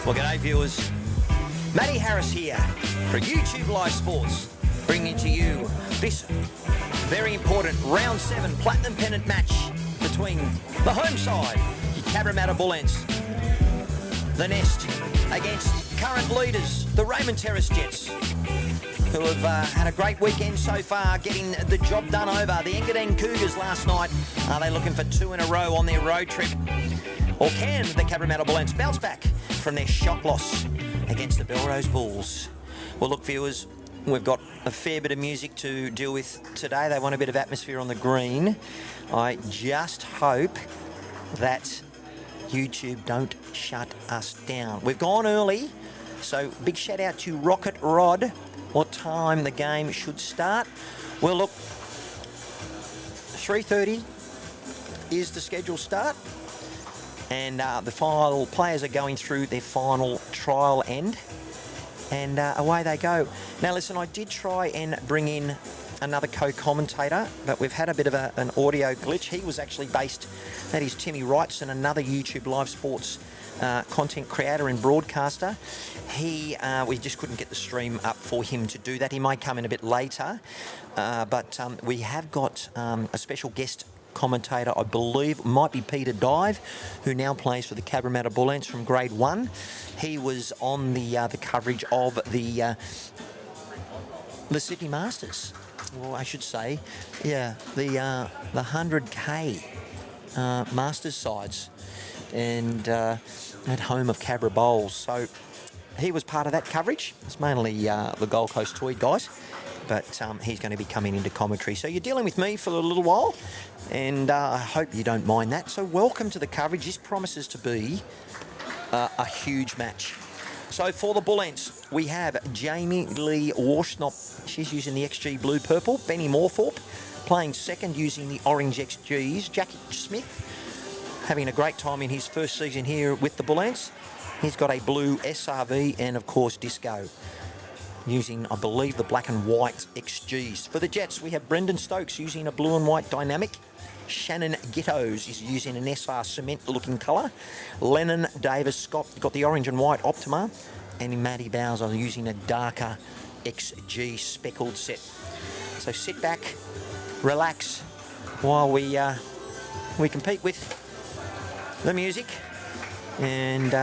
Well, g'day viewers. Matty Harris here for YouTube Live Sports, bringing to you this very important Round 7 Platinum Pennant match between the home side, Cabramatta Bulllants, the Nest, against current leaders, the Raymond Terrace JETS, who have had a great weekend so far, getting the job done over the Engadine Cougars last night. Are they looking for 2 in a row on their road trip? Or can the Cabramatta Bulllants bounce back from their shock loss against the Belrose Bulls? Well, look, viewers, we've got a fair bit of music to deal with today. They want a bit of atmosphere on the green. I just hope that YouTube don't shut us down. We've gone early, so big shout out to Rocket Rod. What time the game should start? Well, look, 3:30 is the scheduled start. And the final players are going through their final trial end, and away they go. Now listen, I did try and bring in another co-commentator, but we've had a bit of an audio glitch. He was actually based, that is Timmy Wrightson, another YouTube Live Sports content creator and broadcaster. We just couldn't get the stream up for him to do that. He might come in a bit later, but we have got a special guest commentator, I believe, might be Peter Dive, who now plays for the Cabramatta Bulllants from Grade 1. He was on the coverage of the Sydney Masters, or I should say, yeah, the 100K Masters sides, and at home of Cabra Bowls. So he was part of that coverage. It's mainly the Gold Coast Tweed guys, but he's going to be coming into commentary. So you're dealing with me for a little while, and I hope you don't mind that. So welcome to the coverage. This promises to be a huge match. So for the Bulllants, we have Jamie Lee Warshnop. She's using the XG Blue Purple. Benny Moorthorpe playing second using the Orange XGs. Jackie Smith having a great time in his first season here with the Bulllants. He's got a blue SRV, and of course Disco, using, I believe, the black and white XGs. For the Jets, we have Brendan Stokes using a blue and white Dynamic. Shannon Gittos is using an SR cement looking colour. Lennon Davis Scott got the orange and white Optima. And Matty Bowser using a darker XG speckled set. So sit back, relax, while we compete with the music. And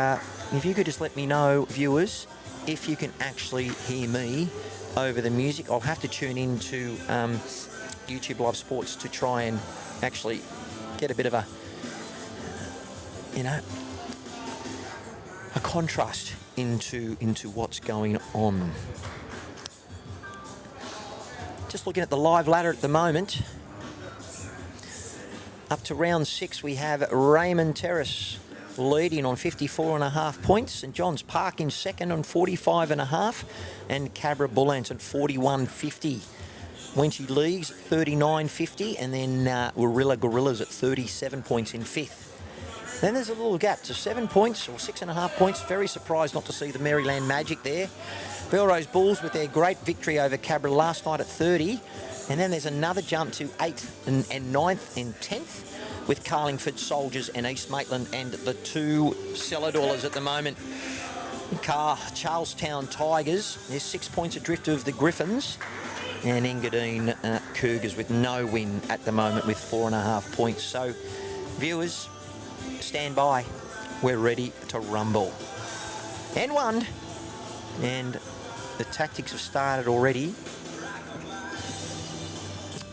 if you could just let me know, viewers, if you can actually hear me over the music. I'll have to tune into YouTube Live Sports to try and actually get a bit of a contrast into what's going on. Just looking at the live ladder at the moment. Up to round 6, we have Raymond Terrace leading on 54.5 points. St John's Park in second on 45.5, and Cabra Bulllants at 41.50. Wenchie Leagues 39.50, and then Warilla Gorillas at 37 points in fifth. Then there's a little gap to 7 points or 6.5 points. Very surprised not to see the Maryland Magic there. Belrose Bulls with their great victory over Cabra last night at 30. And then there's another jump to 8th and 9th and 10th with Carlingford Soldiers and East Maitland, and the 2 cellar dwellers at the moment. Charlestown Tigers, they're 6 points adrift of the Griffins, and Engadine Cougars with no win at the moment with 4.5 points. So, viewers, stand by. We're ready to rumble. N1, and the tactics have started already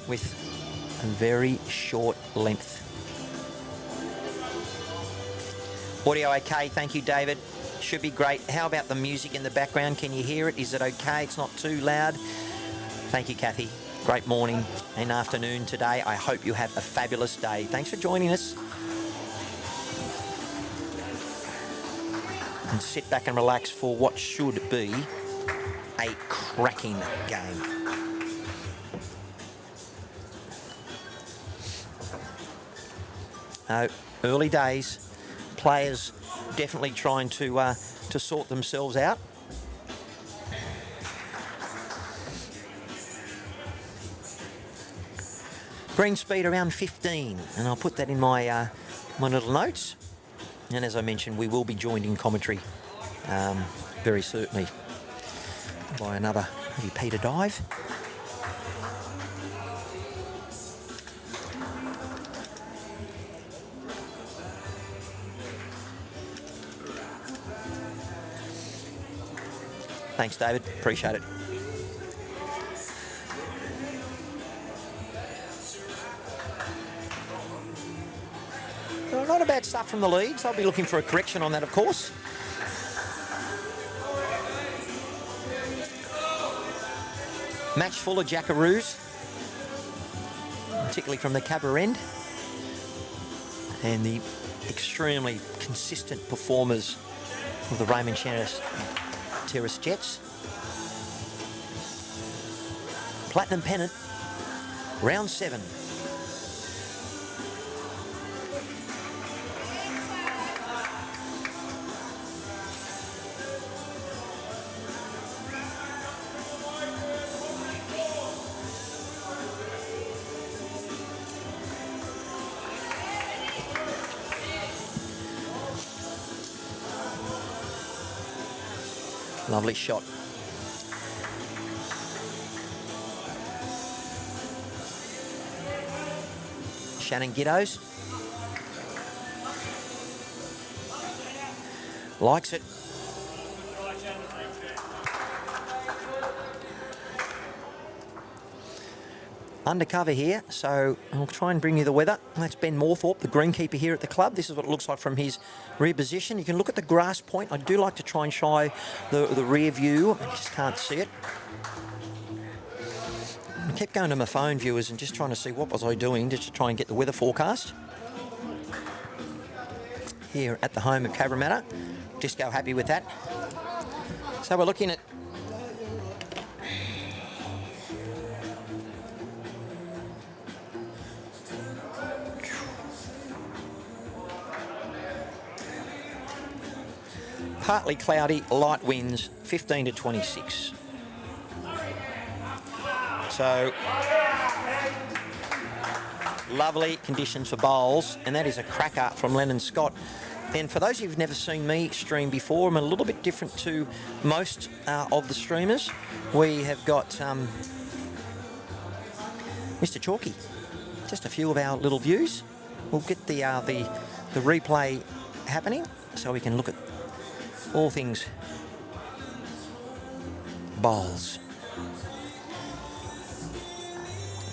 with a very short length. Audio okay, thank you, David. Should be great. How about the music in the background? Can you hear it? Is it okay? It's not too loud? Thank you, Kathy. Great morning and afternoon today. I hope you have a fabulous day. Thanks for joining us. And sit back and relax for what should be a cracking game. Early days, players definitely trying to sort themselves out. Green speed around 15, and I'll put that in my my little notes. And as I mentioned, we will be joined in commentary very certainly by another maybe Peter dive. Thanks, David. Appreciate it. Well, not a bad stuff from the leads. I'll be looking for a correction on that, of course. Match full of jackaroos, particularly from the Cabra end, and the extremely consistent performers of the Raymond Terrace Jets. Platinum Pennant, round 7. Lovely shot. Shannon Giddos likes it. Undercover here, so I'll try and bring you the weather. That's Ben Morthorpe, the greenkeeper here at the club. This is what it looks like from his rear position. You can look at the grass point. I do like to try and show the rear view. I just can't see it. I kept going to my phone, viewers, and just trying to see what was I doing just to try and get the weather forecast. Here at the home of Cabramatta. Disco happy with that. So we're looking at partly cloudy, light winds, 15 to 26. So, lovely conditions for bowls, and that is a cracker from Lennon Scott. And for those of you who've never seen me stream before, I'm a little bit different to most of the streamers. We have got Mr. Chalky. Just a few of our little views. We'll get the replay happening so we can look at all things bowls.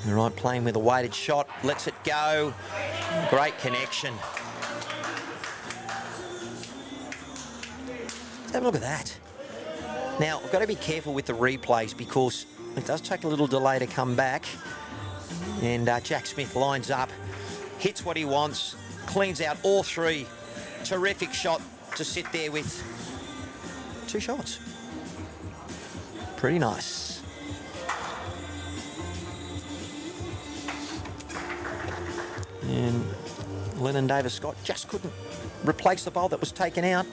All right, playing with a weighted shot, lets it go. Great connection. Let's have a look at that. Now, I've got to be careful with the replays because it does take a little delay to come back. And Jack Smith lines up, hits what he wants, cleans out all three. Terrific shot to sit there with 2 shots. Pretty nice. And Lennon Davis Scott just couldn't replace the bowl that was taken out.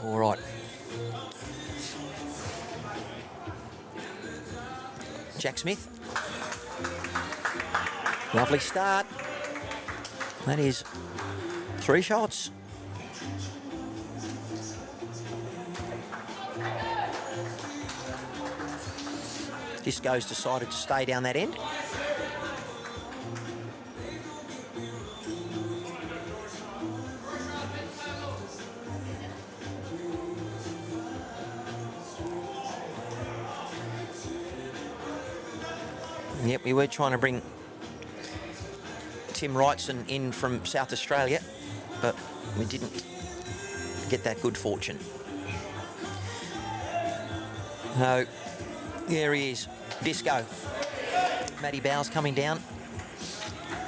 All right. Jack Smith. Lovely start. That is 3 shots. Disco's decided to stay down that end. Yep, we were trying to bring Tim Wrightson in from South Australia, but we didn't get that good fortune. No, there he is, Disco. Matty Bowes coming down.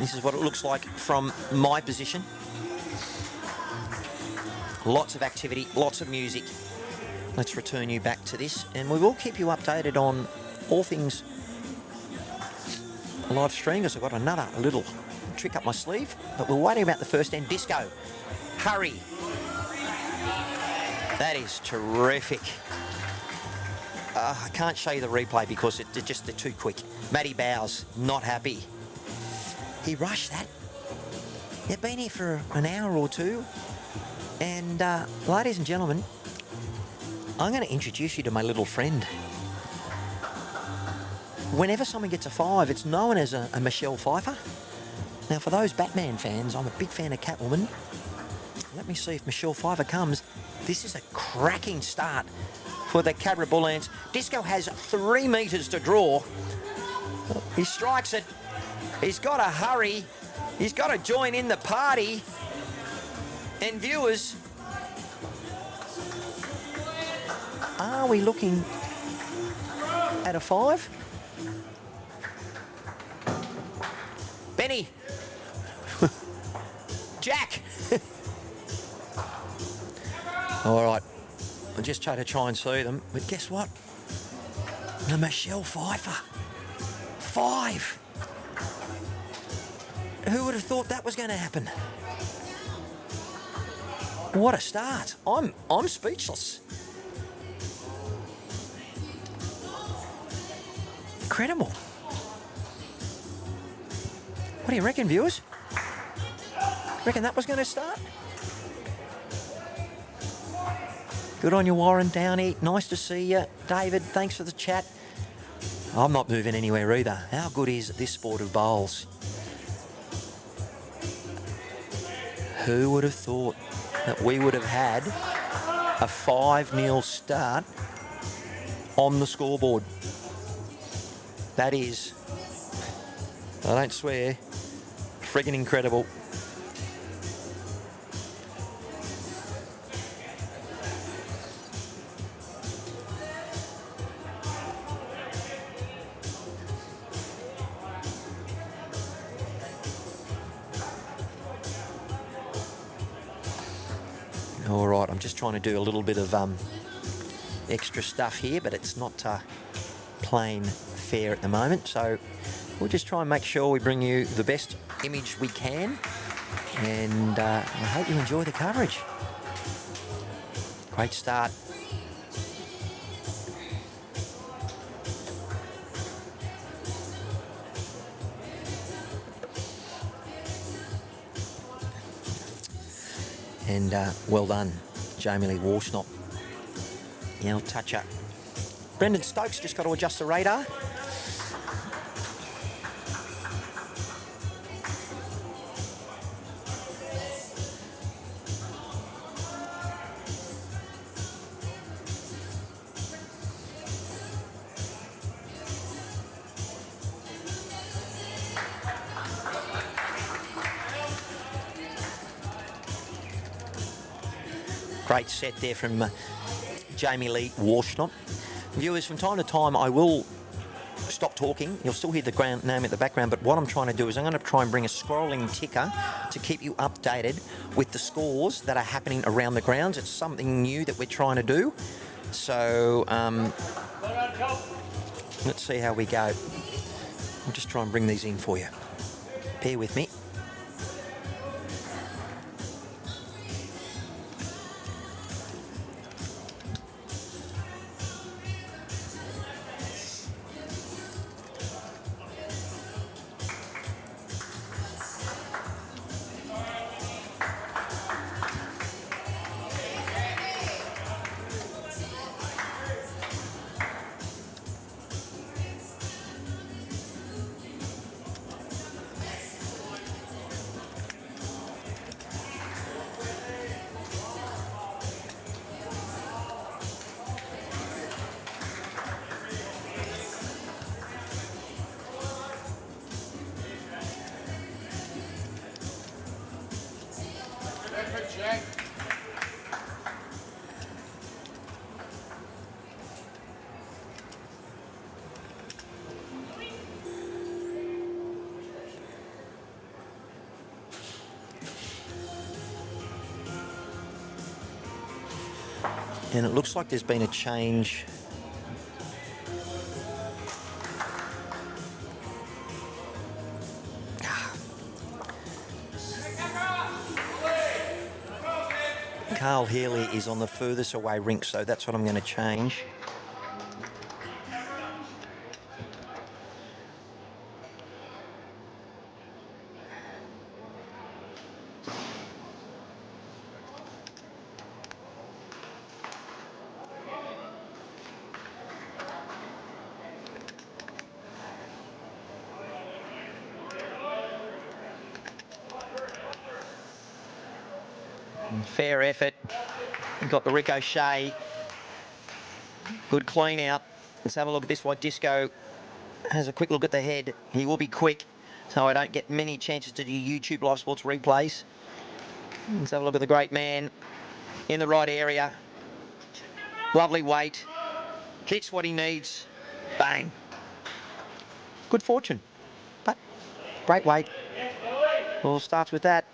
This is what it looks like from my position. Lots of activity, lots of music. Let's return you back to this, and we will keep you updated on all things live stream, because I've got another little trick up my sleeve, but we're waiting about the first end. Disco, hurry. That is terrific. I can't show you the replay because they're too quick. Matty Bowes, not happy. He rushed that. They've been here for an hour or two. And ladies and gentlemen, I'm going to introduce you to my little friend. Whenever someone gets a 5, it's known as a Michelle Pfeiffer. Now, for those Batman fans, I'm a big fan of Catwoman. Let me see if Michelle Pfeiffer comes. This is a cracking start for the Cabramatta BULLANTS. Disco has 3 metres to draw. He strikes it. He's got to hurry. He's got to join in the party. And viewers, are we looking at a 5? Benny. Jack. All right. I just tried to try and see them, but guess what? The Michelle Pfeiffer. 5. Who would have thought that was going to happen? What a start. I'm speechless. Incredible. What do you reckon, viewers? Reckon that was going to start? Good on you, Warren Downey. Nice to see you. David, thanks for the chat. I'm not moving anywhere either. How good is this sport of bowls? Who would have thought that we would have had a 5-0 start on the scoreboard? That is, I don't swear, friggin' incredible. All right, I'm just trying to do a little bit of extra stuff here, but it's not plain fair at the moment. So we'll just try and make sure we bring you the best image we can. And I hope you enjoy the coverage. Great start. And well done, Jamie Lee Warshnop. Yeah, toucher. Brendan Stokes just got to adjust the radar. Great set there from Jamie Lee Warshnop. Viewers, from time to time I will stop talking. You'll still hear the ground name at the background, but what I'm trying to do is I'm going to try and bring a scrolling ticker to keep you updated with the scores that are happening around the grounds. It's something new that we're trying to do. So let's see how we go. I'll just try and bring these in for you. Bear with me. And it looks like there's been a change. Carl Healy is on the furthest away rink, so that's what I'm going to change. Fair effort. Got the ricochet. Good clean out. Let's have a look at this. Why Disco has a quick look at the head. He will be quick, so I don't get many chances to do YouTube Live Sports replays. Let's have a look at the great man in the right area. Lovely weight. Hits what he needs. Bang. Good fortune, but great weight. All starts with that.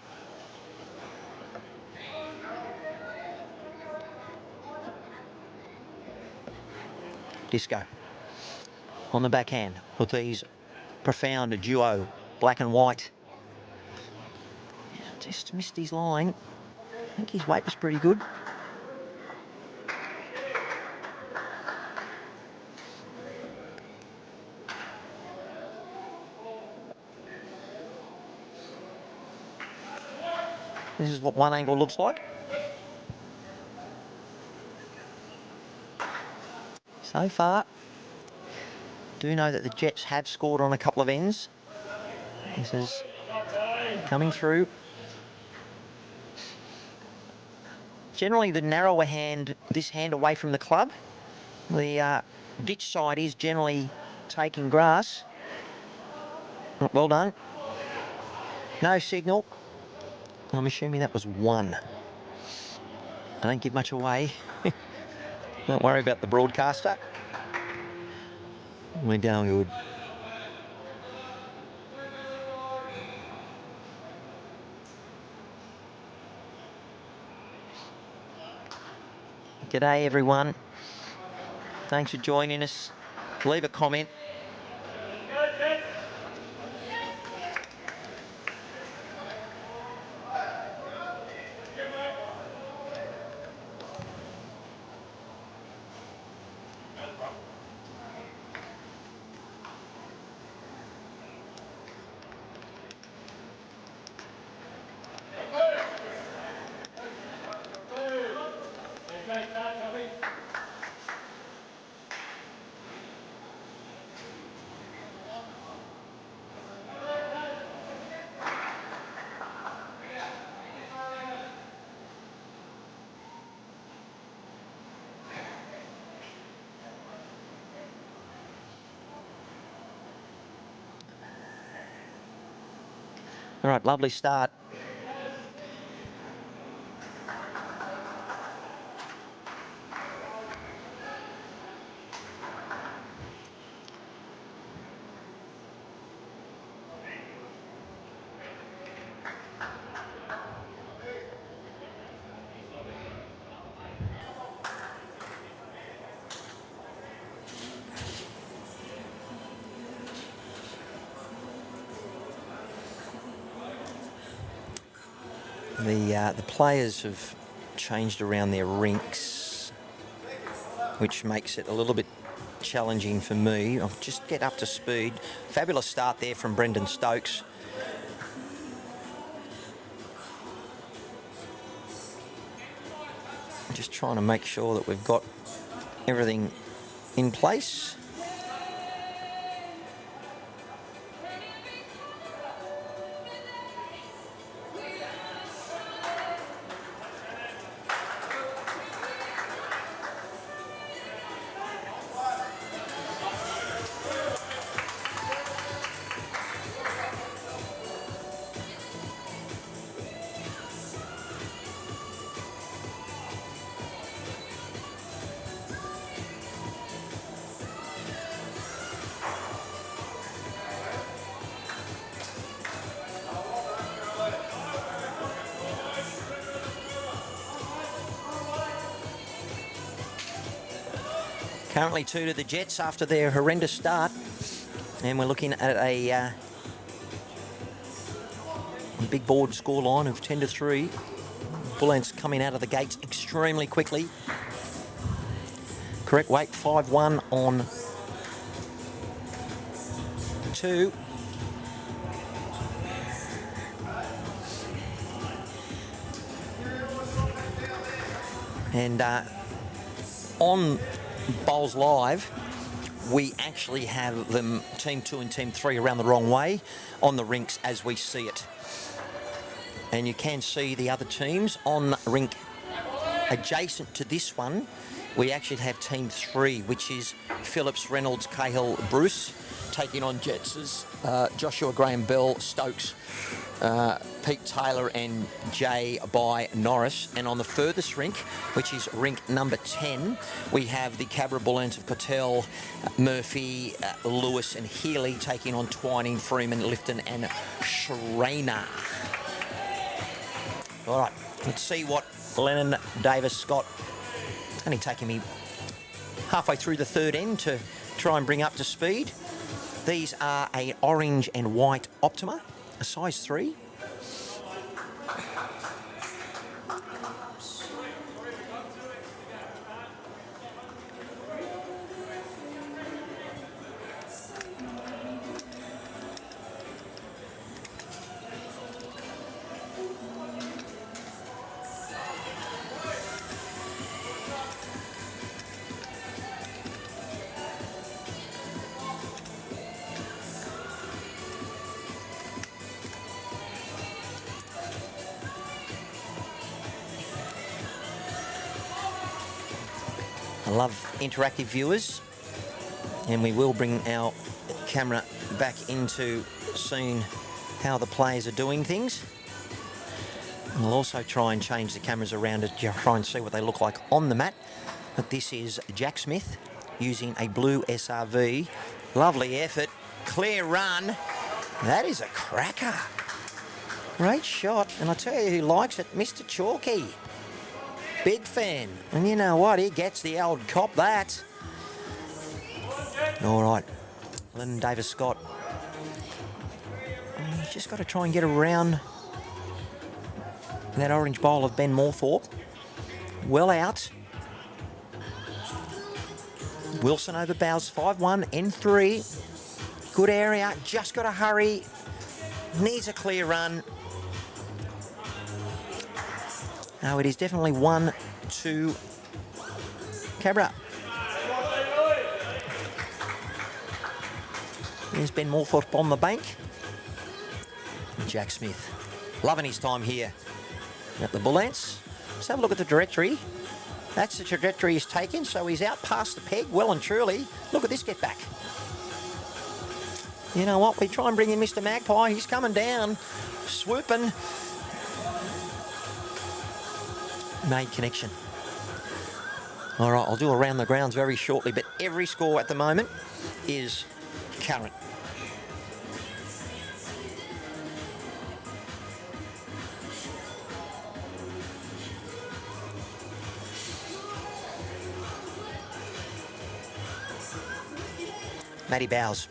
Disco on the backhand with these profound duo, black and white. Just missed his line. I think his weight was pretty good. This is what one angle looks like. So far, do know that the Jets have scored on a couple of ends. This is coming through. Generally, the narrower hand, this hand away from the club. The ditch side is generally taking grass. Well done. No signal. I'm assuming that was one. I don't give much away. Don't worry about the broadcaster. We're going good. G'day everyone. Thanks for joining us. Leave a comment. All right, lovely start. The players have changed around their rinks, which makes it a little bit challenging for me. I'll just get up to speed. Fabulous start there from Brendan Stokes. Just trying to make sure that we've got everything in place. Currently 2 to the Jets after their horrendous start. And we're looking at a big board scoreline of 10 to 3 Bullants coming out of the gates extremely quickly. Correct weight, 5-1 on 2. And on Bowls Live, we actually have them Team 2 and Team 3 around the wrong way on the rinks as we see it. And you can see the other teams on the rink adjacent to this one. We actually have Team 3, which is Phillips, Reynolds, Cahill, Bruce, taking on Jets' Joshua Graham Bell, Stokes, Pete Taylor and Jay by Norris. And on the furthest rink, which is rink number 10, we have the Cabramatta Bullants of Cottell, Murphy, Lewis and Healy taking on Twining, Freeman, Lifton and Schreiner. All right, let's see what Lennon Davis Scott, it's only taking me halfway through the third end to try and bring up to speed. These are a orange and white Optima, a size 3. I love interactive viewers, and we will bring our camera back into seeing how the players are doing things. And we'll also try and change the cameras around to try and see what they look like on the mat. But this is Jack Smith using a blue SRV. Lovely effort, clear run. That is a cracker. Great shot, and I tell you who likes it, Mr. Chalky. Big fan. And you know what? He gets the old cop that. All right. Lennon Davis Scott. He's just got to try and get around that orange bowl of Ben Moorthorpe. Well out. Wilson over Bowes, 5-1, N3. Good area. Just got to hurry. Needs a clear run. No, it is definitely 1-2 Cabra. There's Ben Moorthorpe on the bank. Jack Smith, loving his time here at the Bullants. Let's have a look at the directory. That's the trajectory he's taken, so he's out past the peg, well and truly. Look at this get back. You know what, we try and bring in Mr. Magpie. He's coming down, swooping. Made connection. All right, I'll do around the grounds very shortly, but every score at the moment is current. Matty Bowes.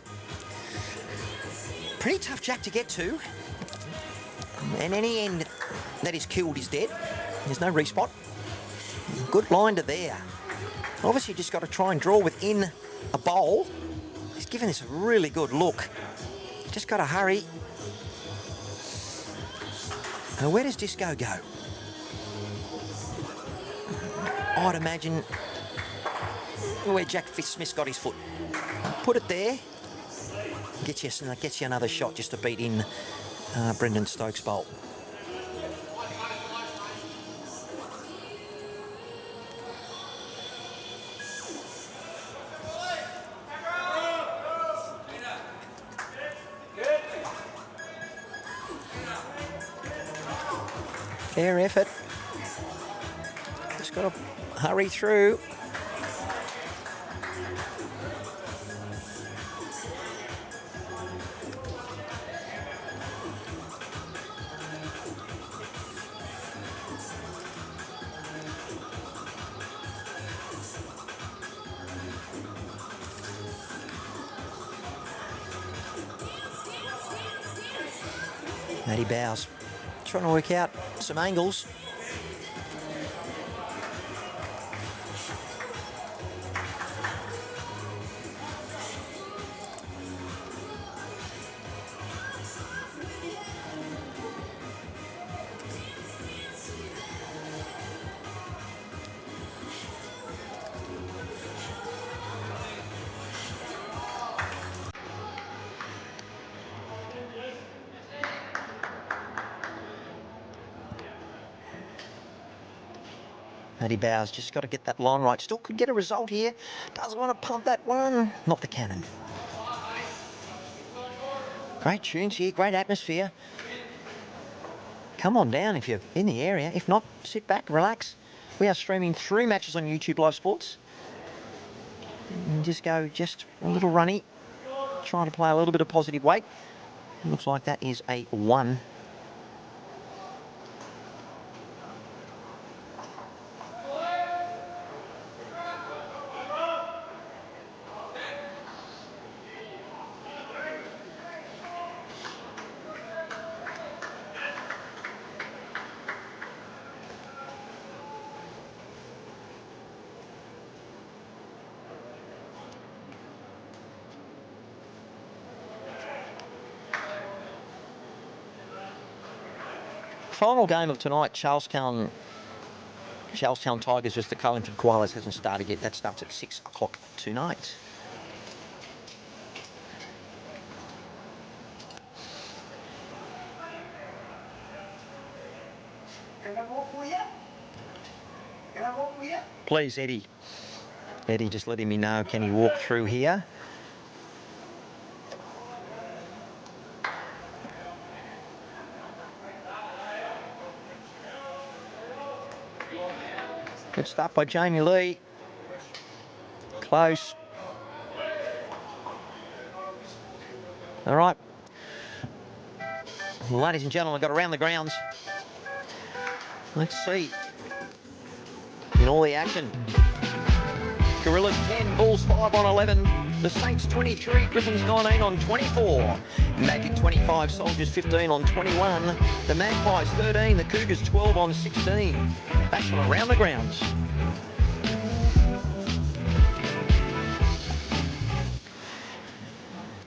Pretty tough jack to get to. And any end that is killed is dead. There's no respot. Good line to there. Obviously, you just got to try and draw within a bowl. He's giving this a really good look. Just got to hurry. Now, where does Disco go? I'd imagine where Jack Smith got his foot. Put it there. Gets you another shot just to beat in Brendan Stokes' bowl. Fair effort. Just got to hurry through. Matty Bowes trying to work out some angles. Matty Bowers just got to get that line right. Still could get a result here. Doesn't want to pump that one. Not the cannon. Great tunes here, great atmosphere. Come on down if you're in the area. If not, sit back, relax. We are streaming 3 matches on YouTube Live Sports. And just go just a little runny. Trying to play a little bit of positive weight. Looks like that is a 1. Final game of tonight, Charlestown Tigers versus the Colinton Koalas hasn't started yet. That starts at 6 o'clock tonight. Can I walk with you? Can I walk with you? Please, Eddie. Eddie just letting me know, can he walk through here? Good start by Jamie Lee. Close. All right. Ladies and gentlemen, got around the grounds. Let's see. In all the action. Gorillas 10, Bulls 5 on 11. The Saints 23, Griffins 19 on 24. Magic 25, Soldiers 15 on 21. The Magpies 13, the Cougars 12 on 16. Back from around the grounds.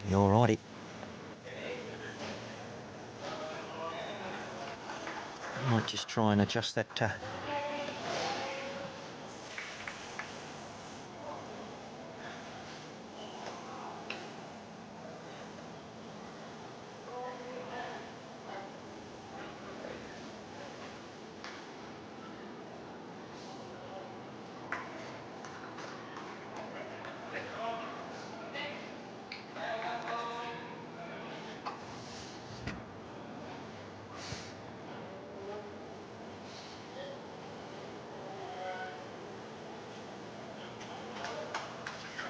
Alrighty. I might just try and adjust that.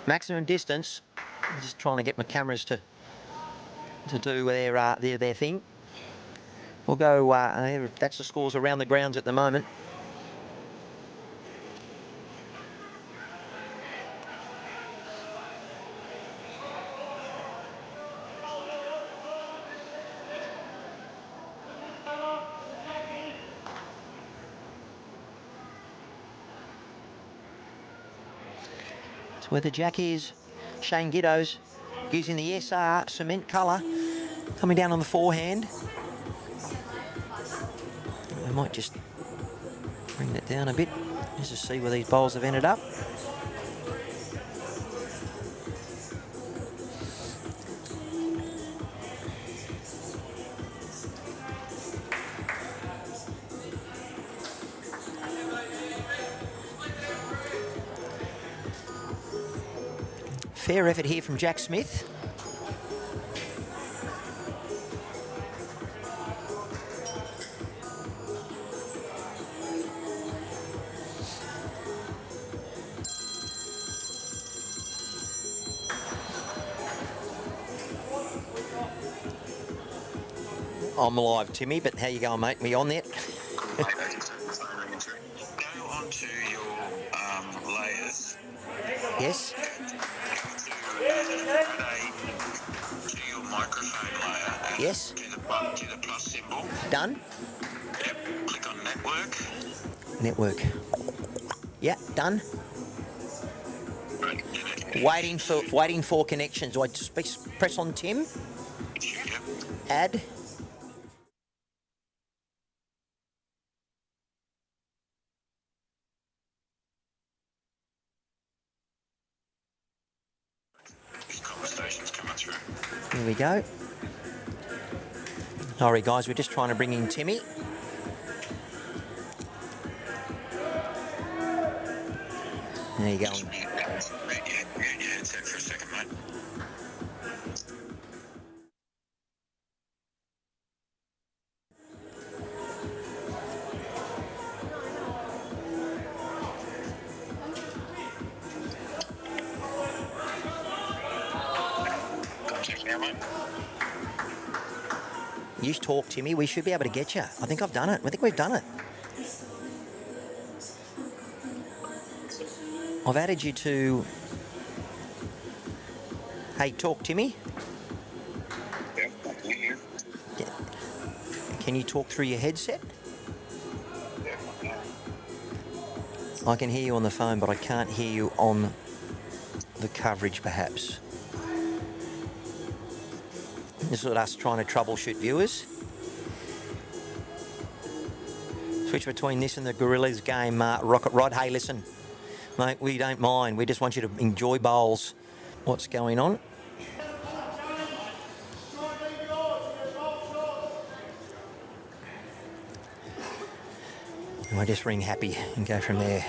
Maximum distance. I'm just trying to get my cameras to do their thing. We'll go. That's the scores around the grounds at the moment. That's where the jack is. Shane Giddo's using the SR cement colour. Coming down on the forehand. I might just bring that down a bit just to see where these bowls have ended up. Fair effort here from Jack Smith. I'm live, Timmy, but how you going, mate? Me on there? Go onto your layers. Yes. To your microphone layer. And Yes. Do the plus symbol. Done. Yep. Click on network. Network. Yeah, done. Right. Waiting for connections. Do I just press on Tim? Yep. Add. Conversations coming through. There we go. Sorry, guys, we're just trying to bring in Timmy. There you go. Yeah, headset for a second, mate. Contact now, mate. You talk, Timmy. We should be able to get you. I think I've done it. I think we've done it. I've added you to... Hey, talk, Timmy. Yeah, I can hear you. Can you talk through your headset? Yeah, I can. I can hear you on the phone, but I can't hear you on the coverage, perhaps. This is us trying to troubleshoot viewers. Switch between this and the Gorillas game, Rocket Rod. Hey, listen, mate, we don't mind. We just want you to enjoy bowls. What's going on? I just ring Happy and go from there.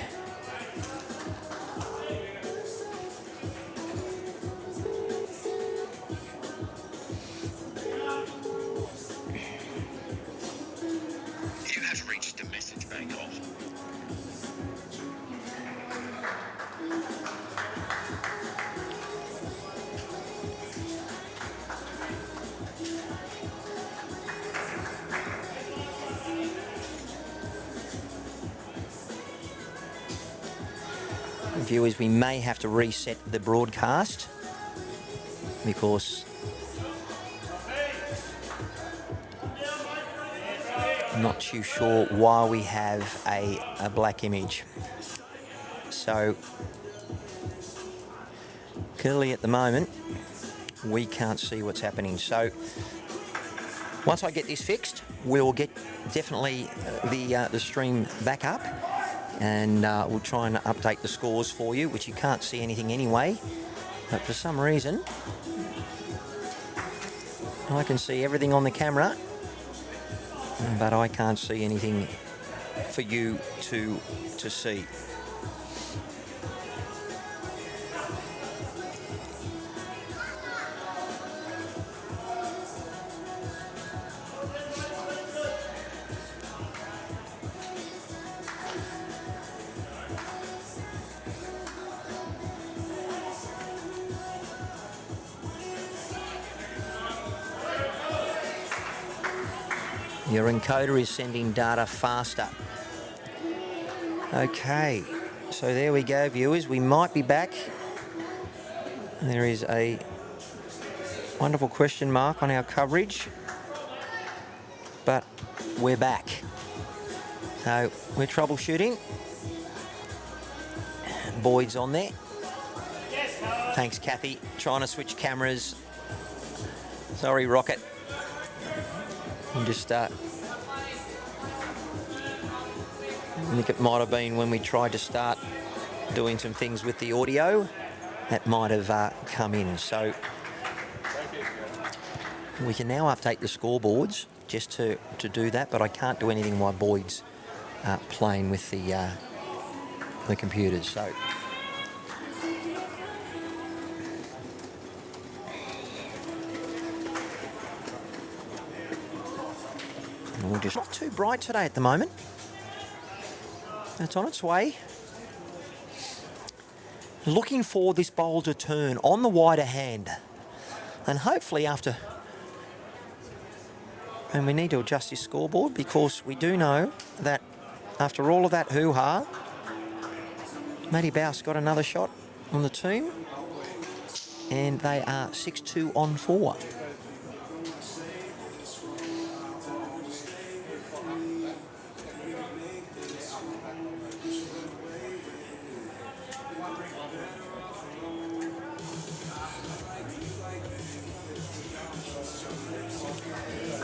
You have reached a message bank of. Viewers, we may have to reset the broadcast because I'm not too sure why we have a black image. So clearly at the moment we can't see what's happening. So once I get this fixed, we'll get definitely the stream back up. And we'll try and update the scores for you, which you can't see anything anyway. But for some reason, I can see everything on the camera, but I can't see anything for you to see. Your encoder is sending data faster. Okay, so there we go, viewers. We might be back. There is a wonderful question mark on our coverage, but we're back. So we're troubleshooting. Boyd's on there. Thanks, Kathy. Trying to switch cameras. Sorry, Rocket. I'm just, I think it might have been when we tried to start doing some things with the audio that might have come in. So we can now update the scoreboards just to do that, but I can't do anything while Boyd's playing with the computers. So we're just not too bright today at the moment. It's on its way. Looking for this bowl to turn on the wider hand. And hopefully after... And we need to adjust this scoreboard because we do know that after all of that hoo-ha, Matty Bouse got another shot on the team. And they are 6-2 on 4.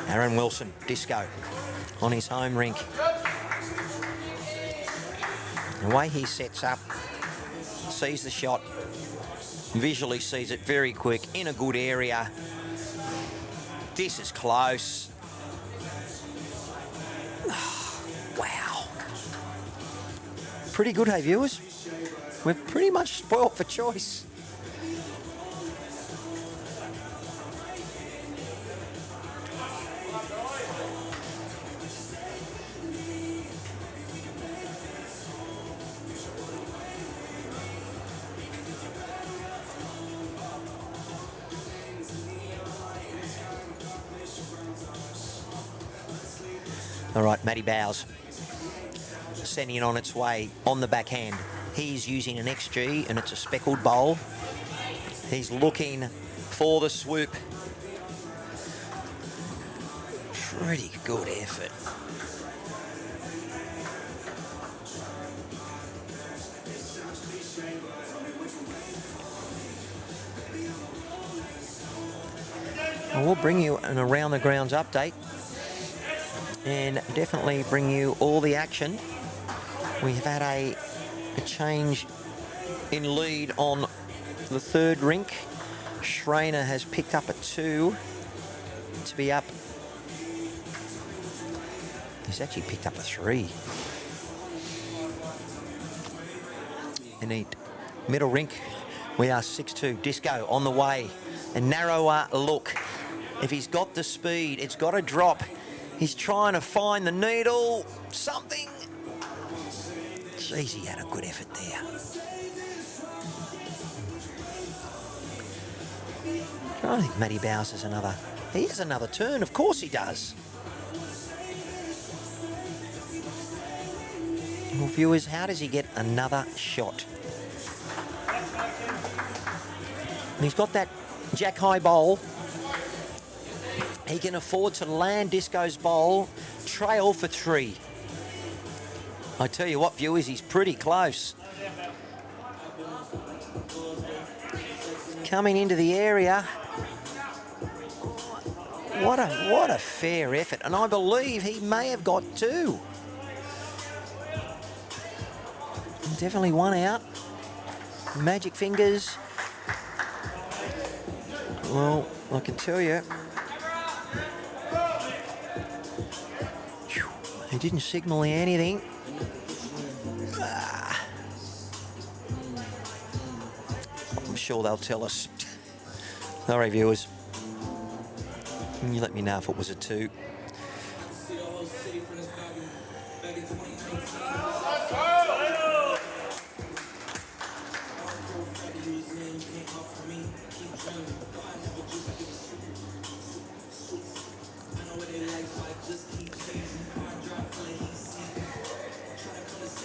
Aaron Wilson, disco, on his home rink. The way he sets up, sees the shot, visually sees it very quick, in a good area. This is close. Wow. Pretty good, hey, viewers? We're pretty much spoilt for choice. All right, Matty Bowes sending it on its way on the backhand. He's using an XG and it's a speckled bowl. He's looking for the swoop. Pretty good effort. And we'll bring you an around the grounds update and definitely bring you all the action. We have had a change in lead on the third rink. Schreiner has picked up a 2 to be up. He's actually picked up a 3. In the middle rink, we are 6-2. Disco on the way. A narrower look. If he's got the speed, it's got to drop. He's trying to find the needle. Something. Jeez, he had a good effort there. I think Matty Bowes has another. He has another turn. Of course he does. Well, viewers, how does he get another shot? And he's got that jack high bowl. He can afford to land Disco's bowl, trail for 3. I tell you what, viewers, he's pretty close. Coming into the area. What a fair effort. And I believe he may have got 2. Definitely one out. Magic fingers. Well, I can tell you. He didn't signal anything. I'm sure they'll tell us. Sorry, viewers. You let me know if it was a 2.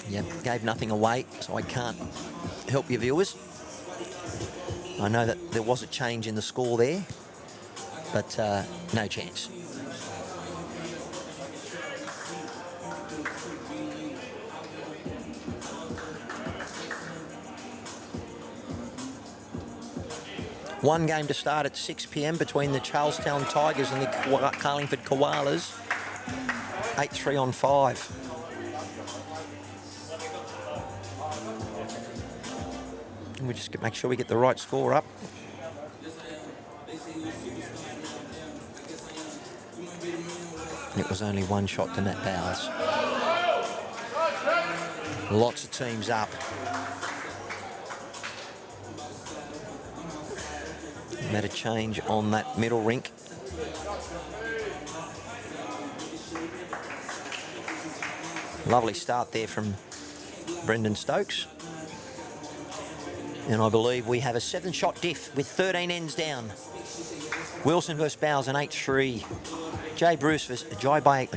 Yep, gave nothing away, so I can't help you, viewers. I know that there was a change in the score there, but no chance. One game to start at 6 p.m. between the Charlestown Tigers and the Carlingford Koalas. 8-3 on 5. And we just make sure we get the right score up. It was only one shot to Matt Bowes. Lots of teams up. Made a change on that middle rink. Lovely start there from Brendan Stokes. And I believe we have a 7-shot diff with 13 ends down. Wilson versus Bowes, an 8-3. Jay Bruce versus Jai by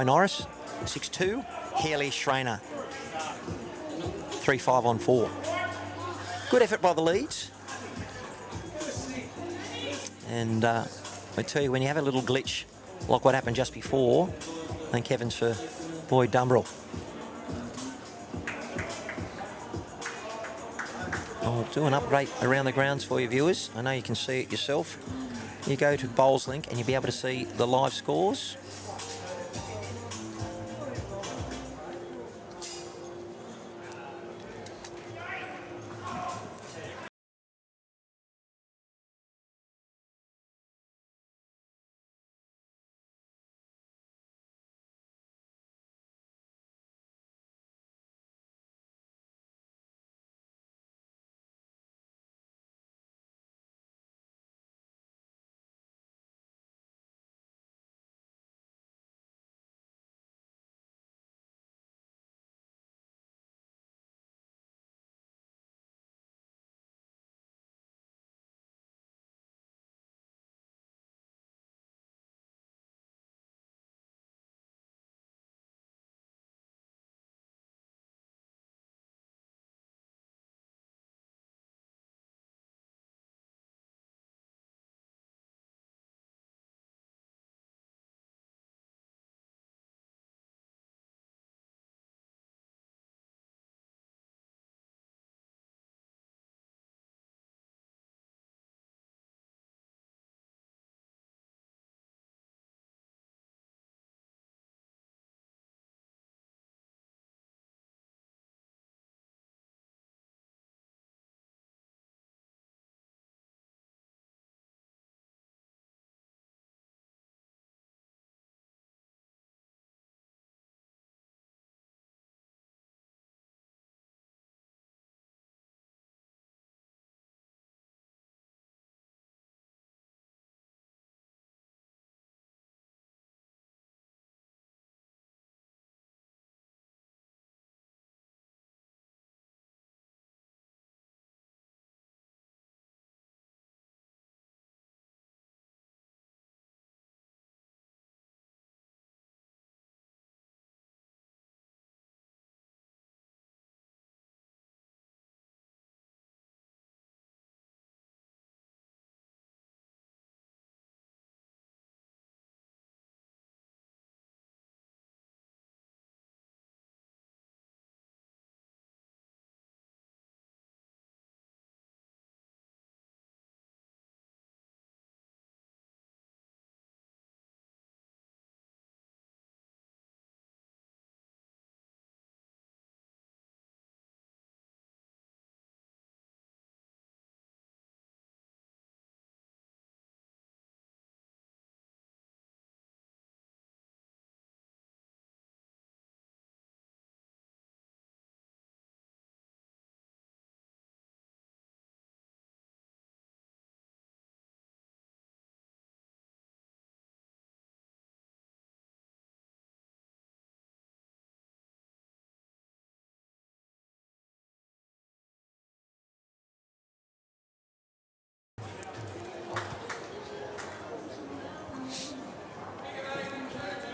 Norris, 6-2. Healy Schreiner, 3-5 on 4. Good effort by the Leeds. And I tell you, when you have a little glitch like what happened just before, thank heavens for Boyd Dumbrell. I'll do an update around the grounds for you, viewers. I know you can see it yourself. You go to Bowls Link and you'll be able to see the live scores.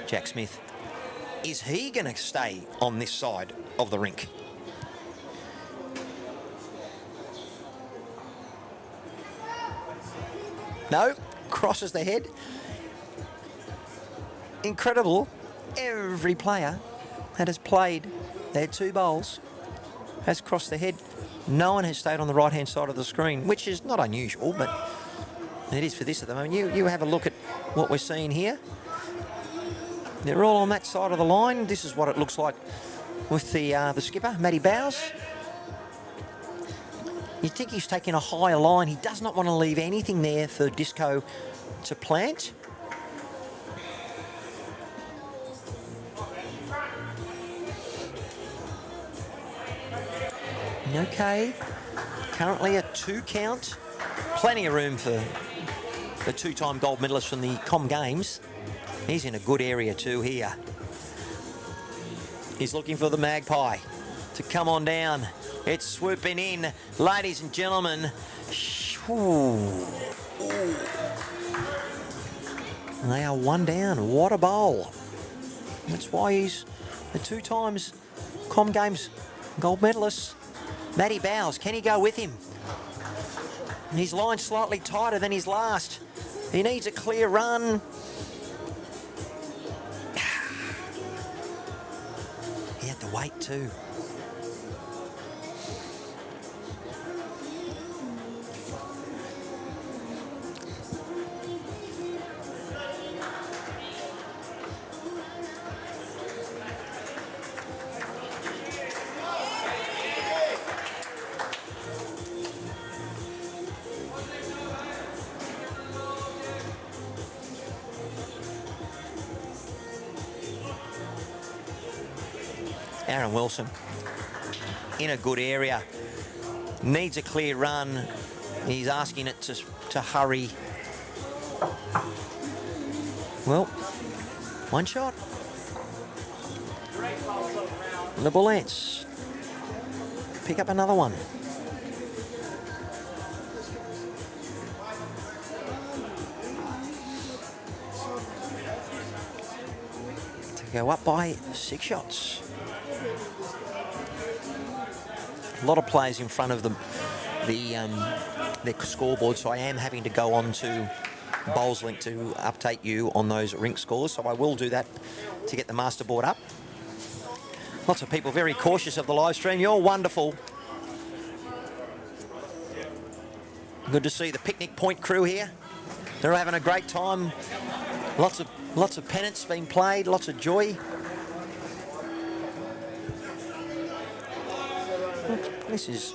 Jack Smith. Is he going to stay on this side of the rink? No, crosses the head. Incredible. Every player that has played their 2 bowls has crossed the head. No one has stayed on the right-hand side of the screen, which is not unusual, but it is for this at the moment. You have a look at what we're seeing here. They're all on that side of the line. This is what it looks like with the skipper, Matty Bowes. You think he's taking a higher line. He does not want to leave anything there for Disco to plant. Okay, currently a 2 count. Plenty of room for the 2-time gold medalist from the Com Games. He's in a good area too here. He's looking for the Magpie to come on down. It's swooping in, ladies and gentlemen. Ooh. And they are 1 down. What a bowl. That's why he's the 2 times Com Games gold medalist. Matty Bowes, can he go with him? His line's slightly tighter than his last. He needs a clear run. He had to wait too. Aaron Wilson in a good area, needs a clear run. He's asking it to hurry. Well, 1 shot. The Bullants pick up another one. To go up by 6 shots. A lot of players in front of them, their scoreboard, so I am having to go on to BowlsLink to update you on those rink scores, so I will do that to get the master board up. Lots of people very cautious of the live stream. You're wonderful. Good to see the Picnic Point crew here. They're having a great time. Lots of pennants being played, lots of joy. This is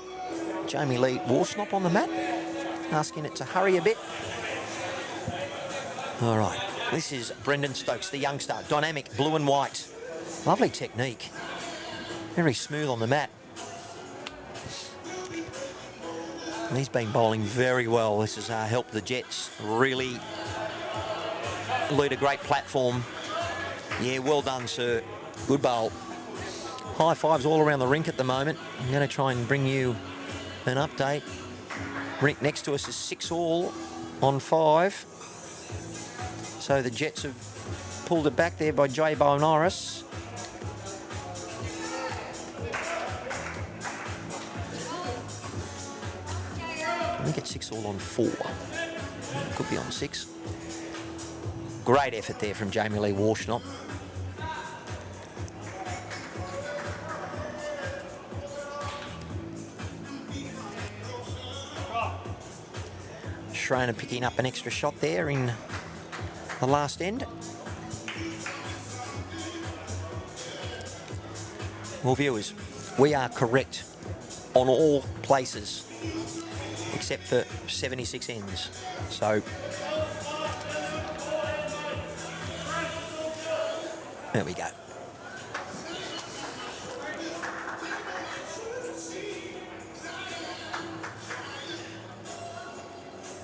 Jamie Lee Warsnop on the mat, asking it to hurry a bit. All right, this is Brendan Stokes, the youngster, dynamic, blue and white. Lovely technique, very smooth on the mat. And he's been bowling very well. This has helped the Jets really lead a great platform. Yeah, well done, sir. Good bowl. High fives all around the rink at the moment. I'm going to try and bring you an update. Rink next to us is 6 all on 5. So the Jets have pulled it back there by J. Bo Norris. I think it's 6 all on 4. Could be on 6. Great effort there from Jamie Lee Warsnop. Schroner picking up an extra shot there in the last end. Well, viewers, we are correct on all places except for 76 ends. So there we go.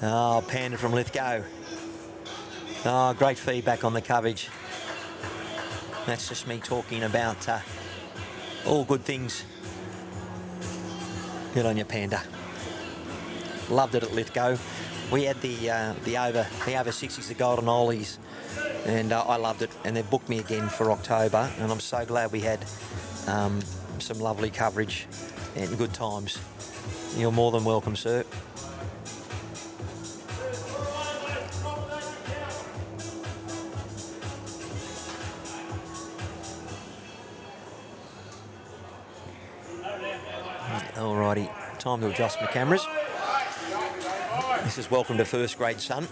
Oh, Panda from Lithgow. Oh, great feedback on the coverage. That's just me talking about all good things. Good on you, Panda. Loved it at Lithgow. We had the over 60s, the golden ollies, And I loved it. And they've booked me again for October. And I'm so glad we had some lovely coverage and good times. You're more than welcome, sir. Alrighty, time to adjust my cameras. This is welcome to first grade, son.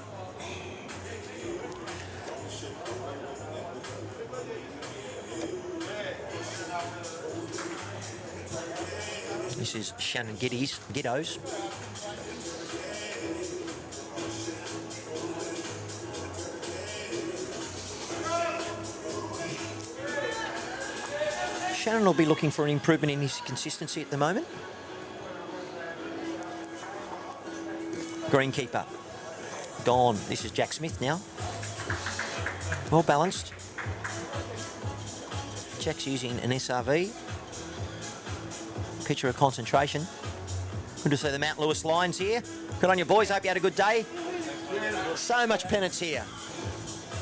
This is Shannon Giddos. Shannon will be looking for an improvement in his consistency at the moment. Greenkeeper, gone. This is Jack Smith now. Well balanced. Jack's using an SRV. Picture of concentration. Good to see the Mount Lewis Lions here. Good on you, boys. Hope you had a good day. So much pennants here.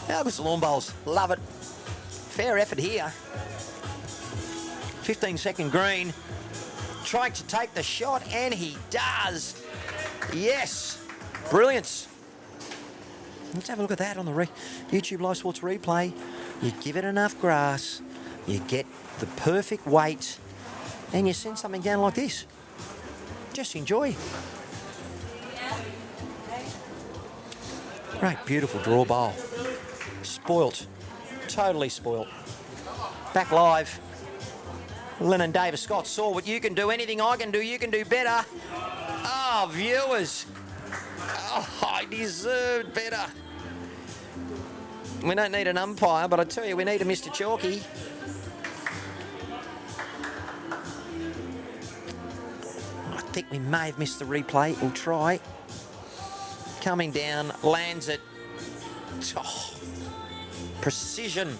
How good's the lawn bowls? Love it. Fair effort here. 15-second green. Trying to take the shot, and he does. Yes. Brilliance. Let's have a look at that on the YouTube Live Sports replay. You give it enough grass, you get the perfect weight, and you send something down like this. Just enjoy. Great, beautiful draw bowl. Spoilt. Totally spoilt. Back live. Lennon Davis Scott saw what you can do. Anything I can do, you can do better. Oh, viewers. Oh, I deserved better. We don't need an umpire, but I tell you, we need a Mr. Chalky. I think we may have missed the replay. We'll try. Coming down, lands it. Oh, precision.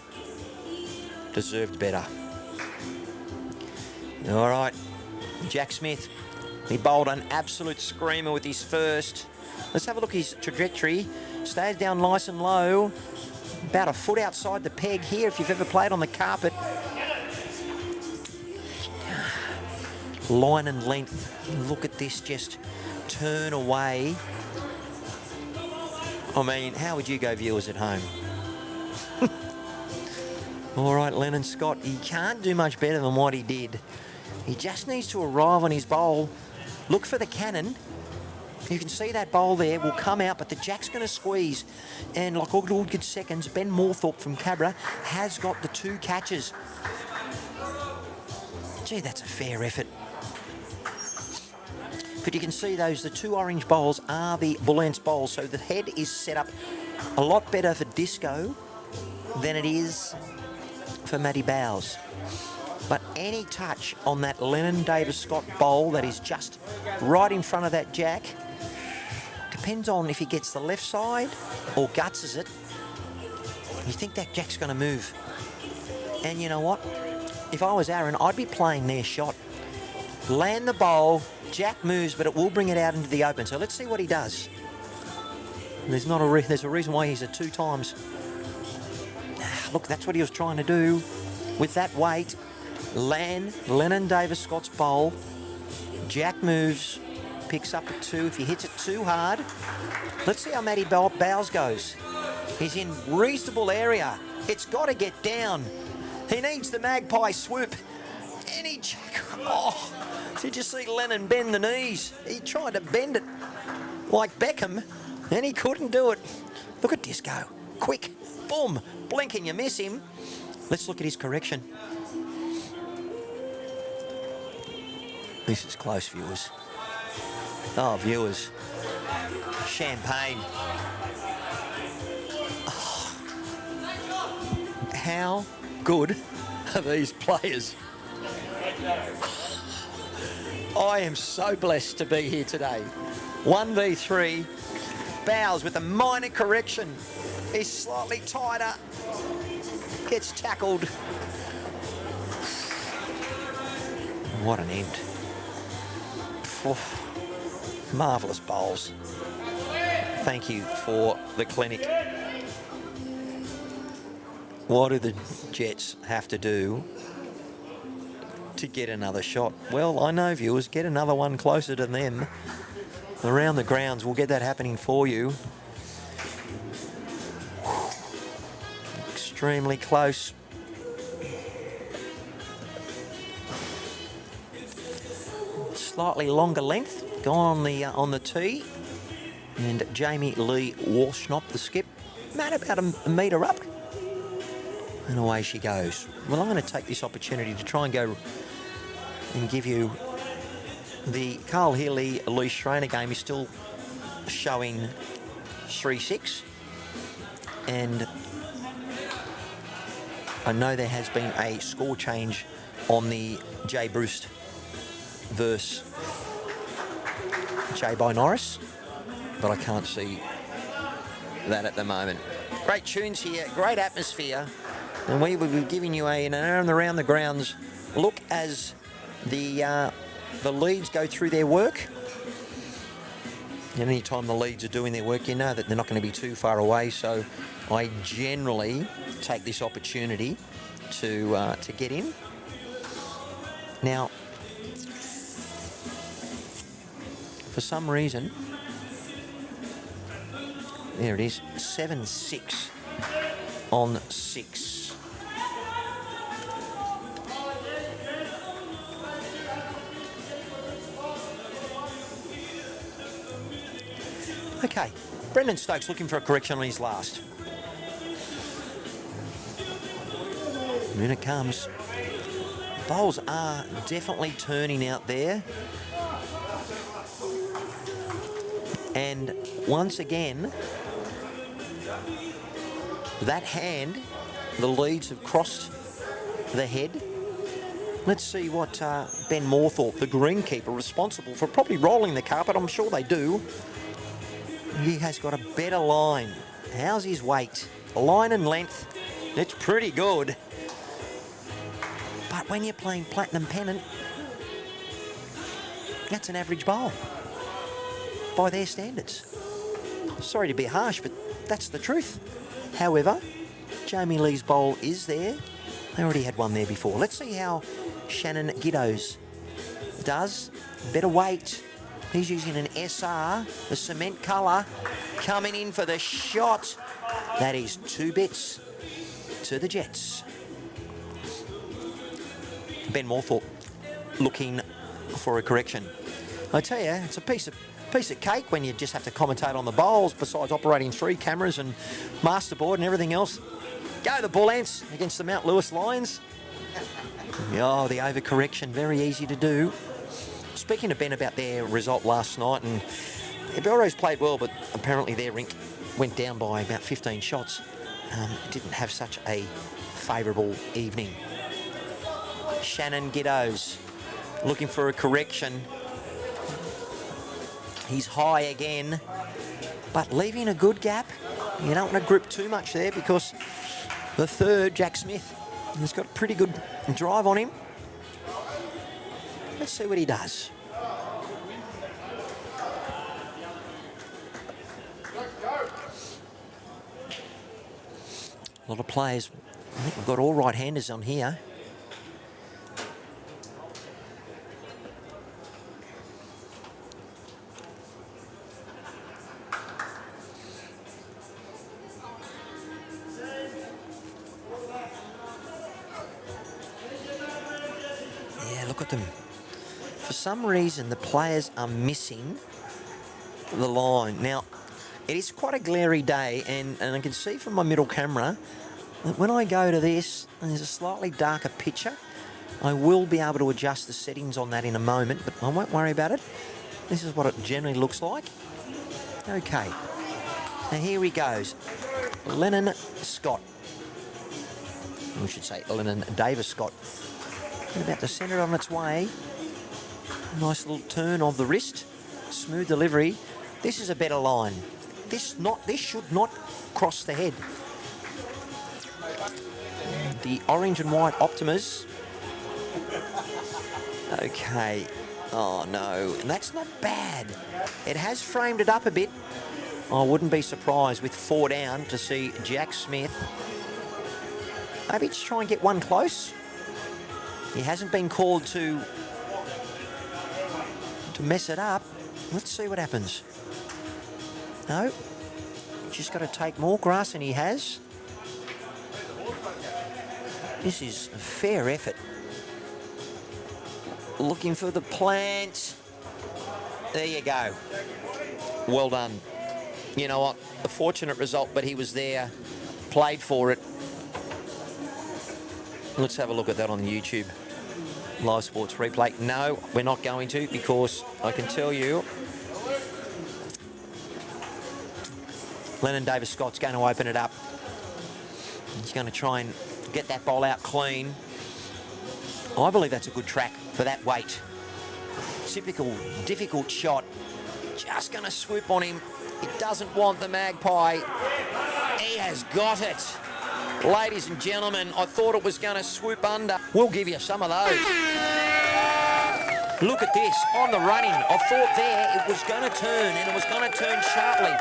Deserved better. All right, Jack Smith. He bowled an absolute screamer with his first. Let's have a look at his trajectory. Stays down nice and low. About a foot outside the peg here if you've ever played on the carpet. Line and length. Look at this, just turn away. I mean, how would you go, viewers at home? All right, Lennon Scott, he can't do much better than what he did. He just needs to arrive on his bowl. Look for the cannon. You can see that bowl there will come out, but the Jack's going to squeeze. And like all good seconds, Ben Moorthorpe from Cabra has got the 2 catches. Gee, that's a fair effort. But you can see the 2 orange bowls are the Bullants bowls, so the head is set up a lot better for Disco than it is for Matty Bowes. But any touch on that Lennon Davis Scott bowl that is just right in front of that Jack depends on if he gets the left side or gutses it. You think that Jack's going to move. And you know what? If I was Aaron, I'd be playing their shot. Land the bowl, Jack moves, but it will bring it out into the open. So let's see what he does. There's a reason why he's a 2 times. Look, that's what he was trying to do with that weight. Land Lennon Davis Scott's bowl. Jack moves, picks up a 2. If he hits it too hard, let's see how Matty Bowes goes. He's in reasonable area. It's got to get down. He needs the magpie swoop. Any Jack. Oh, did you see Lennon bend the knees? He tried to bend it like Beckham, and he couldn't do it. Look at Disco. Quick, boom, blink and you miss him. Let's look at his correction. This is close, viewers. Oh, viewers. Champagne. Oh. How good are these players? I am so blessed to be here today. 1v3. Bowes with a minor correction. He's slightly tighter. Gets tackled. What an end. Oh, marvellous bowls. Thank you for the clinic. What do the Jets have to do to get another shot? Well, I know, viewers, get another one closer to them. Around the grounds, we'll get that happening for you. Extremely close. Slightly longer length, gone on the tee, and Jamie Lee Walshnop, the skip, about a metre up, and away she goes. Well, I'm going to take this opportunity to try and go and give you the Carl Healy Lee Schreiner game is still showing 3-6, and I know there has been a score change on the Jay Bruce versus Jay by Norris, but I can't see that at the moment. Great tunes here, great atmosphere, and we will be giving you an around the grounds look as the leads go through their work. And any time the leads are doing their work, you know that they're not going to be too far away, so I generally take this opportunity to get in. Now, for some reason, there it is, 7-6 on 6. Okay, Brendan Stokes looking for a correction on his last. And in it comes. Bowls are definitely turning out there. And once again, that hand, the leads have crossed the head. Let's see what Ben Moorthorpe, the greenkeeper, responsible for probably rolling the carpet, I'm sure they do. He has got a better line. How's his weight? Line and length, it's pretty good. But when you're playing Platinum Pennant, that's an average bowl by their standards. Sorry to be harsh, but that's the truth. However, Jamie Lee's bowl is there. They already had one there before. Let's see how Shannon Giddos does. Better weight. He's using an SR, the cement colour, coming in for the shot. That is 2 bits to the Jets. Ben Moorthorpe looking for a correction. I tell you, it's a piece of cake when you just have to commentate on the bowls, besides operating 3 cameras and masterboard and everything else. Go the Bullants against the Mount Lewis Lions. Oh, the overcorrection, very easy to do. Speaking to Ben about their result last night, and Belrose played well, but apparently their rink went down by about 15 shots. Didn't have such a favourable evening. Shannon Giddos looking for a correction. He's high again, but leaving a good gap. You don't want to grip too much there because the third, Jack Smith, has got a pretty good drive on him. Let's see what he does. A lot of players. I think we've got all right-handers on here. Yeah, look at them. For some reason, the players are missing the line. Now, it is quite a glary day, and I can see from my middle camera that when I go to this, and there's a slightly darker picture. I will be able to adjust the settings on that in a moment, but I won't worry about it. This is what it generally looks like. Okay, now here he goes. Lennon Scott. We should say Lennon Davis Scott. And about to send it on its way. Nice little turn of the wrist. Smooth delivery. This is a better line. This should not cross the head. The orange and white Optimas. Okay. Oh no, and that's not bad. It has framed it up a bit. I wouldn't be surprised with 4 down to see Jack Smith Maybe just try and get one close. He hasn't been called to mess it up. Let's see what happens. No, just got to take more grass than he has. This is a fair effort. Looking for the plant. There you go. Well done. You know what? A fortunate result, but he was there, played for it. Let's have a look at that on the YouTube live sports replay. No, we're not going to, because I can tell you Lennon Davis-Scott's going to open it up. He's going to try and get that ball out clean. I believe that's a good track for that weight. Typical, difficult shot. Just going to swoop on him. He doesn't want the magpie. He has got it. Ladies and gentlemen, I thought it was going to swoop under. We'll give you some of those. Look at this, on the running. I thought there it was going to turn, and it was going to turn sharply.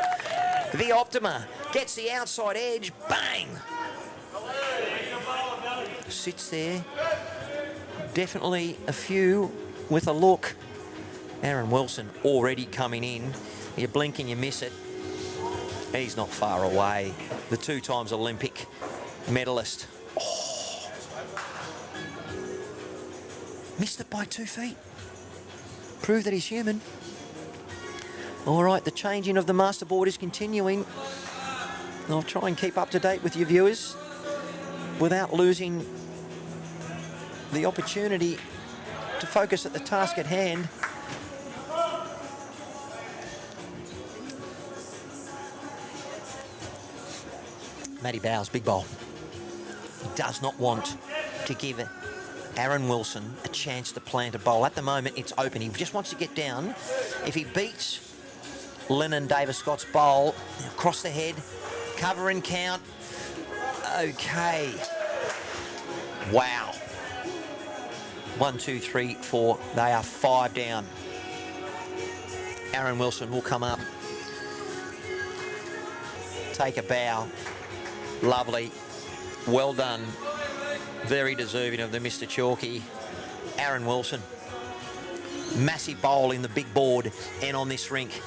The Optima gets the outside edge, bang! Sits there. Definitely a few with a look. Aaron Wilson already coming in. You blink and you miss it. He's not far away. The 2 times Olympic medalist. Oh. Missed it by 2 feet. Prove that he's human. All right, the changing of the masterboard is continuing. I'll try and keep up to date with you viewers without losing the opportunity to focus at the task at hand. Matty Bowes, big bowl. He does not want to give Aaron Wilson a chance to plant a bowl. At the moment, it's open. He just wants to get down. If he beats Lennon Davis-Scott's bowl, across the head, cover and count. Okay. Wow. 1, 2, 3, 4. They are 5 down. Aaron Wilson will come up. Take a bow. Lovely. Well done. Very deserving of the Mr. Chalky. Aaron Wilson. Massive bowl in the big board and on this rink.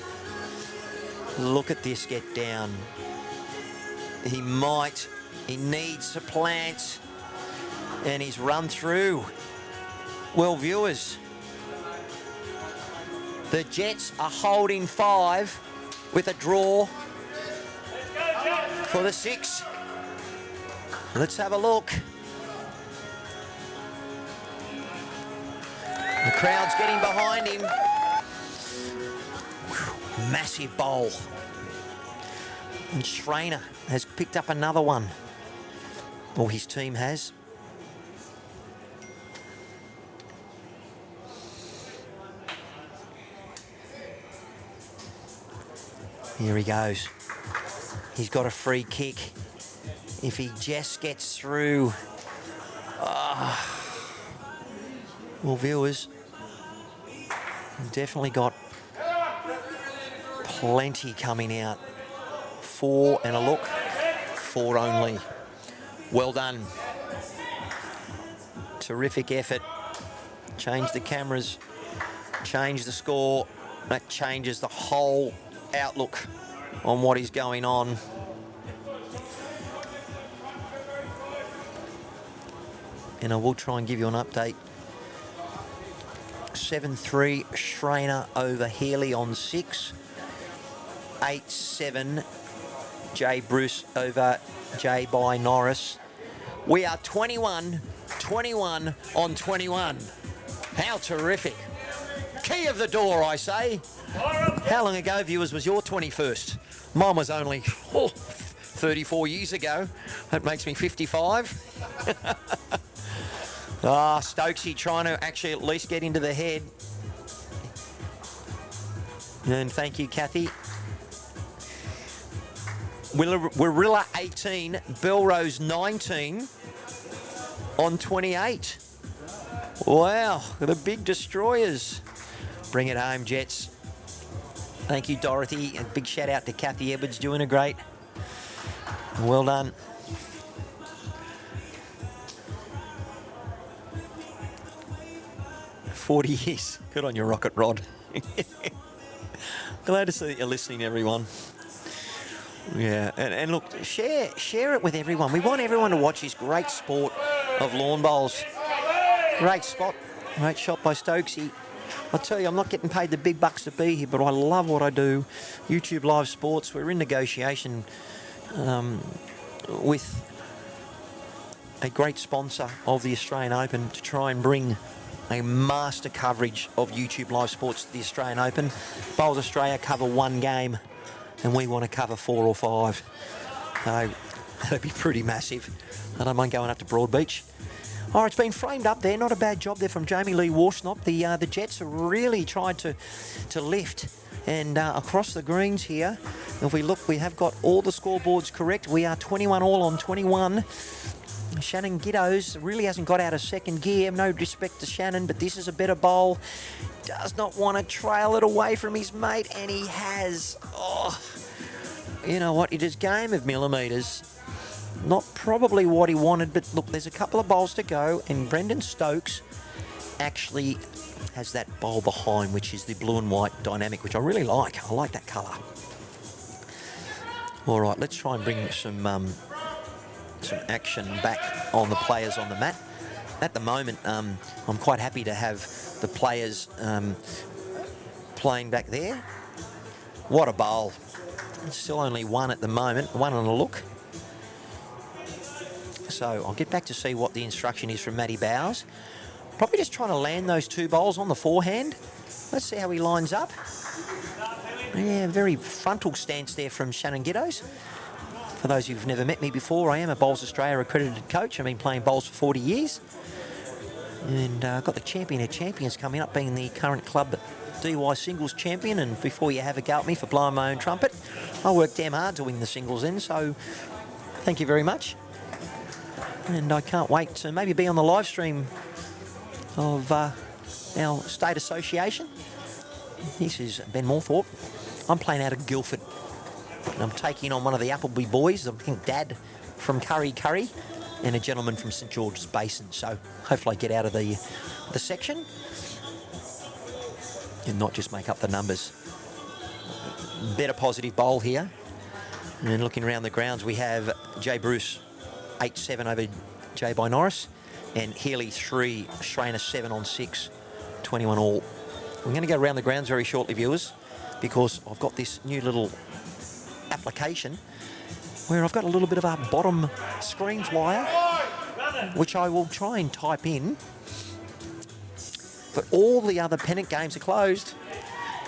Look at this get down. He needs to plant, and he's run through. Well, viewers, the Jets are holding 5 with a draw for the 6. Let's have a look. The crowd's getting behind him. Massive bowl. And Schrainer has picked up another one. Or his team has. Here he goes. He's got a free kick. If he just gets through. Well, viewers, definitely got plenty coming out. 4 and a look. 4 only. Well done. Terrific effort. Change the cameras. Change the score. That changes the whole outlook on what is going on. And I will try and give you an update. 7-3 Schrainer over Healy on 6. 8-7 Jay Bruce over Jay by Norris. We are 21 on 21. How terrific. Key of the door, I say. How long ago, viewers, was your 21st? Mine was only 34 years ago. That makes me 55. Stokesy trying to actually at least get into the head. And thank you, Kathy. Warilla 18, Belrose 19 on 28. Wow, the big destroyers. Bring it home, Jets. Thank you, Dorothy. And big shout out to Kathy Edwards, doing a great. Well done. 40 years. Good on your rocket rod. Glad to see that you're listening, everyone. Yeah, and look, share it with everyone. We want everyone to watch this great sport of lawn bowls. Great spot, great shot by Stokesy. I'll tell you, I'm not getting paid the big bucks to be here, but I love what I do. YouTube Live Sports, we're in negotiation with a great sponsor of the Australian Open to try and bring a master coverage of YouTube Live Sports to the Australian Open. Bowls Australia cover one game, and we want to cover 4 or 5. So that'd be pretty massive. I don't mind going up to Broadbeach. Oh, it's been framed up there. Not a bad job there from Jamie Lee Warsnop. The Jets have really tried to lift and across the greens here. If we look, we have got all the scoreboards correct. We are 21 all on 21. Shannon Giddos really hasn't got out of second gear. No disrespect to Shannon, but this is a better bowl. Does not want to trail it away from his mate, and he has. Oh, you know what? It is game of millimetres. Not probably what he wanted, but look, there's a couple of bowls to go, and Brendan Stokes actually has that bowl behind, which is the blue and white dynamic, which I really like. I like that colour. All right, let's try and bring some action back on the players on the mat. At the moment, I'm quite happy to have the players playing back there. What a bowl. Still only one at the moment, one on a look. So I'll get back to see what the instruction is from Matty Bowers. Probably just trying to land those 2 bowls on the forehand. Let's see how he lines up. Yeah, very frontal stance there from Shannon Giddos. For those who've never met me before, I am a Bowls Australia accredited coach. I've been playing bowls for 40 years. And I've got the champion of champions coming up, being the current club DY singles champion. And before you have a go at me for blowing my own trumpet, I worked damn hard to win the singles then. So thank you very much. And I can't wait to maybe be on the live stream of our state association. This is Ben Morthorpe. I'm playing out of Guildford. And I'm taking on one of the Appleby boys, I think Dad from Curry, and a gentleman from St George's Basin. So hopefully I get out of the section and not just make up the numbers. Better positive bowl here. And looking around the grounds, we have Jay Bruce 8-7 over Jay by Norris, and Healy 3, Schrainer 7 on 6, 21 all. We're going to go around the grounds very shortly, viewers, because I've got this new little application where I've got a little bit of a bottom screen flyer, which I will try and type in. But all the other pennant games are closed.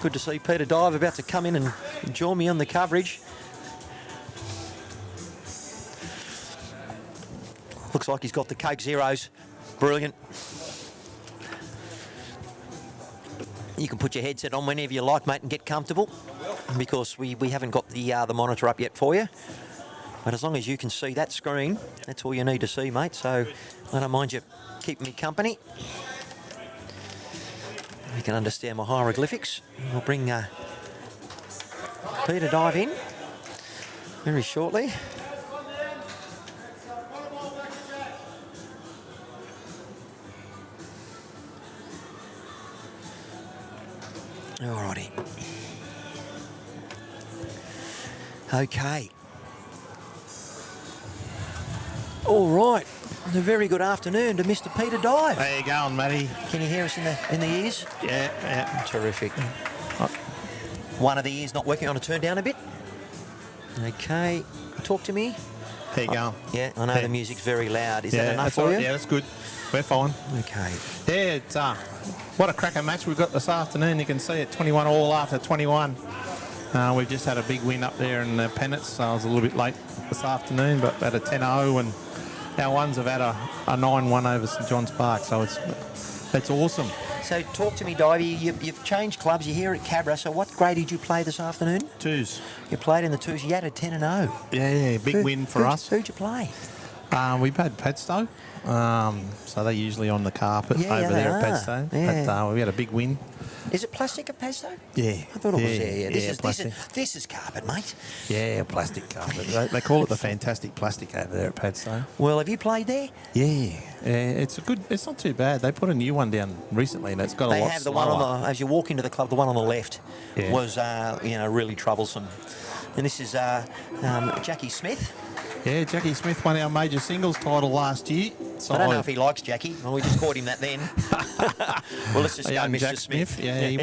Good to see Peter Dive about to come in and join me on the coverage. Looks like he's got the Coke Zeros. Brilliant. You can put your headset on whenever you like, mate, and get comfortable, because we haven't got the monitor up yet for you. But as long as you can see that screen, that's all you need to see, mate. So I don't mind you keeping me company. You can understand my hieroglyphics. We'll bring Peter Dive in very shortly. Alrighty. Okay. All right. A very good afternoon to Mr. Peter Dive. How you going, Matty? Can you hear us in the ears? Yeah. Terrific. One of the ears not working on a turn down a bit. Okay. Talk to me. How you going? Yeah, I know the music's very loud. Is that enough for you? Yeah, that's good. We're fine. Okay. Yeah, it's what a cracker match we've got this afternoon. You can see it 21 all after 21. We've just had a big win up there in the Pennant, so I was a little bit late this afternoon, but had a 10-0, and our ones have had a 9-1 over St John's Park, so it's awesome. So talk to me, Divey. You've changed clubs. You're here at Cabra. So what grade did you play this afternoon? 2s. You played in the 2s. You had a 10-0. Yeah, big win for us. Who'd you play? We've had Padstow, so they're usually on the carpet Yeah, over they there are. at Padstow. Yeah. But we had a big win. Is it plastic at Padstow? Yeah. I thought it was. Yeah. plastic. This is carpet, mate. Yeah, plastic carpet. They call it the fantastic plastic over there at Padstow. Well, have you played there? Yeah, it's a good. It's not too bad. They put a new one down recently, and it's got a They lot have the slower. one on the, as you walk into the club, the one on the left Yeah. was, really troublesome. And this is Jackie Smith. Yeah, Jackie Smith won our major singles title last year. So I don't know if he likes Jackie. Well, we just caught him that then. Well, let's just go, young Mr. Jack Smith. Yeah, he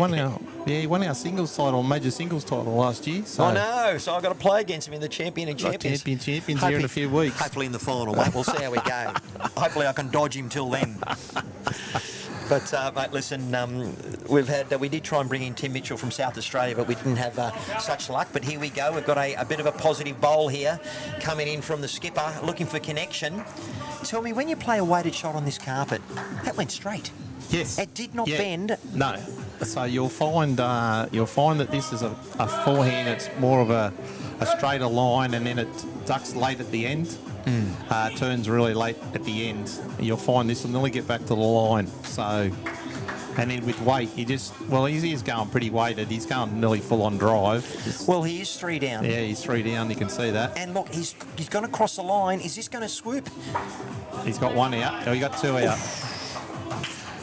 won our singles title, major singles title last year. So I know, so I've got to play against him in the champions champions here in a few weeks. Hopefully in the final, mate. We'll see how we go. Hopefully I can dodge him till then. But, mate, listen, we did try and bring in Tim Mitchell from South Australia, but we didn't have such luck. But here we go. We've got a bit of a positive bowl here coming in from the skipper, looking for connection. Tell me, when you play a weighted shot on this carpet, that went straight. Yes. It did not bend. No. So you'll find that this is a forehand. It's more of a straighter line, and then it ducks late at the end. Turns really late at the end. You'll find this will nearly get back to the line. So, and then with weight, he is going pretty weighted. He's going nearly full on drive. Well, he is 3 down. Yeah, he's 3 down. You can see that. And look, he's going to cross the line. Is this going to swoop? He's got 1 out. He got 2 out.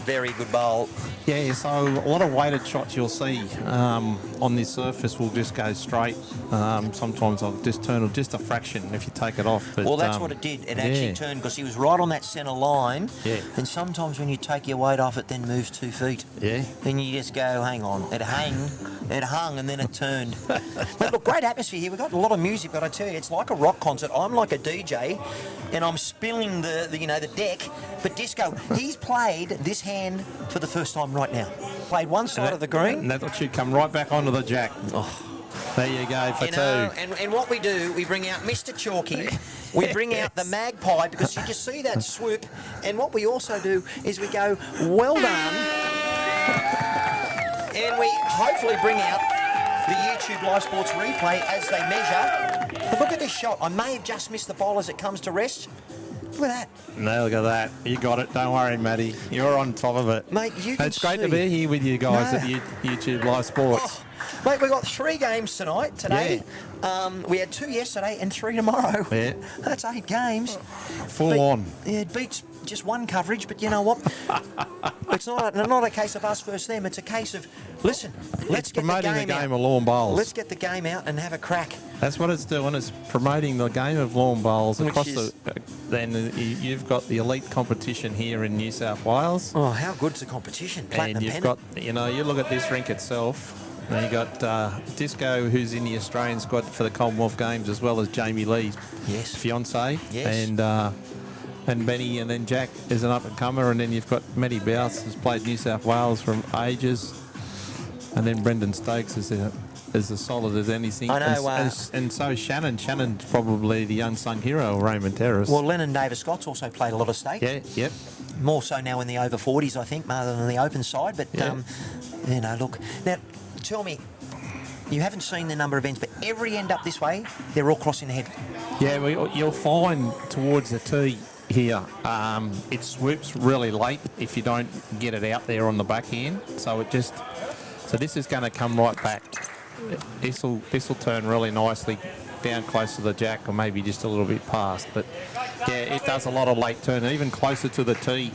Very good bowl. Yeah, so a lot of weighted shots you'll see on this surface will just go straight. Sometimes I'll just turn just a fraction if you take it off. But, Well, that's what it did. It actually turned because he was right on that centre line. Yeah. And sometimes when you take your weight off, it then moves 2 feet. Yeah. Then you just go, hang on. It hung, and then it turned. But look, great atmosphere here. We've got a lot of music, but I tell you, it's like a rock concert. I'm like a DJ, and I'm spilling the deck. But Disco, he's played this hand for the first time right now. Played one side of the green. And that should come right back onto the jack. Oh. There you go for 2. And what we do, we bring out Mr. Chalky, we bring out the magpie, because you just see that swoop, and what we also do is we go, well done, and we hopefully bring out the YouTube Live Sports replay as they measure. But look at this shot. I may have just missed the ball as it comes to rest. Look at that. No, look at that. You got it. Don't worry, Matty. You're on top of it. Mate, you can It's great see. to be here with you guys at YouTube Live Sports. Oh, mate, we've got 3 games today. We had 2 yesterday and 3 tomorrow. Yeah. That's 8 games. Full on. Yeah, it beats just one coverage, but you know what? It's not a case of us versus them. It's a case of, listen, let's get the promoting game the game out. of lawn bowls. Let's get the game out and have a crack. That's what it's doing. It's promoting the game of lawn bowls Which across is- Then you've got the elite competition here in New South Wales. Oh, how good's the competition? Platinum And you've Pennant. got, you look at this rink itself. And you got Disco, who's in the Australian squad for the Commonwealth Games, as well as Jamie Lee's fiance. Yes. And Benny, and then Jack is an up-and-comer, and then you've got Matty Bouse, who's played New South Wales from ages, and then Brendan Stokes is as solid as anything. I know, and so Shannon. Shannon's probably the unsung hero of Raymond Terrace. Well, Lennon Davis-Scott's also played a lot of stakes. Yeah, yep. More so now in the over 40s, I think, rather than the open side. But, look. Now, tell me, you haven't seen the number of ends, but every end up this way, they're all crossing the head. Yeah, you'll find towards the tee here, it swoops really late if you don't get it out there on the backhand. So this is going to come right back. This will turn really nicely down close to the jack, or maybe just a little bit past. But yeah, it does a lot of late turn, even closer to the tee.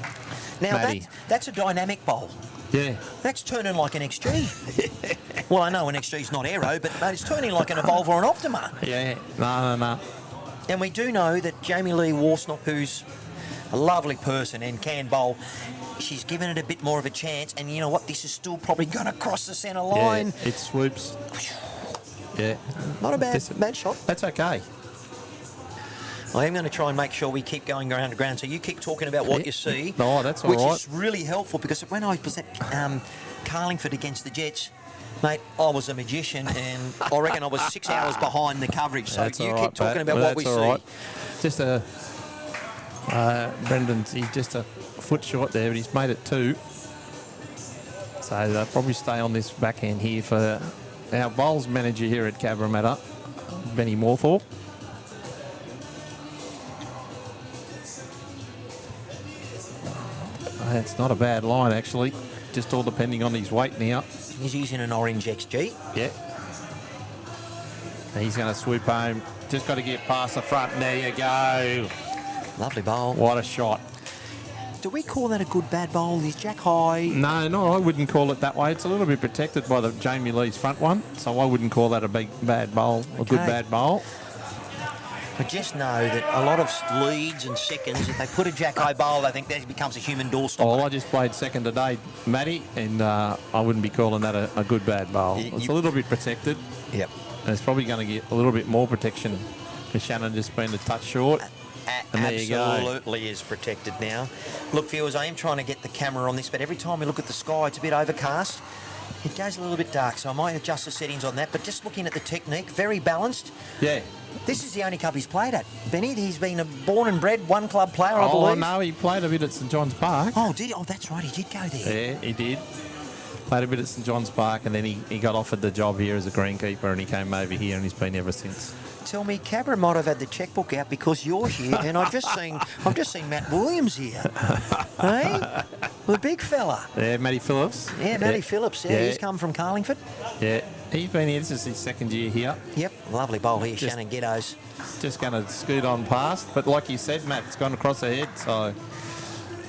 Now, Matty. that's a dynamic bowl. Yeah. That's turning like an XG. Well, I know an XG's not aero, but it's turning like an Evolve or an Optima. Yeah, no. And we do know that Jamie Lee Warsnop, who's a lovely person and can bowl, she's given it a bit more of a chance. And you know what? This is still probably going to cross the centre line. Yeah, it swoops. Yeah. Not a bad shot. That's okay. I am going to try and make sure we keep going around the ground. So you keep talking about what you see. No, that's all which right. is really helpful, because when I was at Carlingford against the Jets, mate, I was a magician, and I reckon I was 6 hours behind the coverage. So That's you all keep right, talking Pat. about what we That's see. all right. Just Brendan's, he's just a foot short there, but he's made it 2. So they'll probably stay on this backhand here for our bowls manager here at Cabramatta, Benny Morthorpe. It's not a bad line, actually. Just all depending on his weight now. He's using an orange XG. Yeah. He's going to swoop home. Just got to get past the front. There you go. Lovely bowl. What a shot. Do we call that a good bad bowl? Is Jack high? No, I wouldn't call it that way. It's a little bit protected by the Jamie Lee's front one, so I wouldn't call that a big bad bowl, a good bad bowl. I just know that a lot of leads and seconds, if they put a Jack high bowl, I think that becomes a human doorstop. Oh, I just played second today, Matty, and I wouldn't be calling that a good bad bowl. It's a little bit protected. Yep. And it's probably going to get a little bit more protection because Shannon just been a touch short. And there you go. Absolutely is protected now. Look, viewers, I am trying to get the camera on this, but every time we look at the sky, it's a bit overcast. It goes a little bit dark, so I might adjust the settings on that. But just looking at the technique, very balanced. Yeah. This is the only club he's played at, Benny. He's been a born and bred one club player, I believe. Oh, no, he played a bit at St John's Park. Oh, did he? Oh, that's right, he did go there. Yeah, he did. Played a bit at St John's Park, and then he got offered the job here as a greenkeeper, and he came over here, and he's been ever since. Tell me, Cabra might have had the checkbook out because you're here, and I've just seen Matt Williams here. Hey, the big fella. Yeah, Matty Phillips. Yeah, Matty Phillips. Yeah, he's come from Carlingford. Yeah, he's been here. This is his second year here. Yep, lovely bowl here, Shannon Ghettos. Just going to scoot on past, but like you said, Matt, it's gone across the head. So,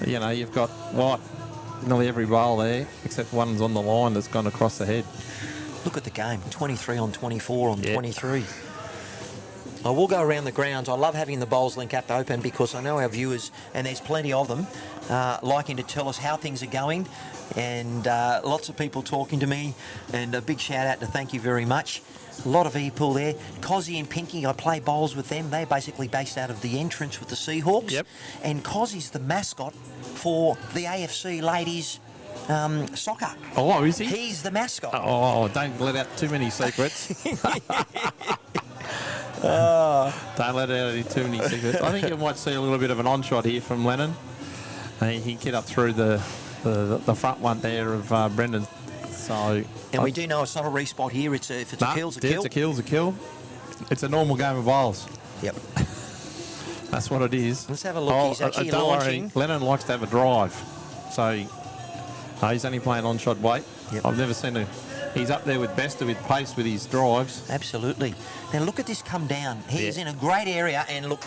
you know, you've got nearly every bowl there, except one's on the line that's gone across the head. Look at the game, 23 on 24 on 23. I will go around the grounds. I love having the bowls link up open because I know our viewers, and there's plenty of them, liking to tell us how things are going, and lots of people talking to me, and a big shout out to thank you very much. A lot of people there. Cozzy and Pinky, I play bowls with them. They're basically based out of the entrance with the Seahawks. Yep. And Cozzy's the mascot for the AFC ladies soccer. Oh, is he? He's the mascot. Oh, don't let out too many secrets. Don't let out too many secrets. I think you might see a little bit of an on-shot here from Lennon. He can get up through the front one there of Brendan. So, and we do know it's not a respot here. If it's a kill, it's a kill. It's a kill. It's a normal game of bowls. Yep. That's what it is. Let's have a look. He's actually don't launching. worry, Lennon likes to have a drive. So he's only playing on-shot weight. Yep. I've never seen him. He's up there with Bester with pace with his drives. Absolutely. Now look at this come down. He's in a great area, and look.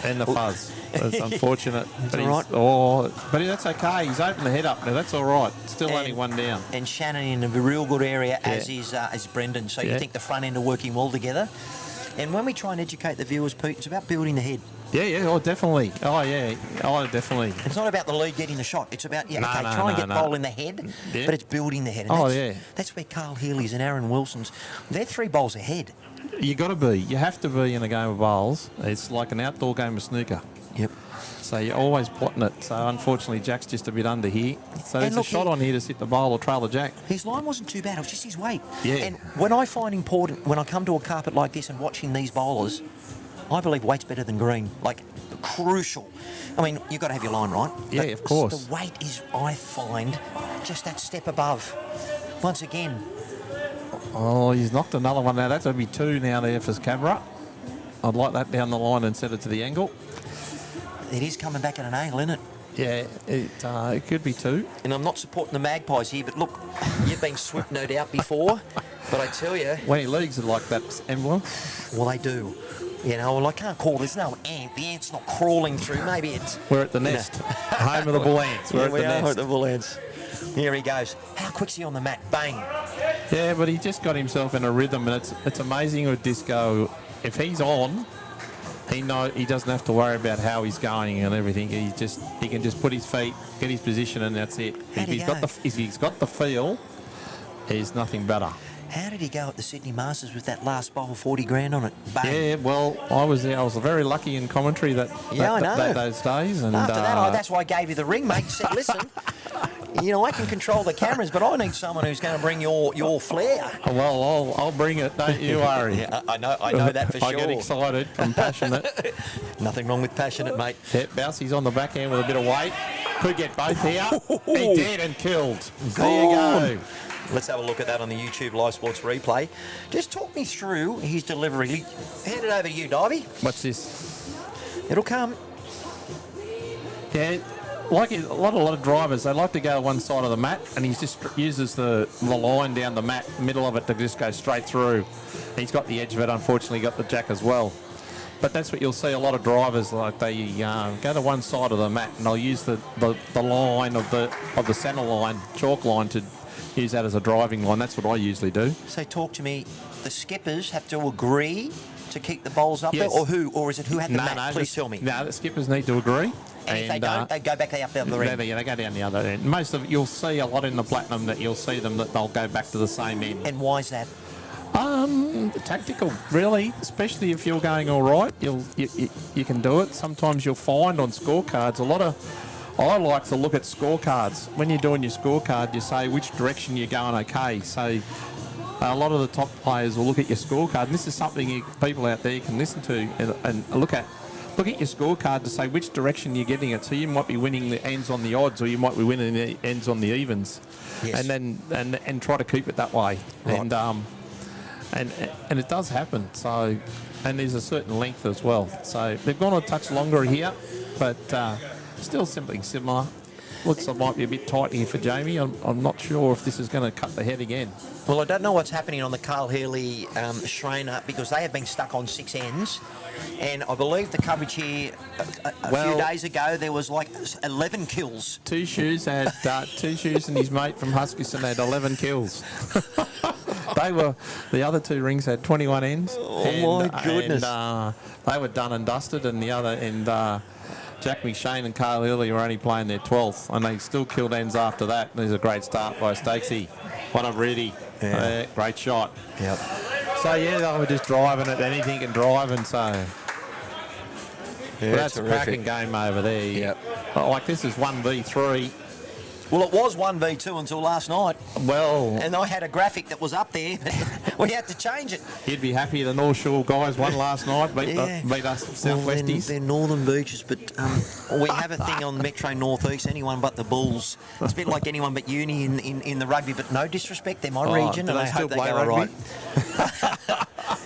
And the fuzz. It's unfortunate. But all right. But that's okay. He's opened the head up now. That's all right. Still only one down. And Shannon in a real good area, as is Brendan. So you think the front end are working well together. And when we try and educate the viewers, Pete, it's about building the head. Yeah. Oh, definitely. Oh, yeah. Oh, definitely. It's not about the lead getting the shot. It's about, try and get bowl in the head, but it's building the head. And that's where Carl Healy's and Aaron Wilson's, they're 3 bowls ahead. You got to be. You have to be in a game of bowls. It's like an outdoor game of snooker. Yep. So you're always plotting it. So unfortunately, Jack's just a bit under here. So there's a shot on here to sit the bowl or trail the Jack. His line wasn't too bad. It was just his weight. Yeah. And when I find important, when I come to a carpet like this and watching these bowlers, I believe weight's better than green. Like, crucial. I mean, you've got to have your line right. Yeah, of course. The weight is, I find, just that step above. Once again. Oh, he's knocked another one now. That's going to be 2 now there for Cabra. I'd like that down the line and set it to the angle. It is coming back at an angle, isn't it? Yeah, it could be 2. And I'm not supporting the Magpies here, but look, you've been swooped no doubt before. But I tell you... When he leagues it like that emblem. Well, they do. You know, well, I can't call. There's no ant. The ant's not crawling through. Maybe it's... We're at the nest. Home of the Bullants. We're at the nest. At the Bullants. Here he goes. How quick's he on the mat? Bang. Yeah, but he just got himself in a rhythm, and it's amazing with Disco. If he's on, he doesn't have to worry about how he's going and everything. He can just put his feet, get his position, and that's it. If he's got the feel, there's nothing better. How did he go at the Sydney Masters with that last bowl, 40 grand on it? Bang. Yeah, well, I was there. I was very lucky in commentary those days. And after that, that's why I gave you the ring, mate. Said, listen, you know, I can control the cameras, but I need someone who's going to bring your flair. Well, I'll bring it. Don't you worry. Yeah, I know that for sure. I get excited. I'm passionate. Nothing wrong with passionate, mate. Yeah, Bouncey's on the backhand with a bit of weight. Could get both here. He did and killed. There you go. Let's have a look at that on the YouTube Live Sports replay. Just talk me through his delivery. Hand it over to you, Divey. What's this? It'll come. Yeah, like a lot of drivers, they like to go one side of the mat, and he just uses the line down the mat, middle of it, to just go straight through. And he's got the edge of it, unfortunately, got the jack as well. But that's what you'll see a lot of drivers, like they go to one side of the mat, and they'll use the line of the centre line, chalk line, to use that as a driving line. That's what I usually do. So talk to me. The skippers have to agree to keep the bowls up Yes. there, or who, or is it who had the mat? Please tell me. No, the skippers need to agree. And if they don't, they go back up the other end. They go down the other end. Most of it, you'll see a lot in the Platinum that you'll see them that they'll go back to the same end. And why is that? Tactical, really. Especially if you're going all right, you can do it. Sometimes you'll find on scorecards I like to look at scorecards. When you're doing your scorecard, you say which direction you're going. Okay, so a lot of the top players will look at your scorecard. And this is something people out there can listen to and look at. Look at your scorecard to say which direction you're getting it. So you might be winning the ends on the odds, or you might be winning the ends on the evens. Yes. And try to keep it that way. Right. And it does happen. So, and there's a certain length as well. So they've gone a touch longer here, but still something similar. Looks like it might be a bit tight here for Jamie. I'm not sure if this is going to cut the head again. Well, I don't know what's happening on the Carl Healy Schreiner, because they have been stuck on 6 ends. And I believe the coverage here a few days ago, there was like 11 kills. Two Shoes and his mate from Huskisson had 11 kills. The other two rings had 21 ends. Oh, my goodness. And they were done and dusted, and the other end, Jack McShane and Carl Healy were only playing their 12th, and they still killed ends after that. There's a great start by Stokesy. What a ready. Great shot. Yep. So, yeah, they were just driving it. Anything can drive, and so... Yeah, that's a cracking game over there. Yep. Like, this is 1v3. Well, it was 1v2 until last night. Well... And I had a graphic that was up there, but we had to change it. You'd be happy the North Shore guys won last night, beat us Southwesties. Well, they're Northern Beaches, but we have a thing on Metro North East, anyone but the Bulls. It's a bit like anyone but uni in the rugby, but no disrespect, they're my region, and I hope they go all right.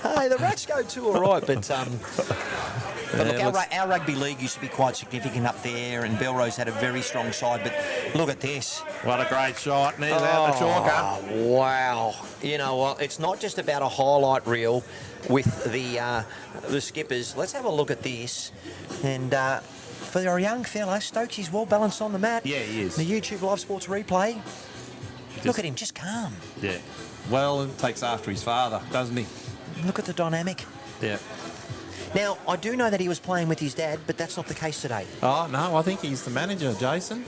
Hey, the Rats go too all right, but look, our rugby league used to be quite significant up there, and Belrose had a very strong side, but look at this. What a great shot. And there's out the chalker. Wow. You know what? It's not just about a highlight reel with the skippers. Let's have a look at this. And for our young fella, Stokes is well balanced on the mat. Yeah, he is. The YouTube Live Sports replay. Look at him, just calm. Yeah. Well, it takes after his father, doesn't he? Look at the dynamic. Yeah. Now, I do know that he was playing with his dad, but that's not the case today. Oh, no, I think he's the manager, Jason.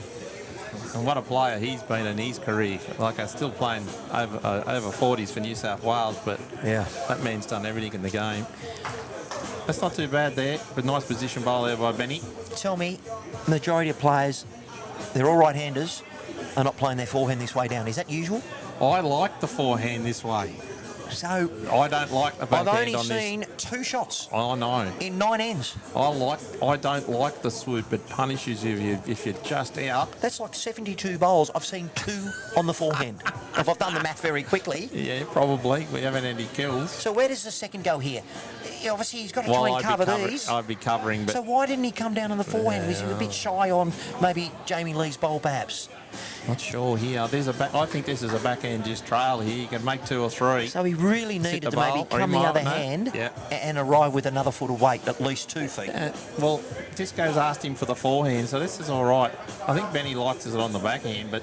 And what a player he's been in his career. Like, I'm still playing over 40s for New South Wales, but yeah, that man's done everything in the game. That's not too bad there, but nice position ball there by Benny. Tell me, majority of players, they're all right-handers, are not playing their forehand this way down. Is that usual? I like the forehand this way. So I don't like the backhand on this. I've only seen 2 shots. I know. In 9 ends. I don't like the swoop. It punishes you if you're just out. That's like 72 bowls. I've seen 2 on the forehand. If I've done the math very quickly. Yeah, probably. We haven't had any kills. So where does the second go here? Obviously, he's got to try and cover these. I'd be covering. But so why didn't he come down on the forehand? Was he a bit shy on maybe Jamie Lee's bowl, perhaps? Not sure here. I think this is a backhand just trail here. You can make 2 or 3. So he really needed to maybe come the other hand and arrive with another foot of weight, at least 2 feet. Well, Disco's asked him for the forehand, so this is all right. I think Benny likes it on the backhand, but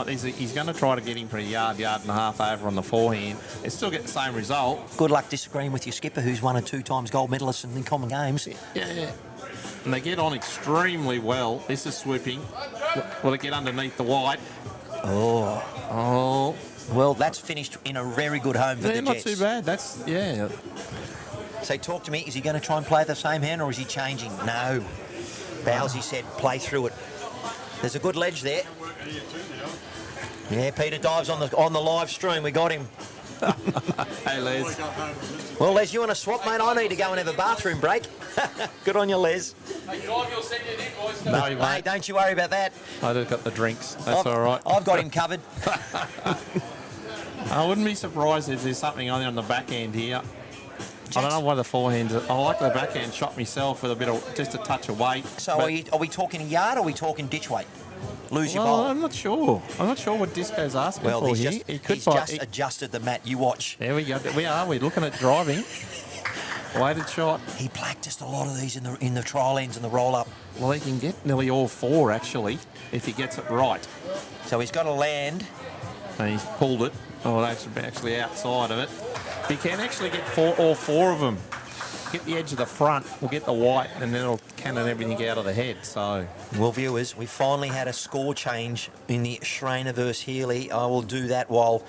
he's going to try to get him for a yard and a half over on the forehand. He'll still get the same result. Good luck disagreeing with your skipper, who's 1 or 2 times gold medalist in common games. Yeah. And they get on extremely well. This is swooping. Will it get underneath the white? Oh. Well, that's finished in a very good home for the Jets. Not too bad. That's, yeah. So talk to me. Is he going to try and play the same hand, or is he changing? No. Bowsy said play through it. There's a good ledge there. Yeah, Peter Dives on the live stream. We got him. Hey, Les. Well, Les, you want to swap, mate? I need to go and have a bathroom break. Good on you, Les. Hey, Drive, you'll send you an invoice. No, you won't. Hey, don't you worry about that. I just got the drinks. That's all right. I've got him covered. I wouldn't be surprised if there's something on the back end here. I don't know why the forehands. I like the backhand shot myself with a bit of just a touch of weight. So are we talking a yard or are we talking ditch weight? Lose your Well, bowl. I'm not sure. I'm not sure what Disco's asking Well, for he's here. just, He could he's buy- just he- adjusted the mat. You watch. There we go. We're looking at driving. Weighted shot. He practiced a lot of these in the trial ends and the roll up. Well, he can get nearly all four actually if he gets it right. So he's got to land. And he's pulled it. Oh, that's actually outside of it. He can actually get all four of them. Get the edge of the front, we'll get the white, and then it'll cannon everything out of the head. So, Well, viewers, we finally had a score change in the Schrainer versus Healy. I will do that while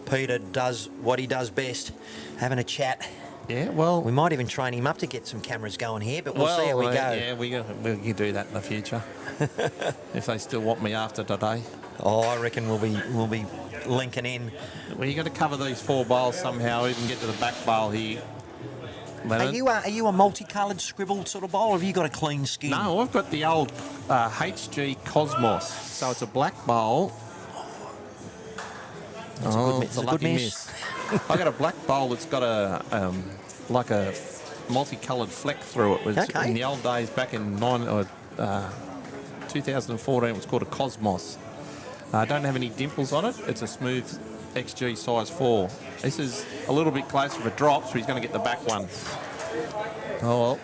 Peter does what he does best, having a chat. yeah, well, We might even train him up to get some cameras going here, but we'll see how we go. Yeah, we can do that in the future if they still want me after today. Oh, I reckon we'll be linking in. Well, you got to cover these four bowls somehow, even get to the back bowl here. Leonard. Are you a multicoloured scribbled sort of bowl, or have you got a clean skin? No, I've got the old HG Cosmos. So it's a black bowl. It's a good miss. it's a It's a good lucky miss. I got a black bowl that's got a like a multicoloured fleck through it. Okay. In the old days, back in 2014, it was called a Cosmos. Don't have any dimples on it. It's a smooth XG size 4. This is a little bit closer if it drops, but he's going to get the back one. Oh well.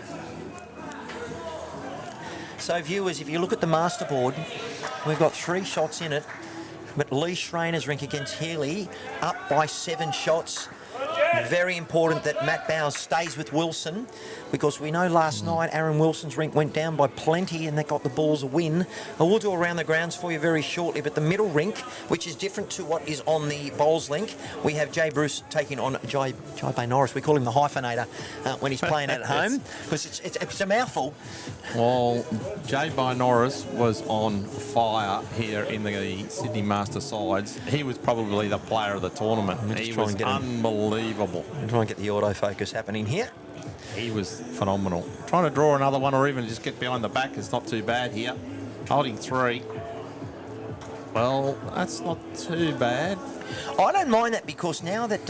So viewers, if you look at the master board, we've got 3 shots in it, but Lee Schreiner's rink against Healy up by 7 shots. Very important that Matt Bowes stays with Wilson, because we know last night Aaron Wilson's rink went down by plenty and that got the Bulls a win. I will do around the grounds for you very shortly, but the middle rink, which is different to what is on the bowls link, we have Jay Bruce taking on Jai Bay Norris. We call him the hyphenator when he's playing at home, because it's a mouthful. Well, Jay By Norris was on fire here in the Sydney Master sides. He was probably the player of the tournament. He was unbelievable. I'm trying to get the autofocus happening here. He was phenomenal. Trying to draw another one or even just get behind the back is not too bad here. Holding 3. Well, that's not too bad. I don't mind that, because now that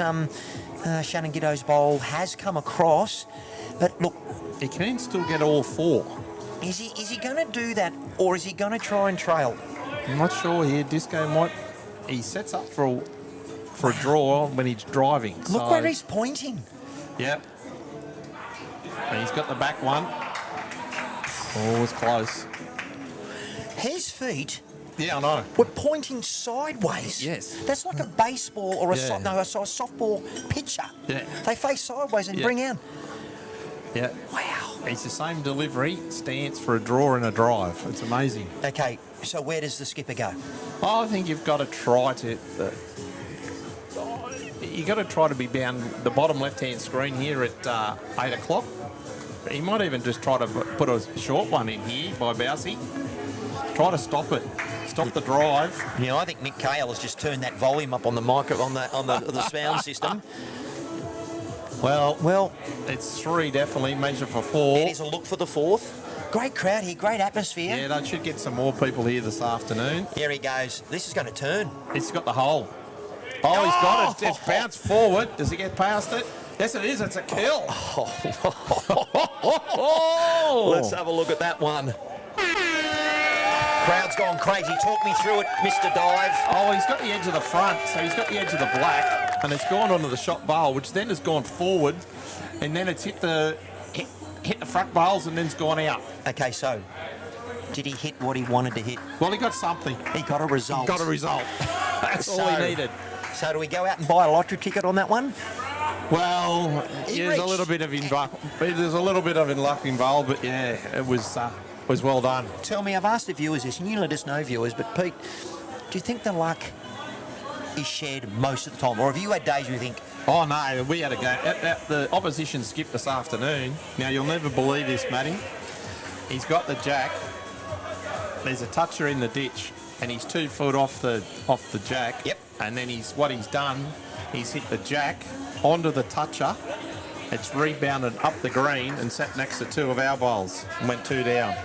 Shannon Giddo's bowl has come across, but look, He can still get all 4. is he going to do that, or is he going to try and trail? I'm not sure here. Disco might. He sets up for a draw when he's driving. Look where he's pointing. Yep. And he's got the back one. Oh, it was close. His feet Yeah, I know. were pointing sideways. Yes. That's like a baseball or a Yeah. a softball pitcher. Yeah. They face sideways and Yeah. bring out. Yeah. Wow. It's the same delivery, stance for a draw and a drive. It's amazing. Okay, so where does the skipper go? I think you've got to try to. You got to try to be down the bottom left-hand screen here at 8 o'clock. He might even just try to put a short one in here by Bousey. Try to stop it. Stop the drive. Yeah, I think Nick Cale has just turned that volume up on the micro on the sound system. Well, It's 3 definitely. Measure for 4. it is a look for the 4th. Great crowd here, great atmosphere. Yeah, they should get some more people here this afternoon. Here he goes. This is going to turn. He's got the hole. Oh, he's got it. It's bounced forward. Does he get past it? Yes, it is. It's a kill. Let's have a look at that one. Crowd's gone crazy. Talk me through it, Mr. Dive. Oh, he's got the edge of the front, so he's got the edge of the black, and it's gone onto the shot bowl, which then has gone forward, and then it's hit the front bowls, and then it's gone out. Okay, so did he hit what he wanted to hit? Well, he got something. He got a result. Got a result. That's all he needed. So do we go out and buy a lottery ticket on that one? Well, He there's a little bit of luck involved, but yeah, it was well done. Tell me, I've asked the viewers this, and you let us know, viewers, but Pete, do you think the luck is shared most of the time? Or have you had days where you think, Oh no, we had a game. The opposition skipped this afternoon. Now you'll never believe this, Matty. He's got the jack. There's a toucher in the ditch, and he's 2 foot off the jack. Yep. And then what he's done, he's hit the jack onto the toucher. It's rebounded up the green and sat next to 2 of our bowls and went 2 down.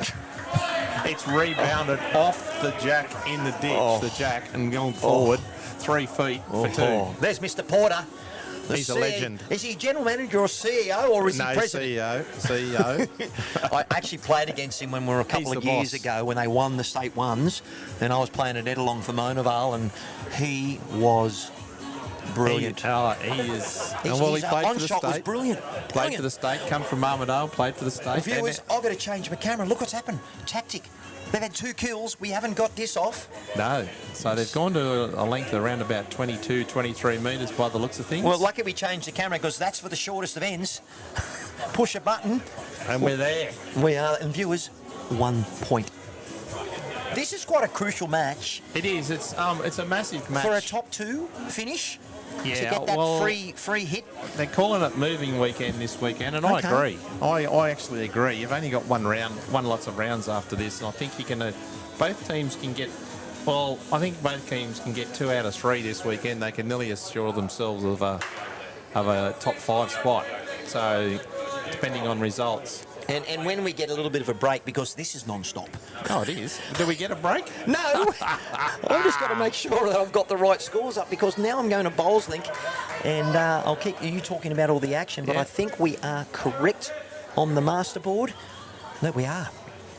It's rebounded off the jack in the ditch, the jack, and gone forward 3 feet for 2. There's Mr. Porter. He's a legend. Is he general manager or CEO or is No, he president? CEO. I actually played against him when we were a couple He's of the years boss. ago when they won the state ones, and I was playing at Edalong for Monavale, and he was brilliant. He is. His Well, he played for on the shot was state. brilliant. Played for the state. Come from Armidale. Played for the state. Viewers, I've got to change my camera. Look what's happened. Tactic. They've had 2 kills. We haven't got this off. No. So they've gone to a length around about 22, 23 metres by the looks of things. Well, lucky we changed the camera because that's for the shortest of ends. Push a button. And we're there. We are, and viewers, 1 point. This is quite a crucial match It is. It's a massive match. for a top 2 finish. Yeah, To get that well, free hit. They're calling it moving weekend this weekend, and Okay. I agree. I actually agree. You've only got one lots of rounds after this, and I think you can. Both teams can get. Well, I think both teams can get 2 out of 3 this weekend. They can nearly assure themselves of a top 5 spot. So, depending on results. And when we get a little bit of a break, because this is non-stop. Oh, it is. Do we get a break? No, I've just got to make sure that I've got the right scores up, because now I'm going to Bowls Link, and I'll keep you talking about all the action, but Yeah. I think we are correct on the master board. That we are.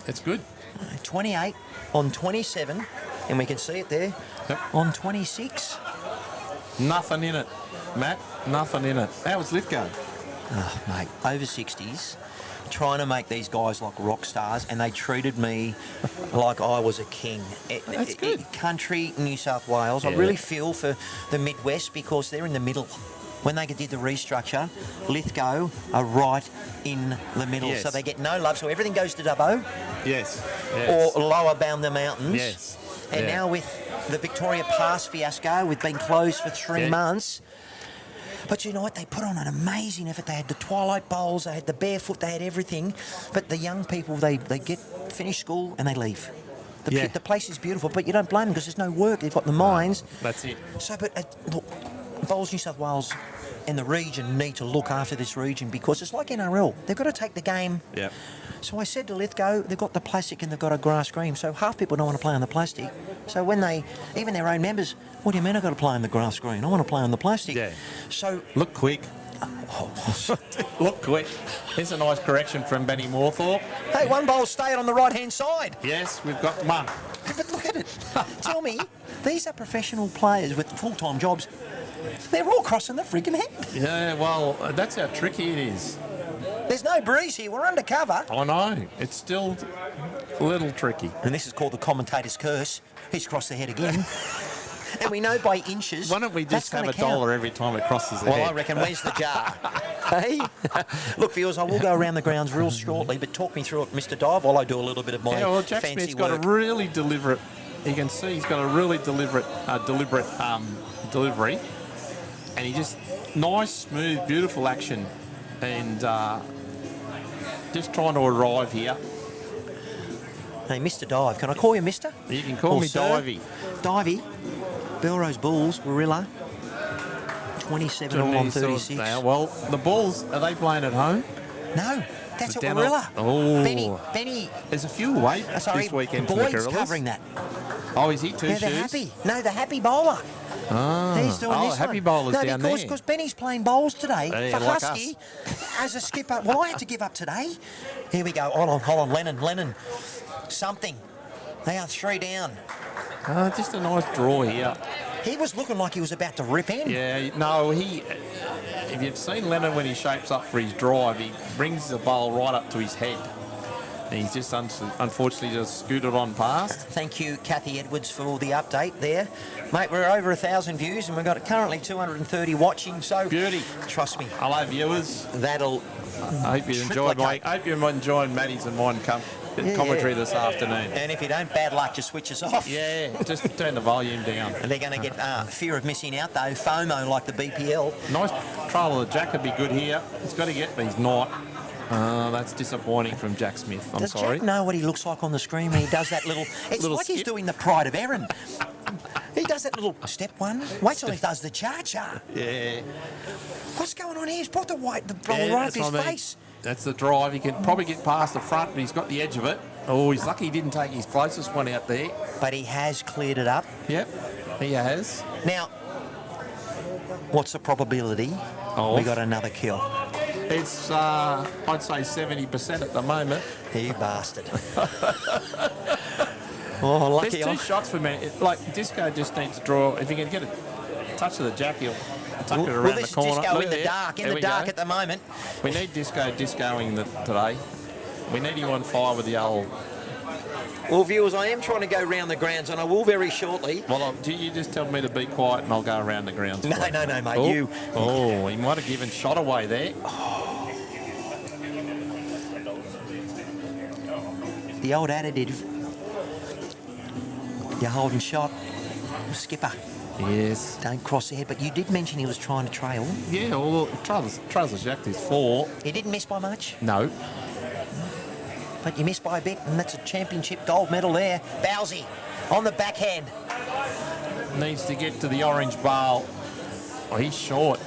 It's good. 28 on 27, and we can see it there. Yep. On 26. Nothing in it, Matt. Nothing in it. How was Lithgow? Oh, mate, over 60s. Trying to make these guys like rock stars, and they treated me like I was a king. That's good. Country New South Wales. I Yeah. really feel for the Midwest because they're in the middle. When they did the restructure, Lithgow are right in the middle, Yes. so they get no love. So everything goes to Dubbo Yes. or lower bound the mountains. Yes. And Yeah. now with the Victoria Pass fiasco, we've been closed for 3 Yeah. months. But you know what? They put on an amazing effort. They had the Twilight Bowls, they had the barefoot, they had everything. But the young people, they finish school and they leave. Yeah. The place is beautiful, but you don't blame them because there's no work. They've got the mines. That's it. So, but look, Bowls New South Wales and the region need to look after this region because it's like NRL. They've got to take the game. Yeah. So I said to Lithgow, they've got the plastic and they've got a grass green. So half people don't want to play on the plastic. So when even their own members, what do you mean I've got to play on the grass green? I want to play on the plastic. Yeah. So, Look quick. Look quick. Here's a nice correction from Benny Moorthorpe. hey, one bowl stayed on the right-hand side. Yes, we've got one. But look at it. Tell me, these are professional players with full-time jobs. They're all crossing the friggin' head. Yeah, well, that's how tricky it is. There's no breeze here. We're undercover. I know. It's still a little tricky. And this is called the commentator's curse. He's crossed the head again. And we know by inches. Why don't we just that's have gonna count. $1 every time it crosses the Well, head? I reckon, where's the jar? Hey? Look, viewers, I will go around the grounds real shortly, but talk me through it, Mr. Dive, while I do a little bit of my Yeah, well, Jack fancy Smith's got work. a really deliberate. You can see he's got a really deliberate delivery, and he just nice, smooth, beautiful action, and just trying to arrive here. Hey, Mr. Dive, can I call you Mr.? You can call Or me sir? Divey. Divey, Belrose Bulls, Warilla, 27 all on 36. Now, well, the Bulls, are they playing at home? No, that's at Down Warilla. Oh. Benny, There's a few away sorry, this weekend for the Boyd's Gorillas. covering that. Oh, is he two Yeah, shoes? they're happy. No, the happy bowler. He's doing Oh, this happy one. bowler's no, down because, there. because Benny's playing bowls today Hey, for like Husky as a skipper. Well, I had to give up today. Here we go. Hold on. Lennon. Something. They are 3 down. Just a nice draw here. He was looking like he was about to rip in. Yeah, no, if you've seen Lennon when he shapes up for his drive, he brings the bowl right up to his head. And he's just unfortunately just scooted on past. Thank you, Kathy Edwards, for the update there. Mate, we're over 1,000 views and we've got currently 230 watching, so Beauty. trust me, Hello, viewers. that'll... I hope you enjoyed Maddie's and mine commentary this afternoon. And if you don't, bad luck, just switch us off. Yeah, just turn the volume down. And they're going to get fear of missing out, though, FOMO like the BPL. Nice trial of the Jack would be good here. He's got to get, but he's not. That's disappointing from Jack Smith. I'm Does sorry. Jack know what he looks like on the screen when he does that little... It's Little like he's skip. doing the Pride of Erin. He does that little step one. Wait till he does the cha-cha. Yeah. What's going on here? He's brought the ball Yeah, right up that's his what I mean. face. That's the drive. He can probably get past the front, but he's got the edge of it. Oh, he's lucky he didn't take his closest one out there. But he has cleared it up. Yep, he has. Now, What's the probability we got another kill? It's, I'd say 70% at the moment. You bastard. Oh, lucky. There's 2 shots for me. Like, Disco just needs to draw. If he can get a touch of the jack, he'll tuck it around this the corner. is Disco Look in the there. dark, There we go. at the moment. We need Disco discoing today. We need him on fire with the old... Well, viewers, I am trying to go round the grounds, and I will very shortly. Well, do you just tell me to be quiet and I'll go around the grounds? No, mate. Oh. You. Oh, he might have given shot away there. The old additive. You're holding shot. Skipper. Yes. Don't cross the head, but you did mention he was trying to trail. Yeah, well, Trousers jacked is 4. He didn't miss by much, No. but you missed by a bit, and that's a championship gold medal there. Bowsy on the backhand. Needs to get to the orange ball. Oh, he's short.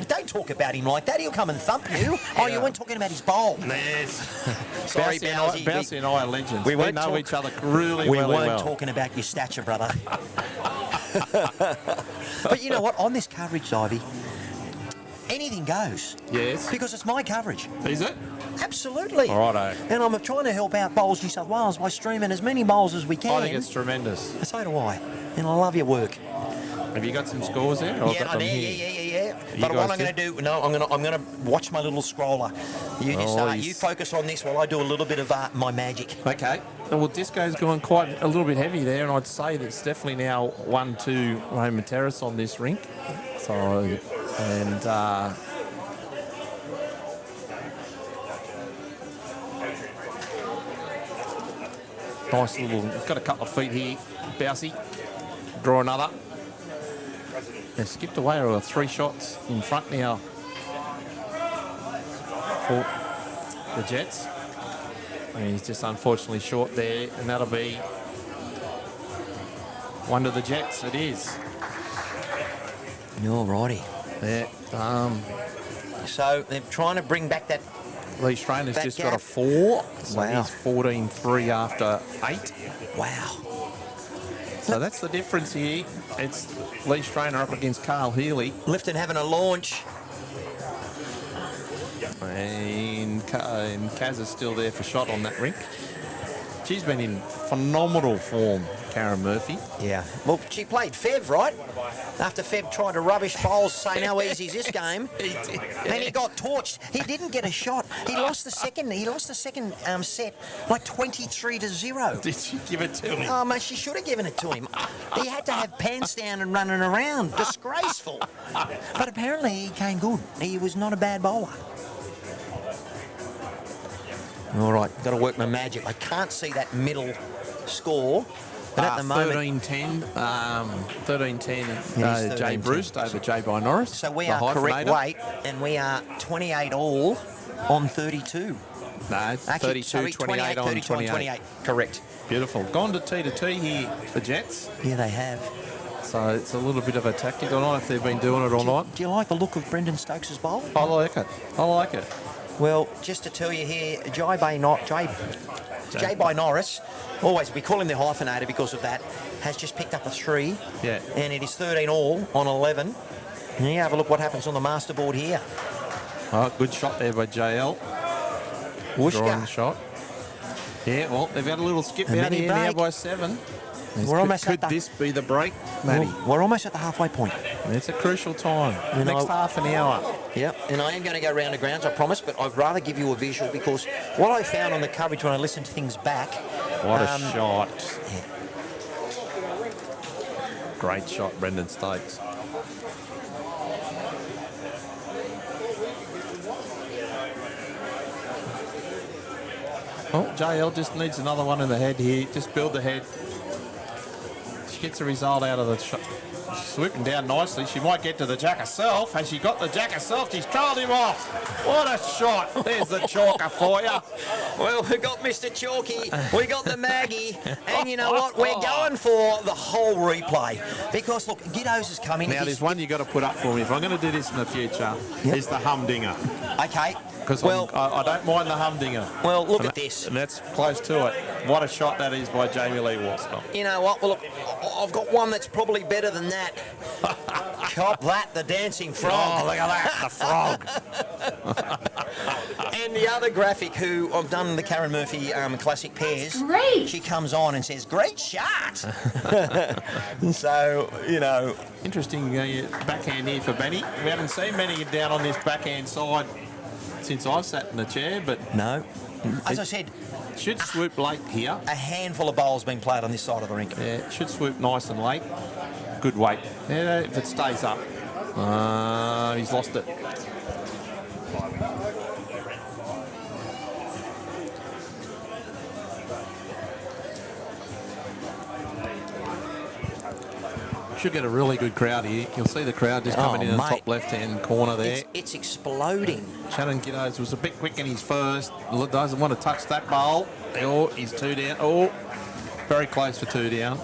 Don't talk about him like that. He'll come and thump you. Oh, you weren't talking about his bowl. Yes. Sorry, Bowsy. Bouncy and I are legends. we We won't know talk- each other really, We really weren't well. talking about your stature, brother. But you know what? On this coverage, Ivy, anything goes. Yes. Because it's my coverage. Is it? Absolutely. Righto. And I'm trying to help out Bowls New South Wales by streaming as many bowls as we can. I think it's tremendous. So do I. And I love your work. Have you got some scores there? Or I've Yeah, got them yeah. here? But what guys I'm going to do, I'm going to watch my little scroller. You just he's- you focus on this while I do a little bit of my magic. Okay. Well, Disco's gone quite a little bit heavy there, and I'd say that's definitely now 1-2 Raymond Terrace on this rink. So, and nice little, got a couple of feet here. Bousy, draw another. They've skipped away or 3 shots in front now for the Jets. And he's just unfortunately short there, and that'll be one to the Jets. It is. Alrighty. Yeah. So they're trying to bring back that. Lee Strainer's That just gap. got a 4. So Wow. he's 14-3 after 8. Wow. So that's the difference here. It's Lee Strainer up against Carl Healy. Lifton having a launch. And Kaz is still there for shot on that rink. She's been in phenomenal form, Karen Murphy. Yeah. Well, she played Fev, right? After Fev tried to rubbish bowls, saying how easy is this game, and he got torched. He didn't get a shot. He lost the second. He lost the second set like 23-0. Did she give it to him? Oh, mate, she should have given it to him. He had to have pants down and running around. Disgraceful. But apparently he came good. He was not a bad bowler. All right, got to work my magic. I can't see that middle score, but at the moment... 13-10. 13-10 It is Jay 13-10. Bruce over Jay by Norris. So we the are correct hyphenator. weight, and we are 28 all on 32. No, Actually, 32, sorry, 28 on 32 on 28. Correct. Beautiful. Gone to T here, the Jets. Yeah, they have. So it's a little bit of a tactic. I don't know if they've been doing it or not. Do you like the look of Brendan Stokes' bowl? I like it. I like it. Well, just to tell you here, Jay by Norris, always we call him the hyphenator because of that, has just picked up a 3. Yeah. And it is 13 all on 11. And you have a look what happens on the master board here. Oh, good shot there by JL. Drawing the Whooshka. shot. Yeah, well, they've had a little skip A out mini here now break. by 7. We're almost could at the- this be the break, Matty? We're almost at the halfway point. It's a crucial time. You know- Next half an hour. Yep, and I am going to go round the grounds, I promise, but I'd rather give you a visual because what I found on the coverage when I listened to things back... What a shot. Yeah. Great shot, Brendan Stokes. Oh, JL just needs another one in the head here. Just build the head. She gets a result out of the shot. She's swooping down nicely. She might get to the jack herself. Has she got the jack herself? She's trailed him off. What a shot. There's the chalker for you. Well, we got Mr. Chalky, we got the Maggie, and you know what? We're going for the whole replay because, look, Giddos is coming. Now, there's one you got to put up for me. If I'm going to do this in the future, Yep. is the humdinger. Okay. Because Well, I don't mind the humdinger. well, look And at this. And that's close to it. What a shot that is by Jamie Lee Walston. You know what? Well, look, I've got one that's probably better than that. that. Cop that, the dancing frog. Oh, look at that, the frog. And the other graphic who I've done the Karen Murphy classic pairs. Great. She comes on and says, "Great shot." So, you know. Interesting backhand here for Benny. We haven't seen Benny down on this backhand side since I've sat in the chair, but No. As I said, should swoop late here. a handful of bowls being played on this side of the rink. Yeah, it should swoop nice and late. Good weight. Yeah, if it stays up. He's lost it. Should get a really good crowd here. You'll see the crowd just coming in the mate. top left-hand corner there. It's exploding. Shannon Giddos was a bit quick in his first. Doesn't want to touch that bowl. Oh, he's 2 down. Oh, very close for 2 down.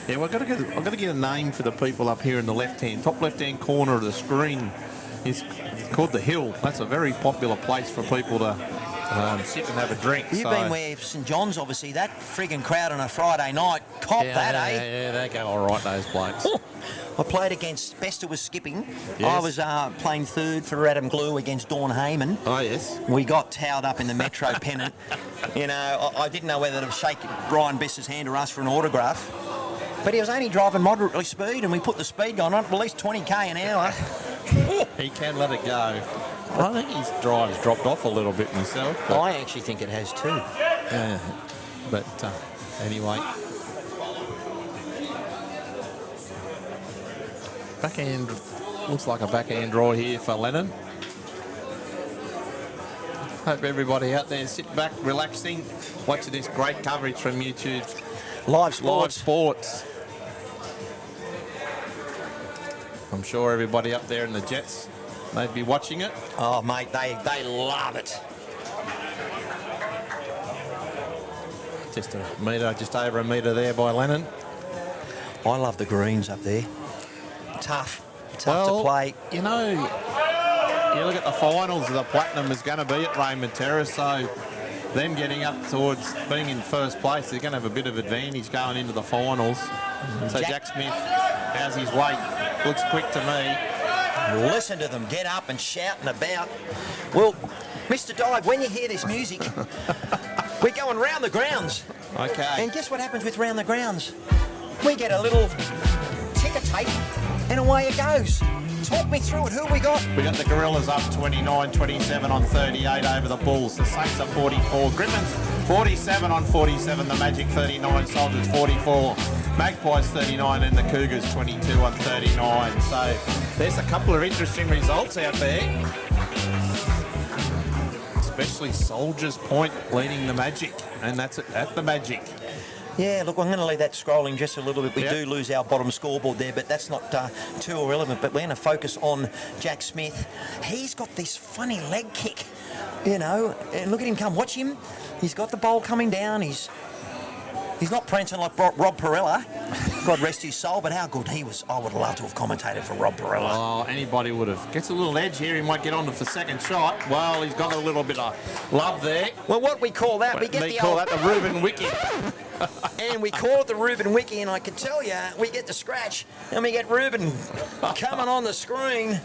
Yeah, I've got to get a name for the people up here in the top left-hand corner of the screen. It's called the Hill. That's a very popular place for people to sit and have a drink. You've been where St John's, obviously. That frigging crowd on a Friday night. Cop that, eh? Yeah, they go all right, those blokes. I played against Bester was skipping. Yes. I was playing third for Adam Glue against Dawn Heyman. Oh, yes. We got towed up in the Metro Pennant. You know, I didn't know whether to shake Brian Besser's hand or ask for an autograph. But he was only driving moderately speed, and we put the speed on at least 20k an hour. He can let it go. I think his drive's dropped off a little bit myself. But, I actually think it has too. yeah. But anyway. Backhand, looks like a backhand draw here for Lennon. Hope everybody out there sitting back, relaxing, watching this great coverage from YouTube's Live sports. Sports. I'm sure everybody up there in the Jets may be watching it. Oh, mate, they love it. Just a metre, just over a metre there by Lennon. I love the greens up there. Tough Well, to play. You know, you look at the finals, the Platinum is going to be at Raymond Terrace, so them getting up towards being in first place, they're going to have a bit of advantage going into the finals. So Jack Smith, how's his weight? Looks quick to me. Listen to them get up and shouting about. Well, Mr. Dive, when you hear this music, we're going round the grounds. Okay. And guess what happens with round the grounds? We get a little ticker tape and away it goes. Talk me through it. Who we got? We got the Gorillas up 29-27 on 38 over the Bulls. The Saints are 44. Griffins 47 on 47. The Magic 39. Soldiers 44. Magpies 39 and the Cougars 22 on 39. So there's a couple of interesting results out there. Especially Soldiers Point leading the Magic. And that's it at the Magic. Yeah, look, I'm going to leave that scrolling just a little bit. We Yep. do lose our bottom scoreboard there, but that's not too irrelevant. But we're going to focus on Jack Smith. He's got this funny leg kick, you know, and look at him come. Watch him. He's got the bowl coming down. He's not prancing like Rob Perella. God rest his soul, but how good he was. I would love to have commentated for Rob Perella. Oh, anybody would have. Gets a little edge here. He might get on to the second shot. Well, he's got a little bit of love there. Well, what we call that, we get They the call old... that the Reuben Wiki. And we call it the Reuben Wiki, and I can tell you, we get the scratch, and we get Reuben coming on the screen.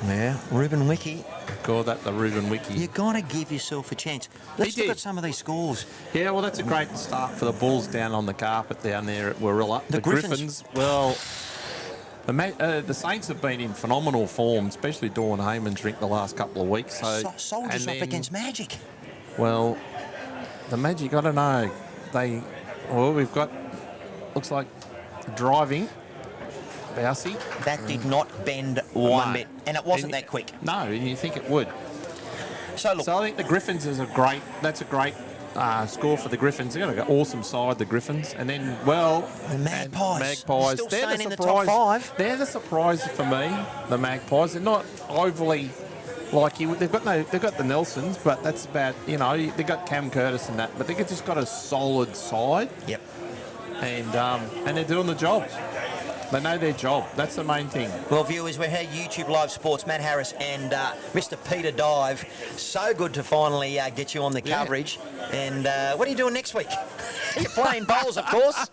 Yeah, Reuben Wiki. Call that the Reuben Wiki. You got to give yourself a chance. Let's He look did. at some of these scores. Yeah, well, that's a great start for the Bulls down on the carpet down there at Warilla. The Griffins. Well, the Saints have been in phenomenal form, especially Dawn Heyman's drink the last couple of weeks. Soldiers and up then, against Magic. Well, the Magic, I don't know. We've got, looks like driving. Bousey. That did not bend one No. bit, and it wasn't And- that quick. No, and you think it would. So look, So I think the Griffins is a great score for the Griffins. They've got an awesome side, the Griffins. And then, well... The Magpies. Magpies. Still They're staying in the top five. They're the surprise for me, the Magpies. They're not overly... Like they've got the Nelsons, but that's about, you know, they've got Cam Curtis and that, but they've just got a solid side. Yep. And they're doing the job. They know their job. That's the main thing. Well, viewers, we're here YouTube Live Sports, Matt Harris and Mr. Peter Dive. So good to finally get you on the coverage. And what are you doing next week? You're playing bowls, of course.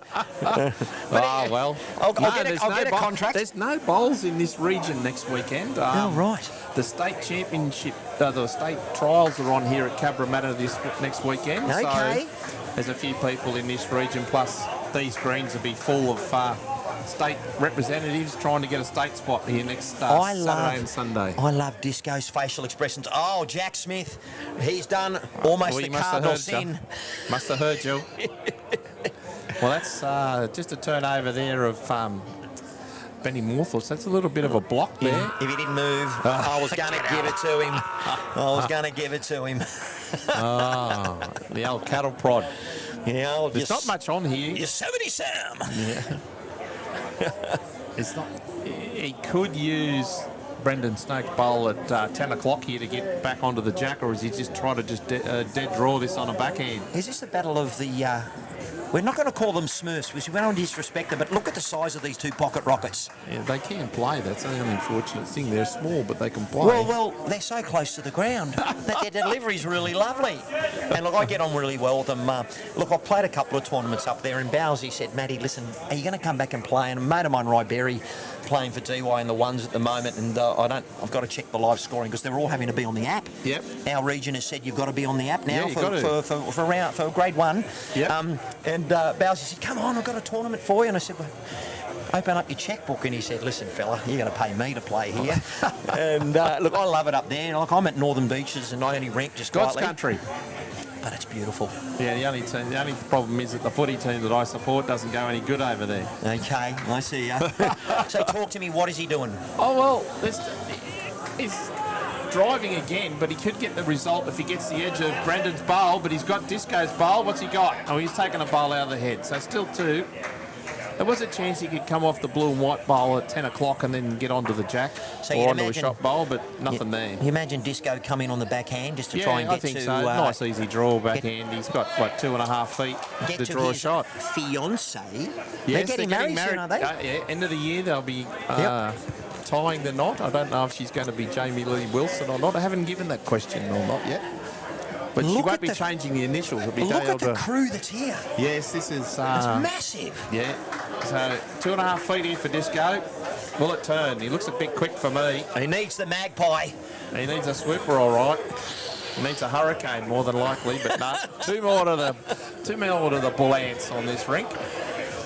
Well. I'll get a contract. There's no bowls in this region next weekend. Oh, right. The state championship, the state trials are on here at Cabramatta this next weekend. Okay. So there's a few people in this region, plus these greens will be full of state representatives trying to get a state spot here next Saturday and Sunday. I love Disco's facial expressions. Oh, Jack Smith, he's done almost the cardinal sin. Must have heard you. Well, that's just a turnover there of Benny Morthos. That's a little bit of a block there. If he didn't move, I was going to give it to him. I was going to give it to him. The old cattle prod. Yeah, there's not much on here. Yosemite Sam. Yeah. It's not. He could use Brendan Stokes' bowl at 10 o'clock here to get back onto the jack, or is he just trying to just dead draw this on a backhand? Is this the battle of the... we're not going to call them Smurfs because we don't disrespect them, but look at the size of these two pocket rockets. Yeah, they can play. That's the only unfortunate thing. They're small, but they can play. Well, they're so close to the ground that their delivery's really lovely. And look, I get on really well with them. Look, I've played a couple of tournaments up there, and Bowsy said, Matty, listen, are you going to come back and play? And a mate of mine, Ry Berry, playing for DY in the ones at the moment, and I've got to check the live scoring because they're all having to be on the app. Yep. Our region has said you've got to be on the app now for grade one. Yep. And Bowsy said, come on, I've got a tournament for you. And I said, well, open up your checkbook. And he said, listen, fella, you're going to pay me to play here. And look, I love it up there. Like, I'm at Northern Beaches and I only rank just God's quietly. country. But it's beautiful. Yeah, the only problem is that the footy team that I support doesn't go any good over there. Okay, I see ya. So talk to me, what is he doing? Oh, well, he's driving again, but he could get the result if he gets the edge of Brendan's bowl, but he's got Disco's bowl. What's he got? Oh, he's taken a bowl out of the head. So still two. There was a chance he could come off the blue and white bowl at 10 o'clock and then get onto the jack or onto a shot bowl, but nothing there. You imagine Disco come in on the backhand just to try and get to... I think so. Nice, easy draw backhand. He's got, 2.5 feet to draw a shot. Fiancée? Yes, they're getting married soon, are they? Yeah, end of the year they'll be tying the knot. I don't know if she's going to be Jamie Lee Wilson or not. I haven't given that question or not yet. But she won't be changing the initials. It'll be look at the crew that's here. Yes, this is... it's massive. Yeah. So 2.5 feet here for Disco. Will it turn? He looks a bit quick for me. He needs the magpie. He needs a swooper, all right. He needs a hurricane, more than likely, but no. Two more to the Bullants on this rink.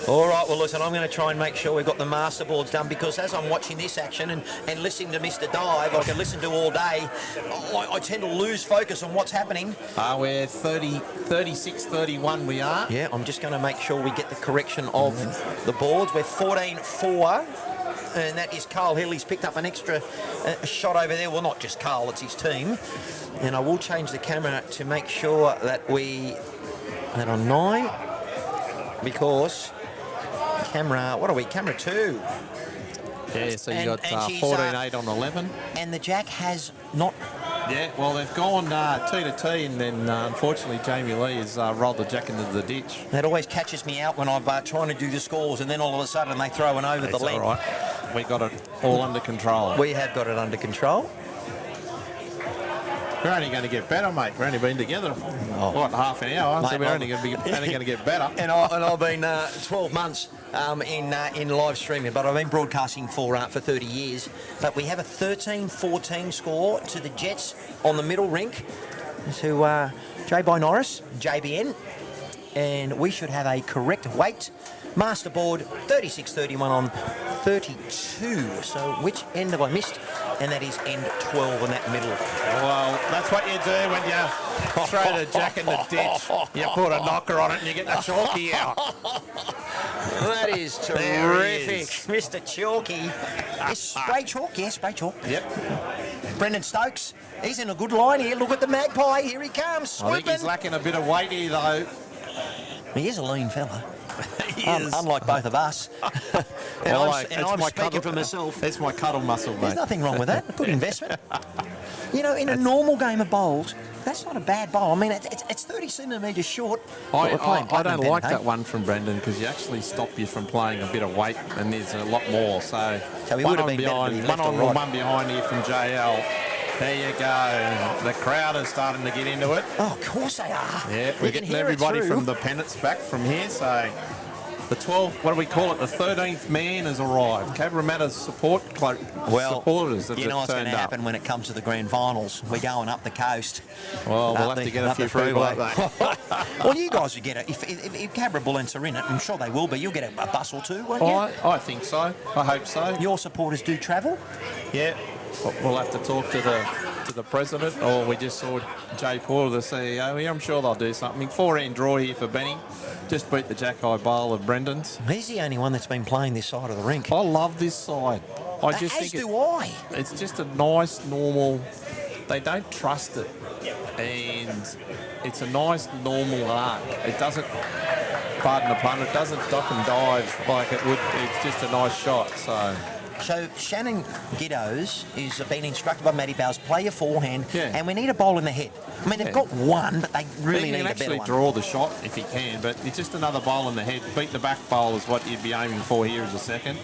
All right, well, listen, I'm going to try and make sure we've got the master boards done because as I'm watching this action and listening to Mr. Dive, I can listen to all day, I tend to lose focus on what's happening. We're 36-31 we are. Yeah, I'm just going to make sure we get the correction of the boards. We're 14-4, and that is Carl Hill. He's picked up an extra shot over there. Well, not just Carl, it's his team. And I will change the camera to make sure that we are on 9 because... Camera 2. Yeah, so you got 14-8 on 11. And the jack has not... Yeah, well, they've gone T to T, and then unfortunately Jamie Lee has rolled the jack into the ditch. That always catches me out when I'm trying to do the scores, and then all of a sudden they throw an over the length. All right. We got it all under control. We have got it under control. We're only going to get better, mate. We've only been together, half an hour, mate, so we're only going to get better. And I've been 12 months in live streaming, but I've been broadcasting for 30 years. But we have a 13-14 score to the Jets on the middle rink to J. by Norris, JBN. And we should have a correct weight. Master board 36-31 on 32. So which end have I missed? And that is end 12 in that middle. Well, that's what you do when you throw the jack in the ditch. You put a knocker on it and you get the chalky out. That is terrific. Mr. Chalky. Spray chalk, yeah, spray chalk. Yep. Brendan Stokes, he's in a good line here. Look at the magpie, here he comes. I think he's lacking a bit of weight here, though. He is a lean fella. He is. Unlike both of us. I'm speaking for myself. That's my cuddle muscle, mate. There's nothing wrong with that. Good investment. You know, in a normal game of bowls, that's not a bad bowl. I mean, it's 30 centimetres short. I We're playing don't Platinum like Pennant, that one from Brendan because you actually stop you from playing a bit of weight, and there's a lot more. So he one would have on been better to be behind, left one or on right. one behind here from JL. There you go. The crowd is starting to get into it. Oh, of course they are. Yeah, You we're can getting hear it everybody through. from the pennants back from here. So the 12th, what do we call it? The 13th man has arrived. Cabramatta's supporters have you know what's going turned to up. happen when it comes to the grand finals? We're going up the coast. Well, we'll Up have to the- get a up few the people freeway. up there. Well, you guys will get it. If Cabra Bullants are in it, I'm sure they will be. You'll get a bus or two, won't you? I think so. I hope so. Your supporters do travel? Yeah, we'll have to talk to the president, or we just saw Jay Porter, the CEO here. I'm sure they'll do something. 4-hand draw here for Benny. Just beat the Jack-Eye Bowl of Brendan's. He's the only one that's been playing this side of the rink. I love this side. I just As think do I. it's just a nice, normal. They don't trust it, and it's a nice, normal arc. It doesn't, pardon the pun, it doesn't duck and dive like it would. It's just a nice shot. So Shannon Giddos is being instructed by Matty Bowles, play your forehand, Yeah. and we need a bowl in the head. I mean, they've got one, but they really He need can a better actually one. draw the shot if he can, but it's just another bowl in the head. Beat the back bowl is what you'd be aiming for here as a second.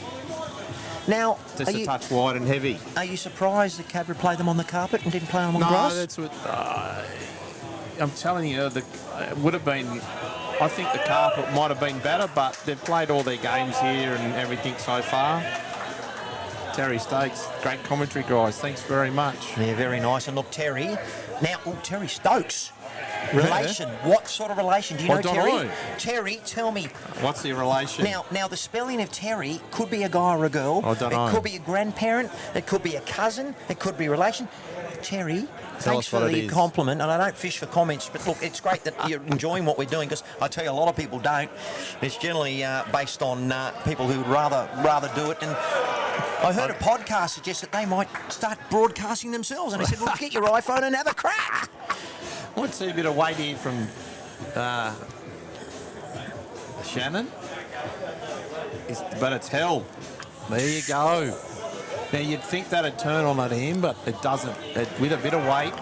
Now, Just a touch wide and heavy. are you surprised that Cabra played them on the carpet and didn't play them on No, grass? that's what I'm telling you. It would have been. I think the carpet might have been better, but they've played all their games here and everything so far. Terry Stokes, great commentary, guys. Thanks very much. Yeah, very nice. And look, Terry. Now, Terry Stokes. Relation. What sort of relation? Do you I know don't Terry? know. Terry, tell me. What's the relation? Now, the spelling of Terry could be a guy or a girl. I don't know. It could be a grandparent. It could be a cousin. It could be a relation. Terry, Tell thanks us what for it the is. compliment. And I don't fish for comments, but look, it's great that you're enjoying what we're doing, because I tell you, a lot of people don't. It's generally based on people who would rather do it. And I heard a podcast suggest that they might start broadcasting themselves. And I said, well, get your iPhone and have a crack. I want to see a bit of weight here from Shannon. But it's held. There you go. Now, you'd think that'd turn on at him, but it doesn't. With a bit of weight,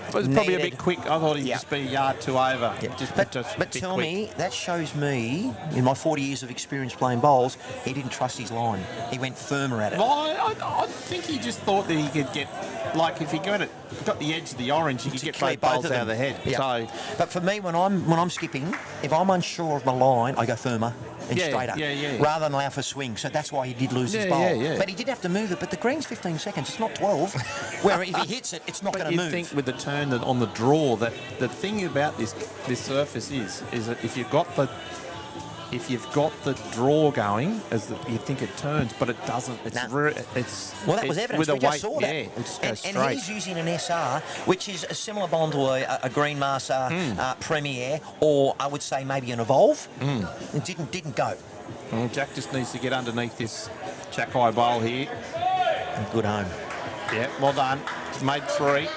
it was probably a Needed. bit quick. I thought he'd just be a yard too over. Yeah. Just But a bit tell quick. me, that shows me, in my 40 years of experience playing bowls, he didn't trust his line. He went firmer at it. Well, I think he just thought that he could get, like, if he got the edge of the orange, he could get Clear both bowls of out of the them. head. Yeah. So, But for me, when I'm skipping, if I'm unsure of my line, I go firmer and Yeah, straighter, yeah. rather than allow for swing. So that's why he did lose his Yeah, bowl. yeah. But he did have to move it. But the green's 15 seconds. It's not 12. Where if he hits it, it's not but going to you move. think with the turn that on the draw, that the thing about this surface is that if you've got the draw going, you think it turns, but it doesn't. It's Nah. it's Well, that was it's evidence. with a We just weight. saw that. Yeah, it just and, goes and straight. he's using an SR, which is a similar bond to a Green Master Premier, or I would say maybe an Evolve. It didn't go. Well, Jack just needs to get underneath this Jack-Eye bowl here. Good home. Yeah, well done. It's made 3.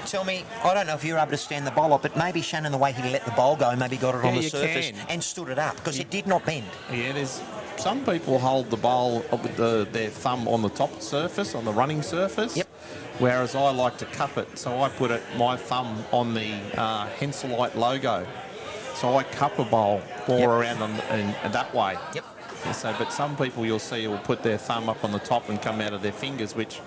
Tell me, I don't know if you're able to stand the bowl up, but maybe Shannon, the way he let the bowl go, maybe got it on Yeah, the you surface can. and stood it up, because it did not bend. Yeah, there's some people hold the bowl with their thumb on the top surface, on the running surface. Yep. Whereas I like to cup it, so I put my thumb on the Henselite logo. So I cup a bowl more Yep. around them and that way. Yep. Yeah, so, but some people you'll see will put their thumb up on the top and come out of their fingers, which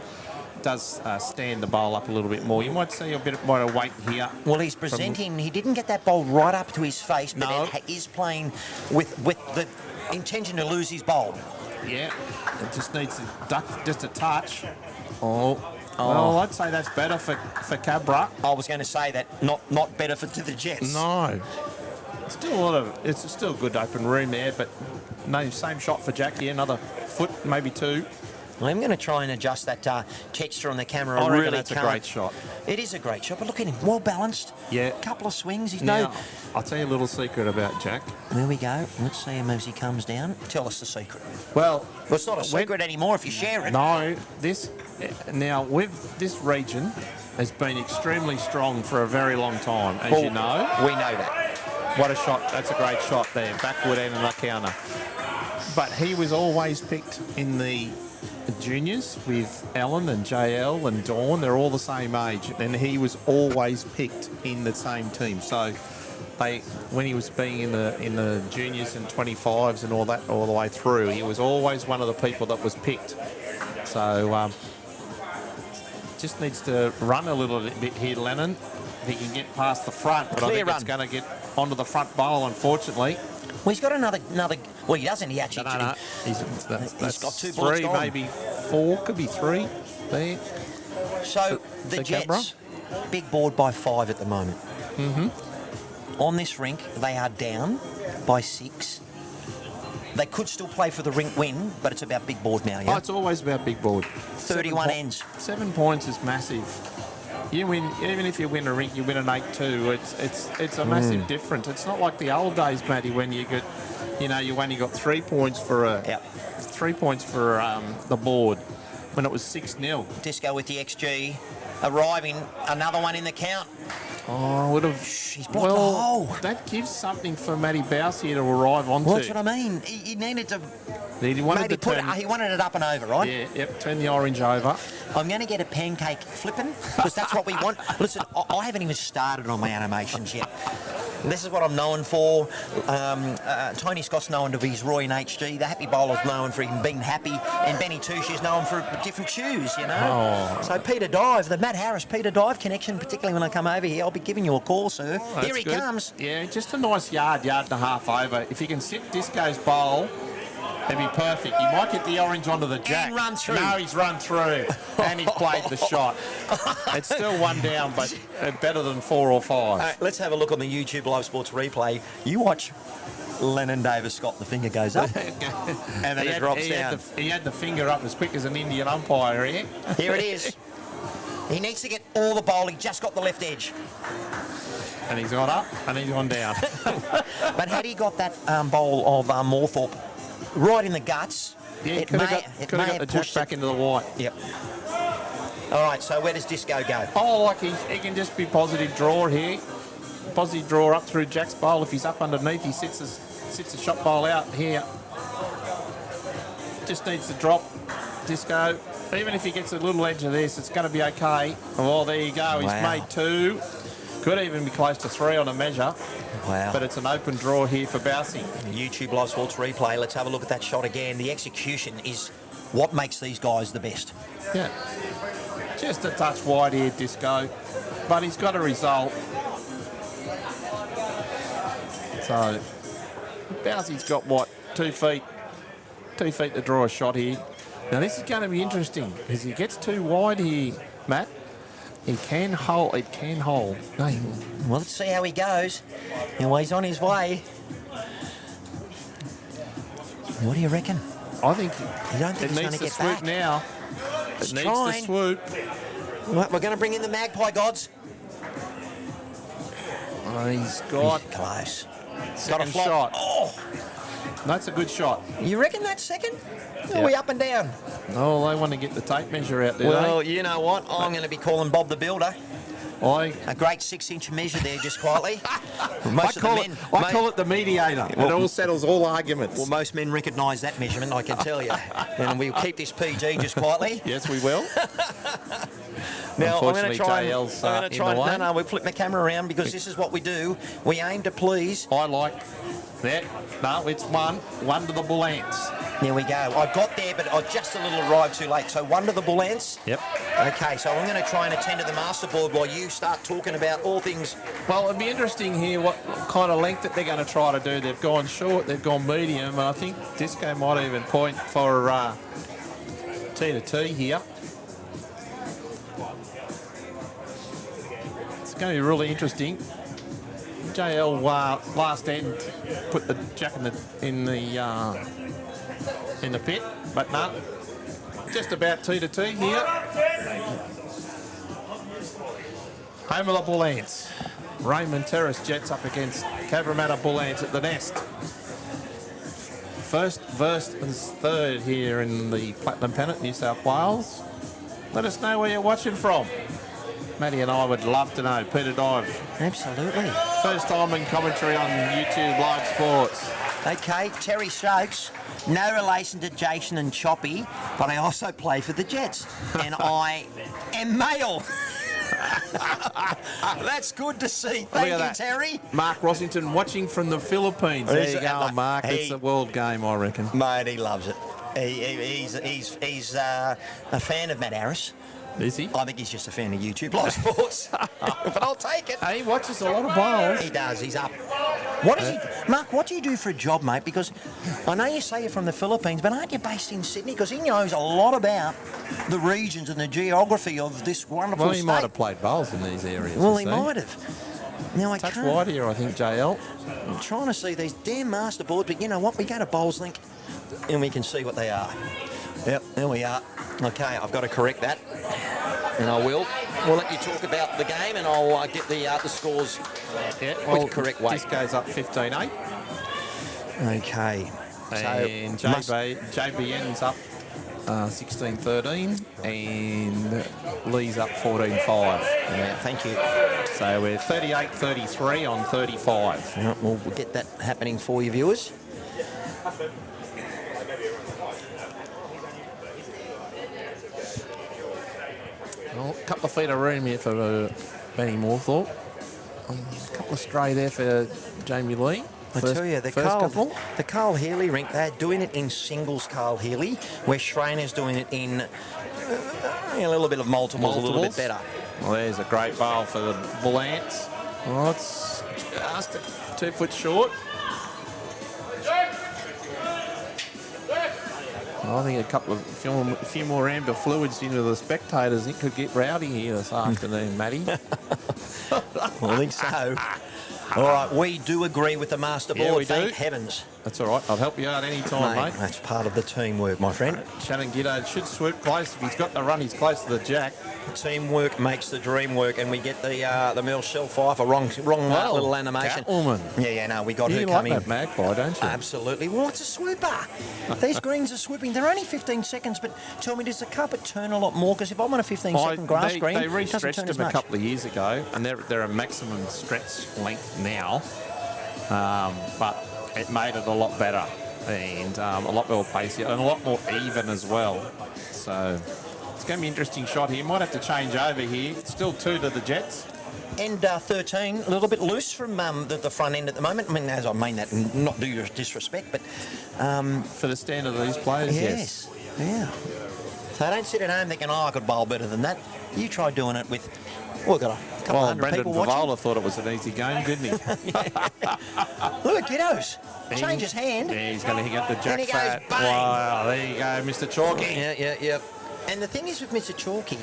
does stand the bowl up a little bit more. You might see a bit of weight here. Well, he's presenting. He didn't get that bowl right up to his face, but No. it is playing with the intention to lose his bowl. Yeah, it just needs to duck just a touch. Well, I'd say that's better for Cabra. I was going to say that, not better for to the Jets. No. It's still a good open room there, but no, same shot for Jackie, another foot, maybe 2. I'm going to try and adjust that texture on the camera. I reckon really that's a can't. great shot. It is a great shot, but look at him, well balanced. Yeah. Couple of swings. He's Now, I'll tell you a little secret about Jack. There we go. Let's see him as he comes down. Tell us the secret. Well, It's not a secret anymore if you share it. No, this region has been extremely strong for a very long time, as you know. We know that. What a shot. That's a great shot there. Backward and the counter. But he was always picked in the juniors with Alan and JL and Dawn. They're all the same age, and he was always picked in the same team. So when he was being in the juniors and 25s and all that all the way through, he was always one of the people that was picked. So just needs to run a little bit here, Lennon. He can get past the front, but I think it's going to get onto the front bowl, unfortunately. Well, he's got another. Well, he doesn't. He actually. No. He's got 2 bullets three, gone. maybe 4, could be 3 there. So the Jets, big board by 5 at the moment. On this rink, they are down by 6. They could still play for the rink win, but it's about big board now, yeah? Oh, it's always about big board. 31 ends. 7 points is massive. You win, even if you win a rink, you win an 8-2. It's a massive difference. It's not like the old days, Matty, when you only got 3 points for 3 points for the board when it was 6-0. Disco with the XG, arriving, another one in the count. Oh, would have. He's blocked the hole. That gives something for Matty Bouse here to arrive onto. Well, that's what I mean. He needed to. He wanted maybe to turn, he wanted it up and over, right? Yeah, yep. Turn the orange over. I'm going to get a pancake flipping because that's what we want. Listen, I haven't even started on my animations yet. This is what I'm known for. Tony Scott's known to be his Roy in HG. The Happy Bowler's known for him being happy. And Benny Touche is known for different shoes, you know. Oh. So Peter Dive, the Matt Harris Peter Dive connection, particularly when I come over here, I'll be giving you a call, sir. Oh, here he good. comes. Yeah, just a nice yard and a half over. If you can sit Disco's bowl, it'd be perfect. He might get the orange onto the jack. And run through. No, he's run through. And he's played the shot. It's still 1 down, but better than 4 or 5. All right, let's have a look on the YouTube Live Sports replay. You watch Lennon Davis Scott, the finger goes up. and then it drops down. He had the finger up as quick as an Indian umpire here. Here it is. He needs to get all the bowl. He just got the left edge. And he's gone up and he's gone down. But had he got that bowl of Morthorpe right in the guts, Yeah, it could may have got the have jack pushed back it. into the white. Yep. All right, so where does Disco go? Oh, like he can just be positive draw here. Positive draw up through Jack's bowl. If he's up underneath, he sits a shot bowl out here. Just needs to drop Disco. Even if he gets a little edge of this, it's going to be okay. Oh, there you go. He's Wow. made 2. Could even be close to 3 on a measure. Wow. But it's an open draw here for Bousey. YouTube Live Sports replay. Let's have a look at that shot again. The execution is what makes these guys the best. Yeah. Just a touch wide here, Disco. But he's got a result. So, Bousey's got what? 2 feet? 2 feet to draw a shot here. Now, this is going to be interesting because he gets too wide here, Matt. He can hold. It can hold. No, Well, let's see how he goes. Well, he's on his way. What do you reckon? I think You don't think it he's going needs to to get swoop back? now. He's It needs trying. to swoop. Right, we're going to bring in the Magpie gods. Oh, he's got Close. Got a second flop. shot. Oh, That's a good shot. you reckon that's second? Yeah. Are we up and down? Oh, they want to get the tape measure out there. Well, you know what? I'm going to be calling Bob the Builder. I A great 6-inch measure there, just quietly. I call it the mediator. It all settles all arguments. Well, most men recognise that measurement, I can tell you. And we'll keep this PG just quietly. Yes, we will. Now, I'm going Unfortunately, to try. JL's, I'm going in to try. the way. No, we flip my camera around because this is what we do. We aim to please. I like that. No, it's 1 to the Bullants. There we go. I got there, but I just a little arrived too late. So 1 to the Bullants. Yep. Okay, so I'm going to try and attend to the masterboard while you start talking about all things. Well, it'd be interesting here what kind of length that they're going to try to do. They've gone short, they've gone medium, and I think Disco might even point for T to T here. It's going to be really interesting. JL last end put the jack in the pit, but no, just about T to T here. Home of the Bullants. Raymond Terrace Jets up against Cabramatta Bullants at the nest. First versus third here in the Platinum Pennant, New South Wales. Let us know where you're watching from. Matty and I would love to know. Peter Dive. Absolutely. First time in commentary on YouTube Live Sports. Okay, Terry Stokes. no relation to Jason and Choppy, but I also play for the Jets, and I am male. That's good to see. Thank you, that. Terry. Mark Rossington watching from the Philippines. There you go, Mark. He- It's a world game, I reckon. Mate, he loves it. He's a fan of Matt Harris. Is he? I think he's just a fan of YouTube Live Sports. But I'll take it. Hey, he watches a lot of bowls. He does. He's up. What does he, Mark? What do you do for a job, mate? Because I know you say you're from the Philippines, but aren't you based in Sydney? Because he knows a lot about the regions and the geography of this wonderful Well, he state. might have played bowls in these areas. Well, you he see. might have. Now I Touch can't. wide here, I think, JL. I'm trying to see these damn master boards, but you know what? We go to Bowls Link and we can see what they are. Yep, there we are. Okay, I've got to correct that, and I will. We'll let you talk about the game, and I'll get the scores with the correct way. This goes up 15-8. Okay. And JBN's up 16-13, and Lee's up 14-5. Yeah, thank you. So we're 38-33 on 35. Yeah, we'll get that happening for you, viewers. Well, a couple of feet of room here for Benny Moorthorpe. A couple of stray there for Jamie Lee. I tell you, the Carl Healy rink, they're doing it in singles Carl Healy, where Schreiner's doing it in a little bit of multiples, a little bit better. Well, there's a great bowl for the Bullants. Oh, it's just 2 foot short. I think a few more amber fluids into the spectators. It could get rowdy here this afternoon, Matty. I think so. All right, we do agree with the master board. Yeah, we Thank do. heavens. That's all right. I'll help you out any time, mate. That's part of the teamwork, my friend. Shannon Giddo should swoop close. If he's got the run, he's close to the jack. Teamwork makes the dream work, and we get the Michelle Pfeiffer wrong little animation. Catwoman. Yeah, no, we got her You coming. like that magpie, don't you? Absolutely. Well, it's a swooper. These greens are swooping. They're only 15 seconds, but tell me, does the carpet turn a lot more? Because if I'm on a 15-second grass green, they it doesn't re-stretched turn as them a much. couple of years ago, and they're a maximum stretch length now. But it made it a lot better and a lot more pacey and a lot more even as well. So it's going to be an interesting shot here. Might have to change over here. Still 2 to the Jets. End 13, a little bit loose from the front end at the moment. I mean, as I mean that, not due to disrespect, but For the standard of these players, yes. Yeah. So don't sit at home thinking, oh, I could bowl better than that. You try doing it with, well, we've got a couple Well, hundred Brendan people watching. Favola thought it was an easy game, didn't he? Look at Giddos. Change his hand. Yeah, he's going to get the jack And he goes fat. bang. Wow, there you go, Mr. Chalky. Yeah. And the thing is with Mr. Chalky,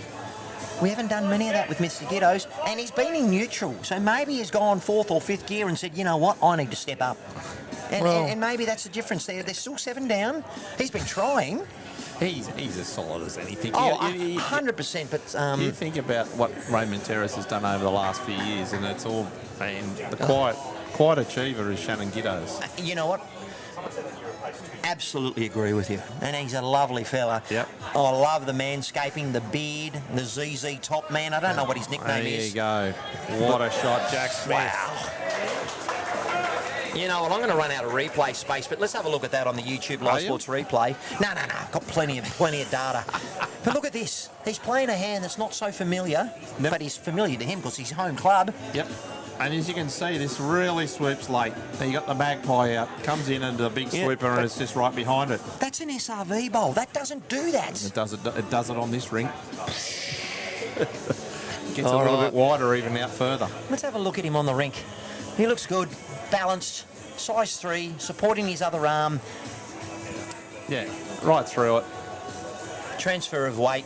we haven't done many of that with Mr. Giddos, and he's been in neutral. So maybe he's gone 4th or 5th gear and said, you know what, I need to step up. And maybe that's the difference there. They're still 7 down. He's been trying. He's as solid as anything. Oh, 100%. But You think about what Raymond Terrace has done over the last few years, and it's all been the quiet achiever is Shannon Giddos. you know what? Absolutely agree with you. And he's a lovely fella. Yep. Oh, I love the manscaping, the beard, the ZZ top man. I don't know what his nickname There is. you go. What a shot, Jack Smith. Wow. You know what, I'm going to run out of replay space, but let's have a look at that on the YouTube Live you? Sports replay. No, I've got plenty of data. But look at this. He's playing a hand that's not so familiar, Yep. but he's familiar to him because he's home club. Yep. And as you can see, this really swoops late. You got the magpie out, comes in into the big Yeah, swooper, and it's just right behind it. That's an SRV bowl. That doesn't do that. It does it on this ring. Gets All a little right. bit wider, even out further. Let's have a look at him on the rink. He looks good, balanced, size 3, supporting his other arm, Yeah, right through it. transfer of weight.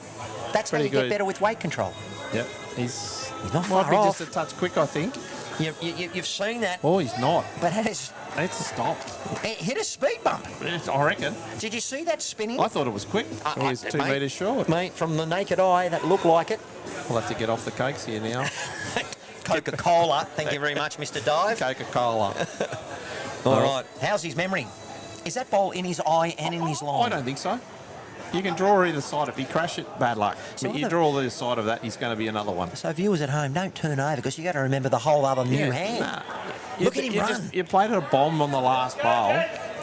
That's Pretty how you good. get better with weight control. Yep. He's not might far be off. just a touch quick, I think. You've seen that, Oh, he's not. but it's It's a stop. it hit a speed bump. I reckon. Did you see that spinning? I thought it was quick. He was 2 mate, metres short. Mate, from the naked eye, that looked like it. We'll have to get off the cakes here now. Coca-Cola. Thank you very much, Mr. Dive. Coca-Cola. All right. How's his memory? Is that ball in his eye and in his line? I don't think so. You can draw either side. If you crash it, bad luck. So But you draw either side of that, he's going to be another one. So viewers at home, don't turn over because you got to remember the whole other new hand. Nah. Look at him run. You played a bomb on the last bowl,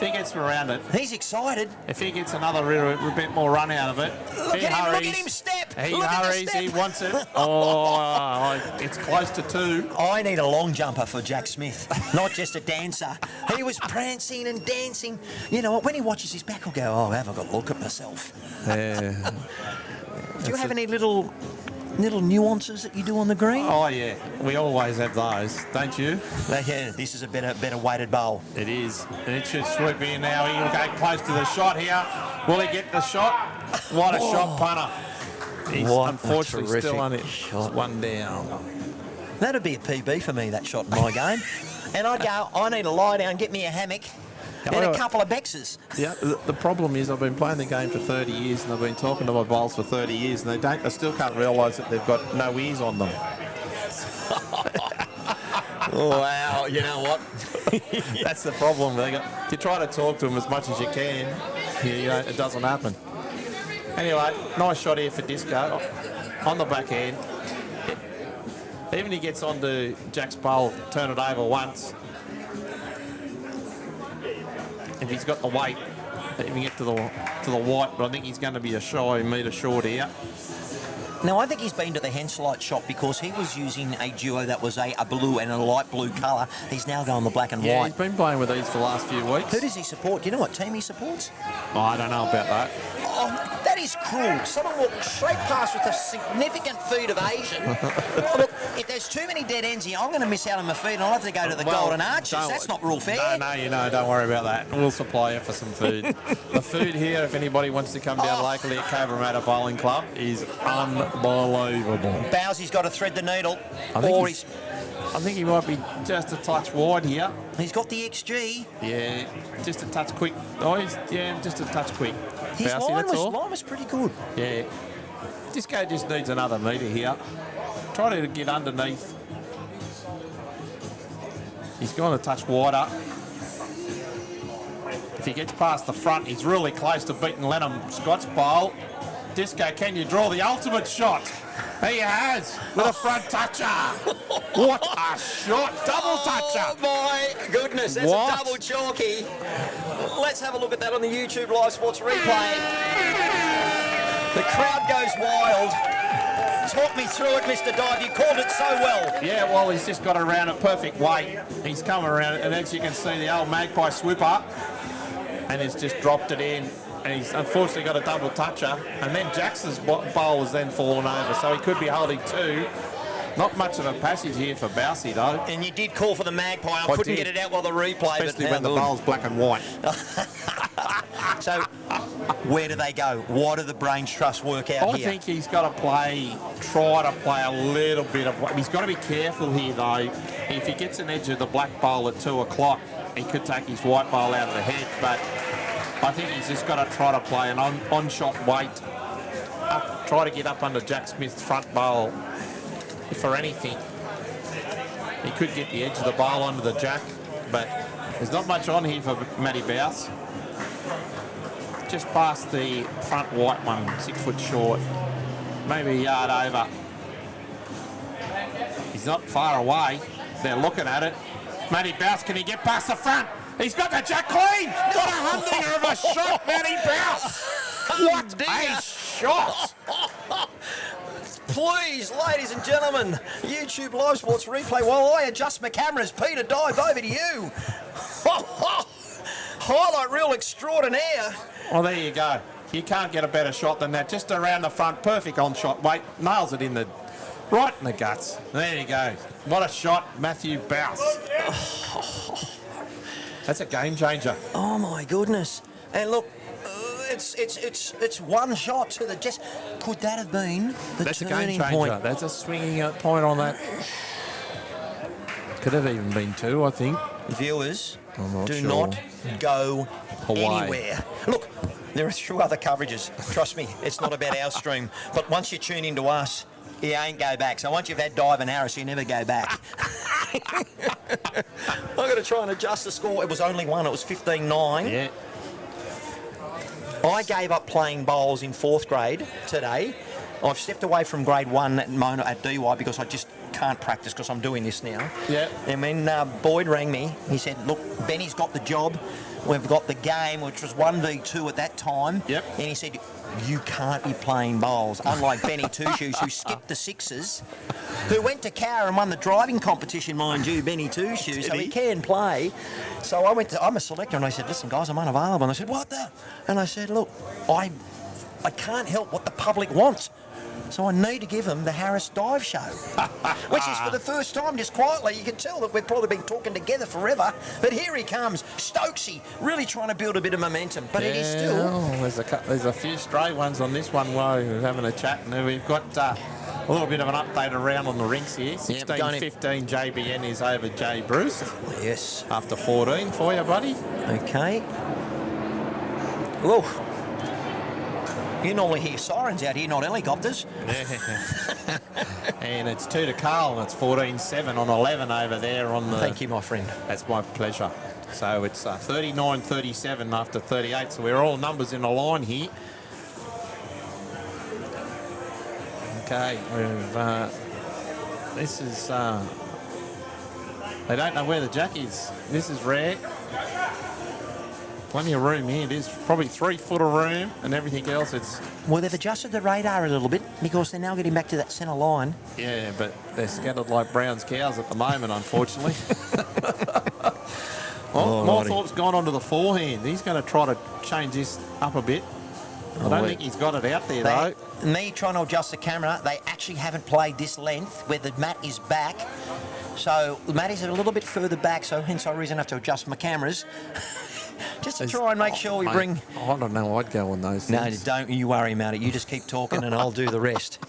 If he gets around it, He's excited. if he gets another little bit more run out of it, Look he at him, hurries. look at him step. He Look at the hurries, step. he wants it. Oh, it's close to 2. I need a long jumper for Jack Smith, not just a dancer. He was prancing and dancing. You know what? When he watches his back, he'll go, "Oh, have I got to look at myself?" Yeah. Do you have any little nuances that you do on the green? Oh, yeah. We always have those, don't you? Yeah, this is a better weighted bowl. It is. And it should swoop in now. He'll go close to the shot here. Will he get the shot? What a shot, punter. He's What a unfortunately still on it. shot. One down. That'd be a PB for me, that shot in my game. And I'd go, I need to lie down, get me a hammock, and a couple of Bexes. Yeah, the problem is I've been playing the game for 30 years and I've been talking to my bowls for 30 years and they still can't realise that they've got no ears on them. Wow, you know what? That's the problem. You try to talk to them as much as you can, it doesn't happen. Anyway, nice shot here for Disco on the backhand. Even if he gets onto Jack's bowl, turn it over once. If he's got the weight, he can get to the white, but I think he's going to be a shy metre short here. Now, I think he's been to the Henselite shop because he was using a duo that was a blue and a light blue colour. He's now going the black and Yeah, white. he's been playing with these for the last few weeks. Who does he support? Do you know what team he supports? Oh, I don't know about that. Oh, that is cruel. Someone walked straight past with a significant feed of Asian. Oh, look, if there's too many dead ends here, I'm going to miss out on my feed and I'll have to go to the Golden Arches. That's not real fair. No, don't worry about that. We'll supply you for some food. The food here, if anybody wants to come down locally at Cabramatta Bowling Club, is unbelievable. Bowsy's got to thread the needle. I think he might be just a touch wide here. He's got the XG. Yeah, just a touch quick. Oh, just a touch quick. His Bouncy, line that's all. was pretty good. Yeah. Disco just needs another metre here. Try to get underneath. He's gone a touch wider. If he gets past the front, he's really close to beating Lenham Scott's bowl. Disco, can you draw the ultimate shot? He has, with a front toucher. What a shot. Double toucher. Oh, my goodness. That's What? a double chalky. Let's have a look at that on the YouTube Live Sports replay. The crowd goes wild. Talk me through it, Mr. Dive. You called it so well. Yeah, well, he's just got around it perfect weight. He's come around it, and as you can see, the old magpie swipper, and he's just dropped it in. And he's unfortunately got a double toucher. And then Jackson's bowl has then fallen over, so he could be holding 2. Not much of a passage here for Bousey, though. And you did call for the magpie. I couldn't get it out while the replay. Especially but when the bowl's black and white. So, where do they go? What do the Brains Trust work out I here? think he's got to try to play a little bit of... He's got to be careful here, though. If he gets an edge of the black bowl at 2 o'clock, he could take his white bowl out of the head, but I think he's just got to try to play an on-shot weight. Try to get up under Jack Smith's front bowl, for anything. He could get the edge of the bowl onto the Jack, but there's not much on here for Matty Bouse. Just past the front white one, 6 foot short, maybe a yard over. He's not far away. They're looking at it. Matty Bouse, can he get past the front? He's got the Jack clean. What a humdinger of a shot, Matty Bouse. What a shot. Please, ladies and gentlemen, YouTube Live Sports replay while I adjust my cameras. Peter, dive over to you. Highlight reel extraordinaire. Well, there you go. You can't get a better shot than that. Just around the front, perfect on shot weight. Nails it right in the guts. There you go. What a shot, Matthew Bouse. That's a game changer. Oh my goodness! And look, it's one shot to the just. Could that have been the That's a game turning changer. point? That's a swinging point on that. Could have even been 2, I think. Viewers, do sure. not go Away. anywhere. Look, there are 2 other coverages. Trust me, it's not about our stream. But once you tune into us, you ain't go back. So once you've had Dive and Harris, you never go back. I've got to try and adjust the score. It was only 1. It was 15-9. Yeah. I gave up playing bowls in 4th grade today. I've stepped away from grade 1 at DY because I just can't practice because I'm doing this now. Yeah. And when Boyd rang me, he said, look, Benny's got the job. We've got the game, which was 1v2 at that time. Yep. And he said, you can't be playing bowls, unlike Benny Two Shoes, who skipped the sixes, who went to Cowra and won the driving competition, mind you, Benny Two Shoes, so he can play. So I'm a selector, and I said, listen, guys, I'm unavailable. And I said, what the? And I said, look, I can't help what the public wants. So I need to give them the Harris Dive Show, which is for the first time, just quietly. You can tell that we've probably been talking together forever. But here he comes, Stokesy, really trying to build a bit of momentum. But it is still... There's a few stray ones on this one while we're having a chat. And we've got a little bit of an update around on the rinks here. 16-15 JBN is over Jay Bruce. Yes. After 14 for you, buddy. Okay. Whoa. You normally hear sirens out here, not helicopters. And it's 2 to Carl, and it's 14-7 on 11 over there on the... Thank you, my friend. That's my pleasure. So it's 39-37 after 38, so we're all numbers in a line here. Okay, this is... they don't know where the jack is. This is rare. Plenty of room here. There's probably 3 foot of room, and everything else it's... Well, they've adjusted the radar a little bit because they're now getting back to that centre line. Yeah, but they're scattered like Brown's cows at the moment, unfortunately. Well, Moorthorpe's gone onto the forehand. He's going to try to change this up a bit. I don't think he's got it out there, though. Me trying to adjust the camera, they actually haven't played this length where the mat is back. So the mat is a little bit further back, so hence I reason I have to adjust my cameras. Just to try and make sure we bring... I don't know, I'd go on those things. No, don't you worry about it. You just keep talking and I'll do the rest.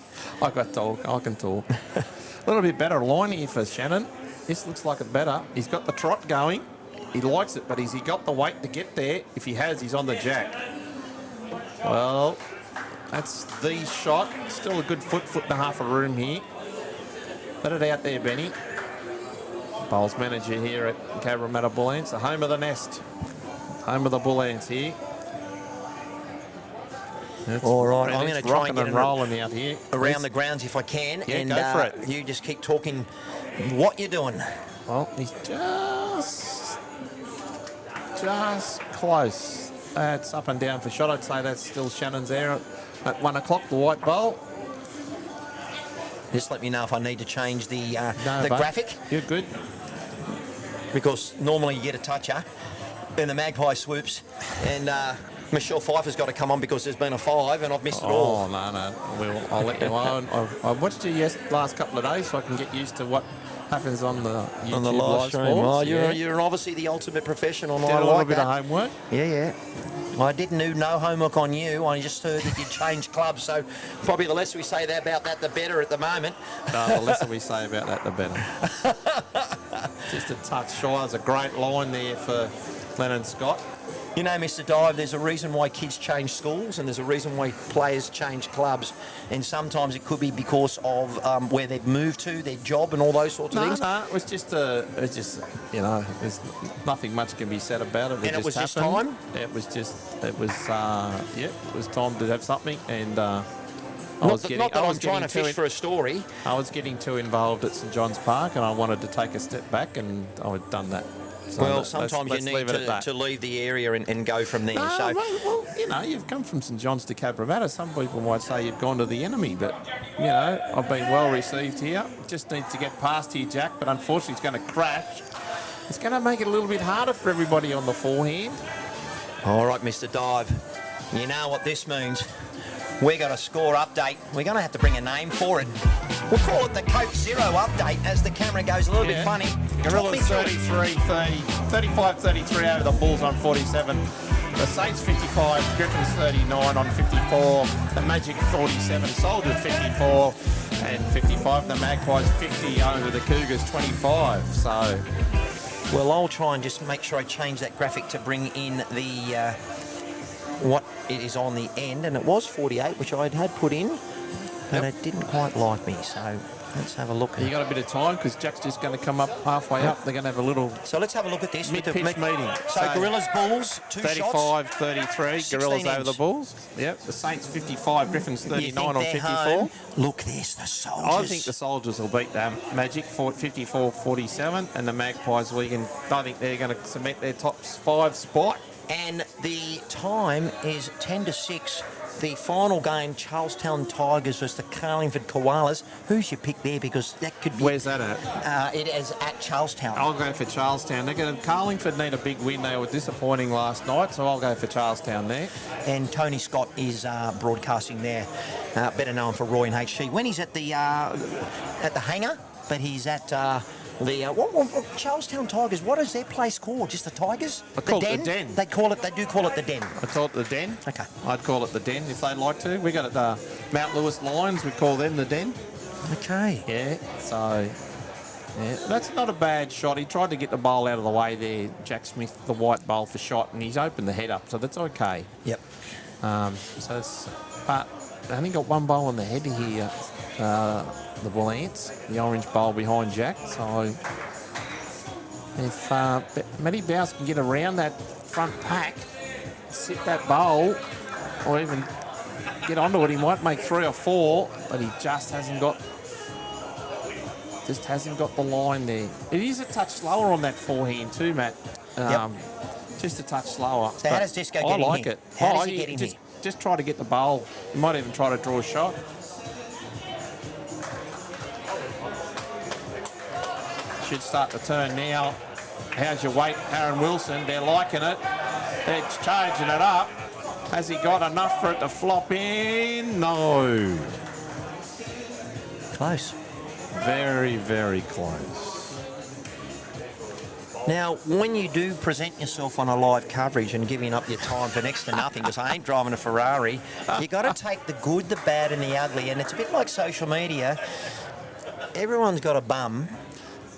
I can talk. A little bit better line here for Shannon. This looks like it better. He's got the trot going. He likes it, but has he got the weight to get there? If he has, he's on the jack. Well, that's the shot. Still a good foot and a half of room here. Let it out there, Benny. Bowls manager here at Cabramatta BULLANTS, the home of the nest. Home of the Bullants here. All right, I'm going to try and get rolling out here around the grounds if I can. Yeah, and go for it. You just keep talking what you're doing. Well, he's just close. It's up and down for shot. I'd say that's still Shannon's there at 1 o'clock, the white bowl. Just let me know if I need to change the Mate, graphic. You're good. Because normally you get a toucher and the magpie swoops and Michelle Pfeiffer's got to come on because there's been a 5 and I've missed it all. Oh, no. I'll let you alone. I've watched you last couple of days so I can get used to what happens on the YouTube On the live stream. sports. Oh, Yeah. you're obviously the ultimate professional. Did I a little like bit that. of homework. Yeah. I didn't do no homework on you. I just heard that you changed clubs, so probably the less we say about that, the better at the moment. No, the less we say about that, the better. Just a touch shy. There's a great line there for Lennon Scott. You know, Mr. Dive, there's a reason why kids change schools and there's a reason why players change clubs. And sometimes it could be because of where they've moved to, their job and all those sorts of things. No, it was just, you know, there's nothing much can be said about it. And it was just happened. time? It was time to have something. And Not that I'm trying to fish for a story. I was getting too involved at St John's Park and I wanted to take a step back and I had done that. So Well, sometimes you need to leave the area and go from there. No, well, you know, you've come from St John's to Cabramatta. Some people might say you've gone to the enemy, but, you know, I've been well received here. Just needs to get past here, Jack, but unfortunately it's going to crash. It's going to make it a little bit harder for everybody on the forehand. All right, Mr. Dive, you know what this means. We got a score update. We're going to have to bring a name for it. We'll call it the Coke Zero update as the camera goes a little bit funny. Gorillas 35-33 over the Bulls on 47. The Saints 55, Griffins 39 on 54. The Magic 47, Soldiers 54 and 55. The Magpies 50 over the Cougars 25. So, Well, I'll try and just make sure I change that graphic to bring in the what it is on the end, and it was 48, which I had put in, but it didn't quite like me. So Let's have a look. You got a bit of time because Jack's just going to come up halfway up. They're going to have a little So let's have a look at this. mid-pitch meeting. So Gorillas Bulls, 2 shots. 35-33. Gorillas over the Bulls. Yep. The Saints 55. Griffins 39 on 54. Home? Look, there's the Soldiers. I think the Soldiers will beat them. Magic 54-47, and the Magpies Wigan. I think they're going to cement their top 5 spot. And the time is 10-6. The final game, Charlestown Tigers versus the Carlingford Koalas. Who's your pick there? Because that could be... Where's that at? It is at Charlestown. I'll go for Charlestown. Carlingford need a big win. They were disappointing last night, so I'll go for Charlestown there. And Tony Scott is broadcasting there, better known for Roy and HC. When he's at the hangar, but he's at what Charlestown Tigers. What is their place called? Just the Tigers? I call it the Den. They do call it the Den. I call it the Den. Okay. I'd call it the Den if they'd like to. We got it the Mount Lewis Lions. We call them the Den. Okay. Yeah. So. Yeah, that's not a bad shot. He tried to get the bowl out of the way there, Jack Smith, the white bowl for shot, and he's opened the head up, so that's okay. Yep. So it's, but they only got one bowl on the head here, the Bullants, the orange bowl behind Jack. So if Matty Bowes can get around that front pack, sit that bowl, or even get onto it, he might make 3 or 4, but he just hasn't got the line there. It is a touch slower on that forehand too, Matt. Just a touch slower. So how does Disco get I in like here? it. How does he get in just, here? Just try to get the bowl. You might even try to draw a shot. Should start to turn now. How's your weight, Aaron Wilson? They're liking it. They're charging it up. Has he got enough for it to flop in? No. Close. Very, very close. Now, when you do present yourself on a live coverage and giving up your time for next to nothing, because I ain't driving a Ferrari, you got to take the good, the bad, and the ugly. And it's a bit like social media. Everyone's got a bum,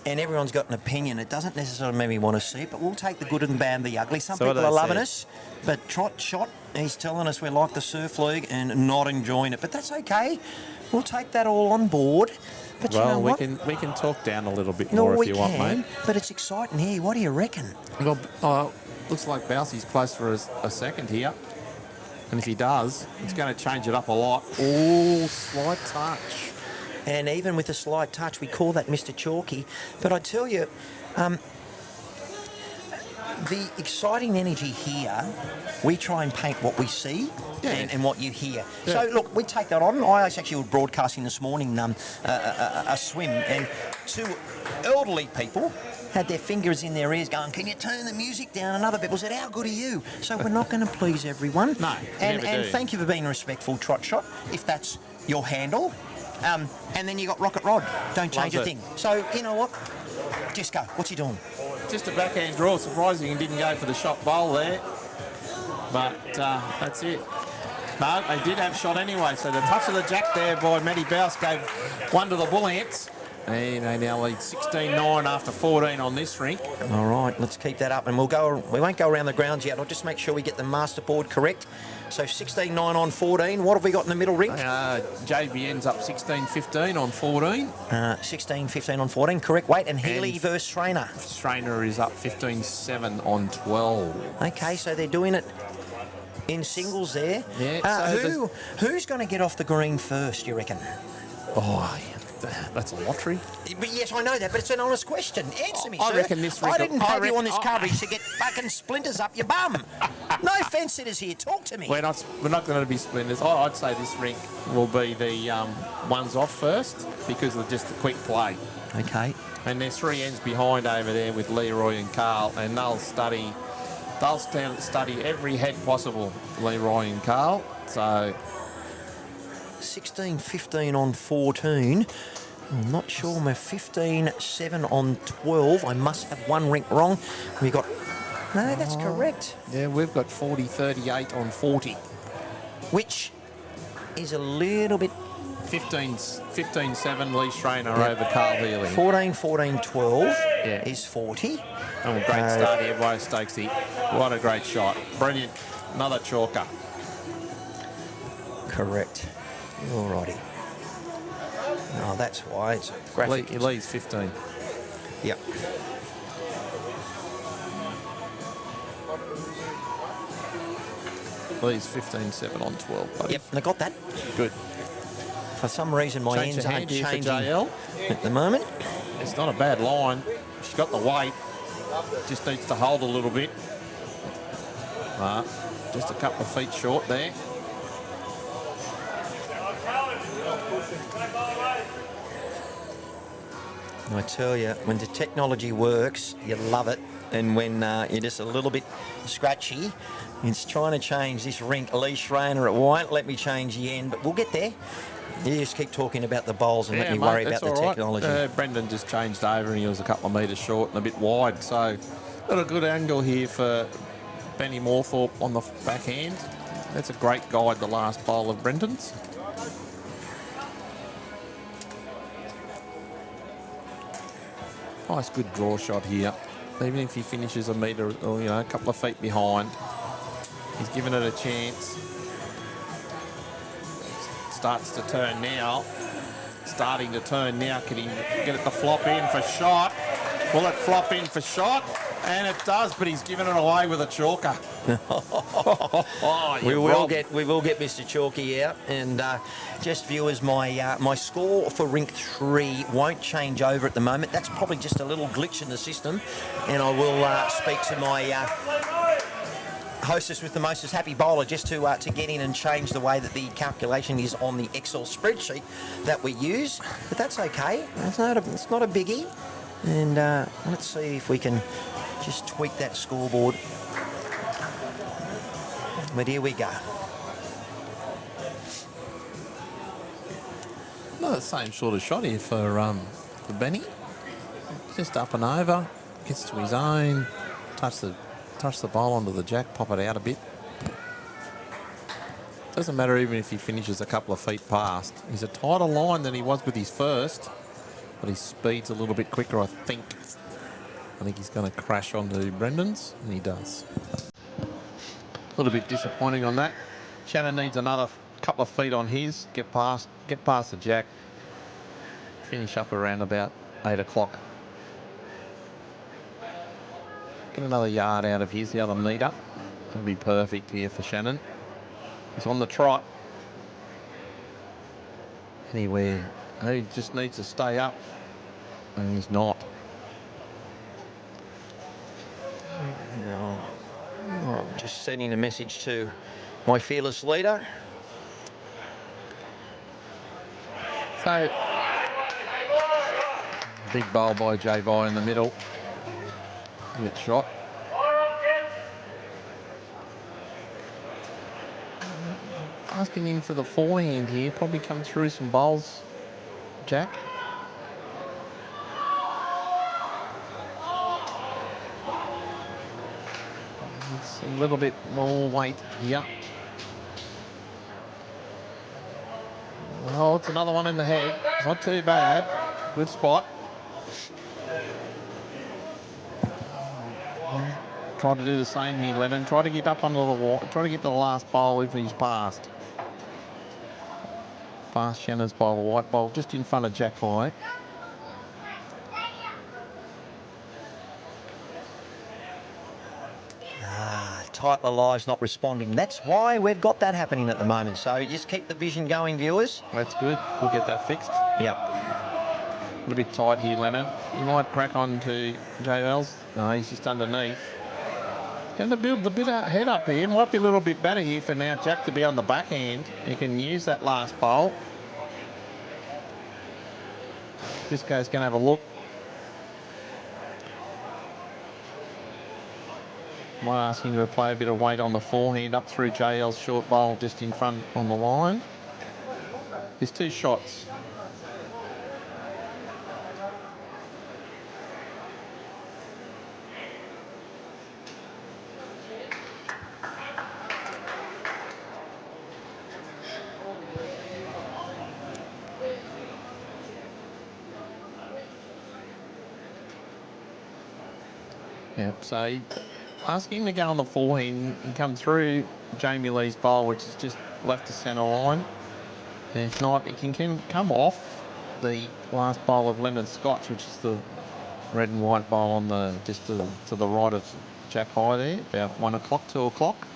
and everyone's got an opinion. It doesn't necessarily make me want to see it, but we'll take the good and the bad and the ugly. Some So what people do are they loving say? us, but Trot Shot, he's telling us we're like the surf league and not enjoying it. But that's okay. We'll take that all on board. But Well, you know we what? can talk down a little bit No, more we if you want, can, mate. but it's exciting here. What do you reckon? Well, looks like Bowsey's close for a second here. And if he does, it's going to change it up a lot. Oh, slight touch. And even with a slight touch, we call that Mr. Chalky. But I tell you, the exciting energy here, we try and paint what we see and what you hear. Yeah. So, look, we take that on. I actually was broadcasting this morning a swim, and 2 elderly people had their fingers in their ears going, can you turn the music down? And other people said, how good are you? So we're not going to please everyone. No, and never do. thank you for being respectful, Trot Shot, if that's your handle. And then you got Rocket Rod. Don't change a Loves it. thing. So, you know what? Just go. What's he doing? Just a backhand draw. Surprising he didn't go for the shot bowl there. But that's it. No, they did have shot anyway. So the touch of the jack there by Matty Bowes gave one to the Bullants. And they now lead 16-9 after 14 on this rink. All right, let's keep that up, and we won't go around the grounds yet. I'll just make sure we get the master board correct. So 16-9 on 14. What have we got in the middle rink? JBN's up 16-15 on 14. 16-15 on 14, correct weight. And Healy versus Trainer. Strainer is up 15-7 on 12. Okay, so they're doing it in singles there. Yeah, so who's going to get off the green first, you reckon? Oh, yeah, that's a lottery. But yes, I know that, but it's an honest question. Answer me, I sir. reckon this I rink- didn't I have you reckon- on this coverage to get fucking splinters up your bum. No fence sitters here. Talk to me. We're not going to be splinters. I'd say this rink will be the ones off first because of just the quick play. Okay. And there's 3 ends behind over there with Leroy and Carl, and they'll study every head possible, Leroy and Carl. So 16-15 on 14. I'm not sure. I'm 15-7 on 12. I must have one rink wrong. We got... No, that's correct. yeah, we've got 40-38 on 40. Which is a little bit... 15-7 Lee Strainer over Carl Healy. 14-12 Yeah. is 40. Oh, great start here by Stokesy. What a great shot. Brilliant. Another chalker. Correct. Alrighty. Oh, that's why it's a graphic. Lee's 15. Yep. Lee's 15-7 on 12, buddy. Yep, I got that. Good. For some reason, my Change ends the aren't hand here for changing JL. at the moment. It's not a bad line. She's got the weight. Just needs to hold a little bit. Just a couple of feet short there. I tell you, when the technology works, you love it. And when you're just a little bit scratchy, it's trying to change this rink leash trainer. It won't let me change the end, but we'll get there. You just keep talking about the bowls and let me worry about the technology. Brendan just changed over and he was a couple of metres short and a bit wide. So got a good angle here for Benny Moorthorpe on the backhand. That's a great guide, the last bowl of Brendan's. Nice good draw shot here. Even if he finishes a metre or, a couple of feet behind, he's given it a chance. Starts to turn now. Starting to turn now. Can he get it to flop in for shot? Will it flop in for shot? And it does, but he's given it away with a chalker. We will get Mr. Chalky out, and just viewers, my score for rink 3 won't change over at the moment. That's probably just a little glitch in the system, and I will speak to my hostess with the mostest happy bowler just to get in and change the way that the calculation is on the Excel spreadsheet that we use. But that's okay. It's not a biggie, and let's see if we can just tweak that scoreboard. But here we go. Not the same sort of shot here for Benny. Just up and over, gets to his own, touch the bowl onto the jack, pop it out a bit. Doesn't matter even if he finishes a couple of feet past. He's a tighter line than he was with his first, but his speed's a little bit quicker, I think. I think he's going to crash onto Brendan's, and he does. A little bit disappointing on that. Shannon needs another couple of feet on his. Get past the jack. Finish up around about 8 o'clock. Get another yard out of his, the other metre. That'll be perfect here for Shannon. He's on the trot. Anywhere. He just needs to stay up, and he's not. No. Oh, just sending a message to my fearless leader. So, big bowl by J-Vi in the middle. Good shot. Asking him for the forehand here. Probably come through some bowls, Jack. It's a little bit more weight here. Oh, it's another one in the head. It's not too bad. Good spot. Try to do the same here, Lennon. Try to get up under the wall. Try to get the last bowl if he's passed. Past Shannon's bowl, the white bowl, just in front of Jack Boy. Tyler Live's not responding. That's why we've got that happening at the moment. So just keep the vision going, viewers. That's good. We'll get that fixed. Yep. A little bit tight here, Lennon. You might crack on to JL's. No, he's just underneath. Going to build the bit of head up here. Might be a little bit better here for now Jack to be on the backhand. He can use that last bowl. This guy's going to have a look. Might ask him to play a bit of weight on the forehand up through JL's short bowl just in front on the line. There's 2 shots. Yep, so ask him to go on the forehand and come through Jamie Lee's bowl, which is just left to centre line. And if not, he can come off the last bowl of lemon scotch, which is the red and white bowl on the just to the right of Jack High there, about 1 o'clock, 2 o'clock,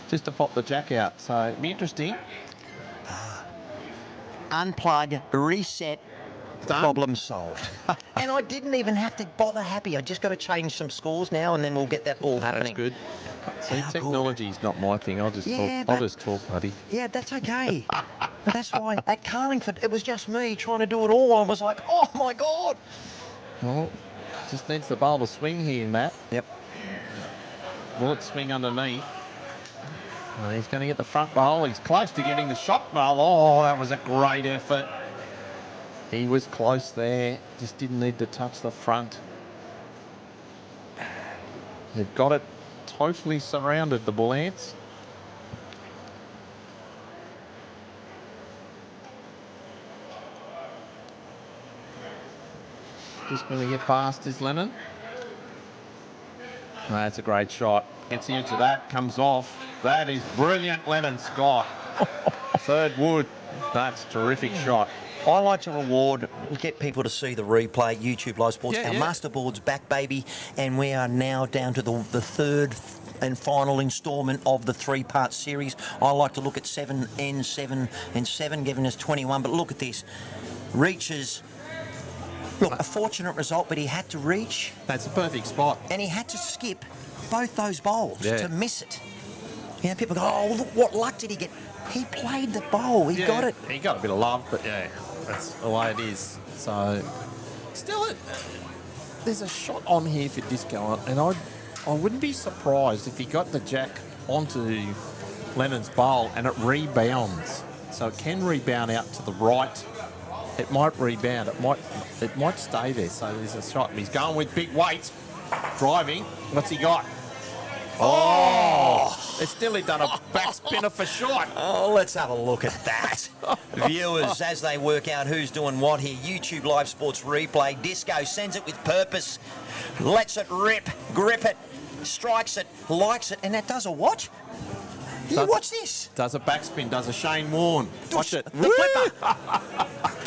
just to pop the Jack out. So it'd be interesting. Unplug, reset, Done. problem solved. And I didn't even have to bother Happy. I just got to change some scores now, and then we'll get that all happening. That's good. See, How good. technology's not my thing. I'll just Yeah, talk. I'll but- just talk, buddy. Yeah, that's okay. But that's why at Carlingford, it was just me trying to do it all. I was like, oh my God. Well, just needs the bowl to swing here, Matt. Yep. Will it swing underneath? Well, he's going to get the front bowl. He's close to getting the shot bowl. Oh, that was a great effort. He was close there. Just didn't need to touch the front. They've got it totally surrounded, the Bullants. Just going to get past his Lennon. That's a great shot. Gets into that, comes off. That is brilliant, Lennon Scott. Third wood. That's a terrific shot. I like to reward, get people to see the replay, YouTube Live Sports. Yeah, Our yeah. masterboard's back, baby, and we are now down to the third and final instalment of the three-part series. I like to look at 7 and 7 and 7, giving us 21. But look at this. Reaches. Look, a fortunate result, but he had to reach, That's a perfect spot. and he had to skip both those bowls Yeah. to miss it. You know, people go, oh, look, what luck did he get? He played the bowl. He got it. He got a bit of love, but yeah, that's the way it is. So, still, there's a shot on here for Disco, and I wouldn't be surprised if he got the Jack onto Lennon's bowl and it rebounds. So it can rebound out to the right. It might rebound. It might stay there. So there's a shot. He's going with big weight, driving. What's he got? Oh! It's nearly done a backspinner for short. Oh, let's have a look at that. Viewers, as they work out who's doing what here, YouTube Live Sports replay. Disco sends it with purpose, lets it rip, grip it, strikes it, likes it, and that does a what? You Does- watch this. Does a backspin, does a Shane Warne. Watch it. The flipper.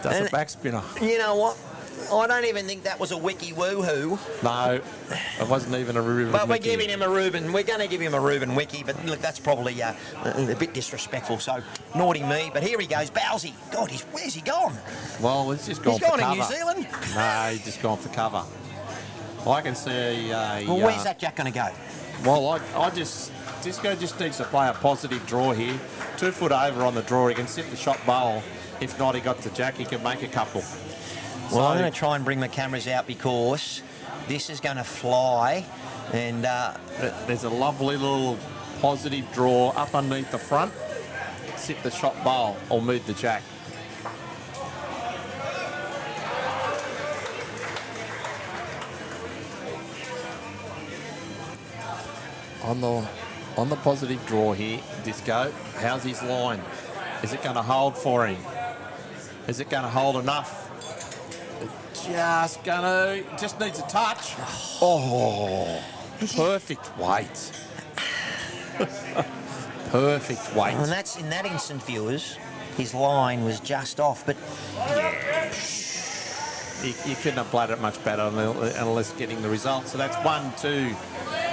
Does And- a backspinner. You know what? I don't even think that was a wiki woohoo. No, it wasn't even a Reuben But we're Wiki. giving him a Reuben. We're going to give him a Reuben wiki, but look, that's probably a bit disrespectful. So naughty me. But here he goes, Bowsy. God, where's he gone? Well, he's just gone He's for gone cover. in New Zealand. No, he's just gone for cover. I can see Well, where's that Jack going to go? Well, Disco just needs to play a positive draw here. 2 foot over on the draw. He can sit the shot bowl. If not, he got the Jack. He can make a couple. Well, I'm going to try and bring the cameras out because this is going to fly. And There's a lovely little positive draw up underneath the front. Sit the shot bowl or move the Jack. On the positive draw here, Disco, how's his line? Is it going to hold for him? Is it going to hold enough? Just needs a touch. Oh, perfect weight. Perfect weight. and that's in that instant, viewers. His line was just off, but You couldn't have played it much better unless getting the result. So that's 1-2.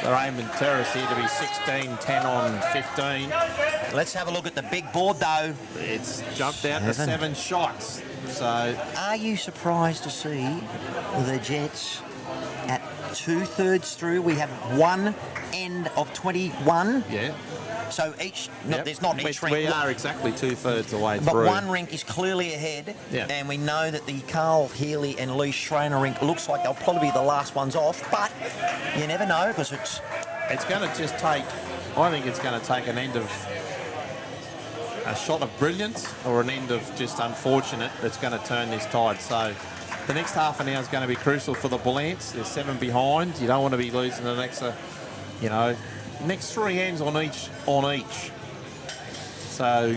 The Raymond Terrace here to be 16, 10 on 15. let's have a look at the big board, though. It's jumped out to 7 shots. So Are you surprised to see the Jets at 2/3 through? We have one end of 21. yeah, So each, Yep. there's not each rink. We are exactly 2/3 away But through. one rink is clearly ahead, Yeah. and we know that the Carl Healy and Lee Schreiner rink looks like they'll probably be the last ones off, but you never know because It's going to just take. I think it's going to take an end of a shot of brilliance or an end of just unfortunate that's going to turn this tide. So the next half an hour is going to be crucial for the Bullants. They're 7 behind. You don't want to be losing the next, next 3 ends on each. So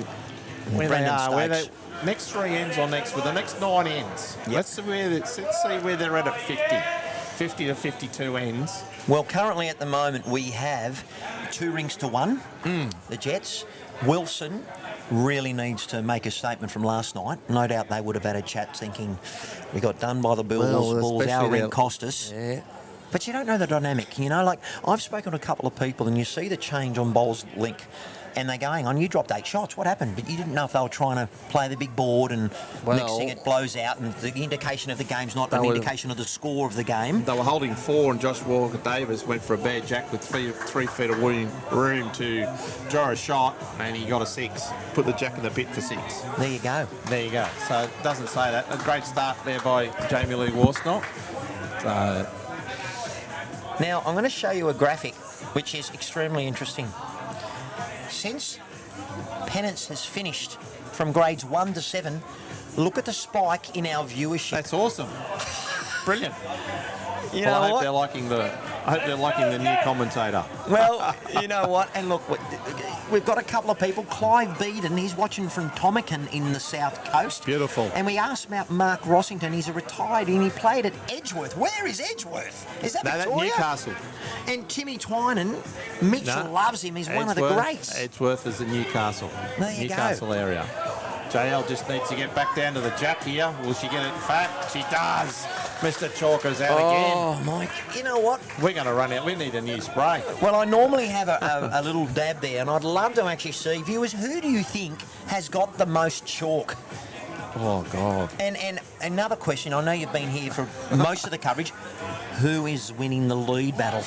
where Brendan they are, Stokes. next 3 ends on next with the next 9 ends. Yep. Let's see where they're at 50 to 52 ends. Well, currently at the moment we have 2 rinks to 1. The Jets, Wilson, really needs to make a statement from last night. No doubt they would have had a chat thinking we got done by the Bulls, Bulls our especially ring cost us. Yeah. But you don't know the dynamic, you know, like I've spoken to a couple of people and you see the change on Bowls Link and they go, hang on, you dropped 8 shots, what happened? But you didn't know if they were trying to play the big board and next thing it blows out and the indication of the game's not an indication of the score of the game. They were holding 4 and Josh Walker-Davis went for a bad jack with 3 feet of room to draw a shot and he got a 6. Put the jack in the pit for 6. There you go. There you go. So it doesn't say that. A great start there by Jamie Lee Worsnop. So Now, I'm going to show you a graphic which is extremely interesting. Since Pennants has finished from grades 1 to 7, look at the spike in our viewership. that's awesome. Brilliant. You Well, I know hope they're what? liking the new commentator. Well, you know what? And look, we've got a couple of people. Clive Beeden, he's watching from Tomakin in the South Coast. Beautiful. And we asked about Mark Rossington. He's a retired and he played at Edgeworth. Where is Edgeworth? Is that No, that Victoria? Newcastle. And Timmy Twinan, Mitchell No. loves him. He's one of the Edgeworth- greats. Edgeworth is the Newcastle. There you go. Newcastle area. JL just needs to get back down to the jack here. Will she get it fat? She does. Mr. Chalker's out Oh, Mike. You know what? again. We're going to run out. We need a new spray. Well, I normally have a little dab there, and I'd love to actually see, viewers, who do you think has got the most chalk? Oh, God. And another question, I know you've been here for most of the coverage. Who is winning the lead battle?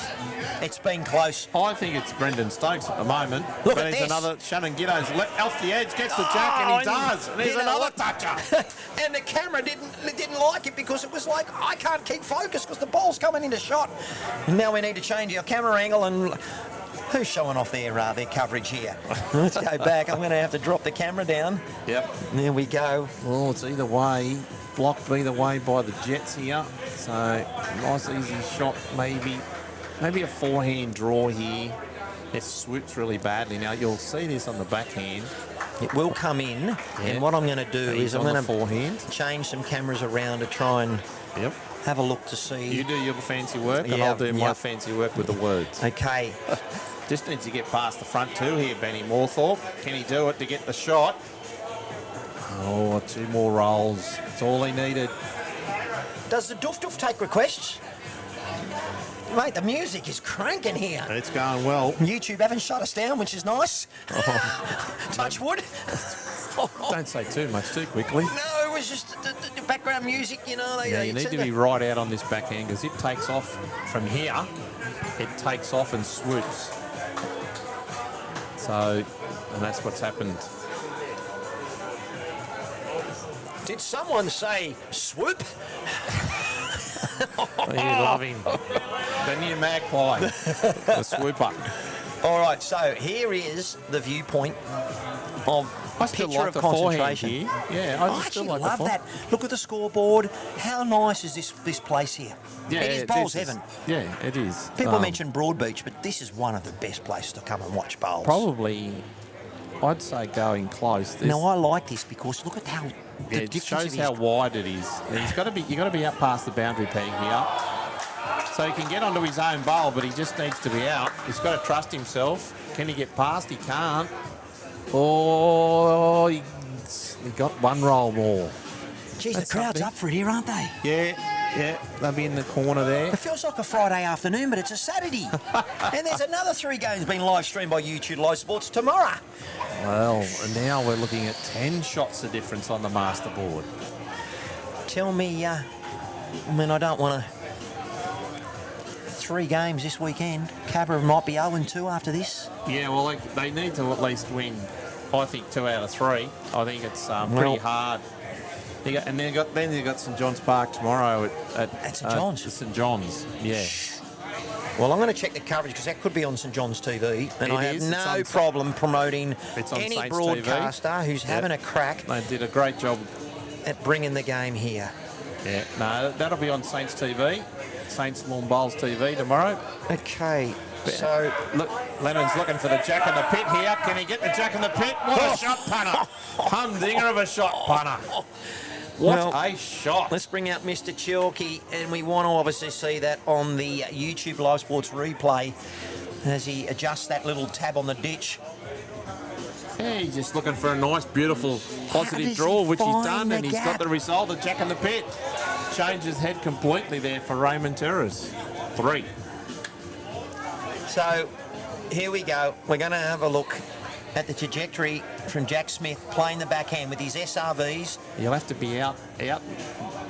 It's been close. I think it's Brendan Stokes at the moment. Look but at he's this. another Shannon Giddo's off the edge, gets the jack, and he does. And here's you know another what? toucher. And the camera didn't like it because it was like, I can't keep focus because the ball's coming into shot. Now we need to change our camera angle and who's showing off their coverage here? Let's go back. I'm going to have to drop the camera down. Yep. There we go. Well, it's either way. Blocked either way by the Jets here. So, nice easy shot maybe. Maybe a forehand draw here. It swoops really badly. Now, you'll see this on the backhand. It will come in, and what I'm going to do is I'm on going the forehand. to change some cameras around to try and Yep. have a look to see. You do your fancy work, and Yeah, I'll do my yeah. fancy work with the words. Okay. Just needs to get past the front two here, Benny Moorthorpe. Can he do it to get the shot? Oh, 2 more rolls. That's all he needed. Does the Doof Doof take requests? Mate, the music is cranking here. It's going well. YouTube haven't shut us down, which is nice. Touch wood. Don't say too much too quickly. No, it was just the background music, you know. Yeah, you need to be right out on this backhand because it takes off from here. It takes off and swoops. So, and that's what's happened. Did someone say swoop? You love him. The new magpie, the swooper. All right, so here is the viewpoint of I still picture like of the forehand concentration. here. Yeah, I I just actually still like love the that. Look at the scoreboard. How nice is this place here? Yeah, it is bowls this heaven. Yeah, it is. People mention Broadbeach, but this is one of the best places to come and watch bowls. Probably, I'd say going close. This, Now I like this because look at how the yeah, it difference shows of his how wide it is. And you got to be out past the boundary peg here. So he can get onto his own bowl, but he just needs to be out. He's got to trust himself. Can he get past? He can't. Oh, he got 1 roll more. Geez, That's the crowd's something. up for it here, aren't they? Yeah, they'll be in the corner there. It feels like a Friday afternoon, but it's a Saturday. And there's another 3 games being live streamed by Youtubelivesports tomorrow. Well, and now we're looking at 10 shots of difference on the master board. Tell me, I mean, I don't want to... 3 games this weekend. Cabra might be 0-2 after this. Yeah, well, they need to at least win, I think, 2 out of 3. I think it's pretty hard. And then you got St John's Park tomorrow at St John's? St John's, yeah. Well, I'm going to check the coverage because that could be on St John's TV. And It I have is. It's no on- problem promoting It's on any Saints broadcaster who's having a crack They did a great job. at bringing the game here. Yeah, no, that'll be on Saints TV, Saints Lawn Bowls TV tomorrow. Okay, so... Look, Lennon's looking for the jack in the pit here. Can he get the jack in the pit? What a shot, punter! Humdinger of a shot, punter. What Well, a shot! Let's bring out Mr. Chalky, and we want to obviously see that on the YouTube Live Sports replay as he adjusts that little tab on the ditch. Yeah, he's just looking for a nice, beautiful, positive does draw, he which he's find done, the and he's got gap? the result of Jack in the Pit. Changes head completely there for Raymond Terrace. 3. So here we go. We're going to have a look at the trajectory from Jack Smith playing the backhand with his SRVs. He'll have to be out.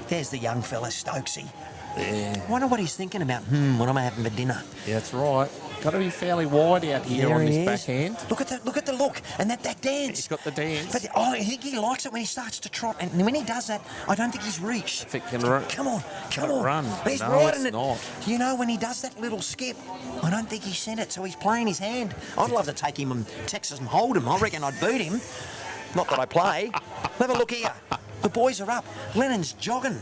There's the young fella, Stokesy. Yeah, I wonder what he's thinking about. What am I having for dinner? that's right. Got to be fairly wide out here There on he this is. backhand. Look at the look and that dance. He's got the dance. But I think he likes it when he starts to trot, and when he does that, I don't think he's reached. If it can run. Come on. Run. He's No, riding it's it. not. You know, when he does that little skip, I don't think he sent it, so he's playing his hand. I'd love to take him and Texas and hold him. I reckon I'd beat him. Not that I play. Have a look here. The boys are up. Lennon's jogging.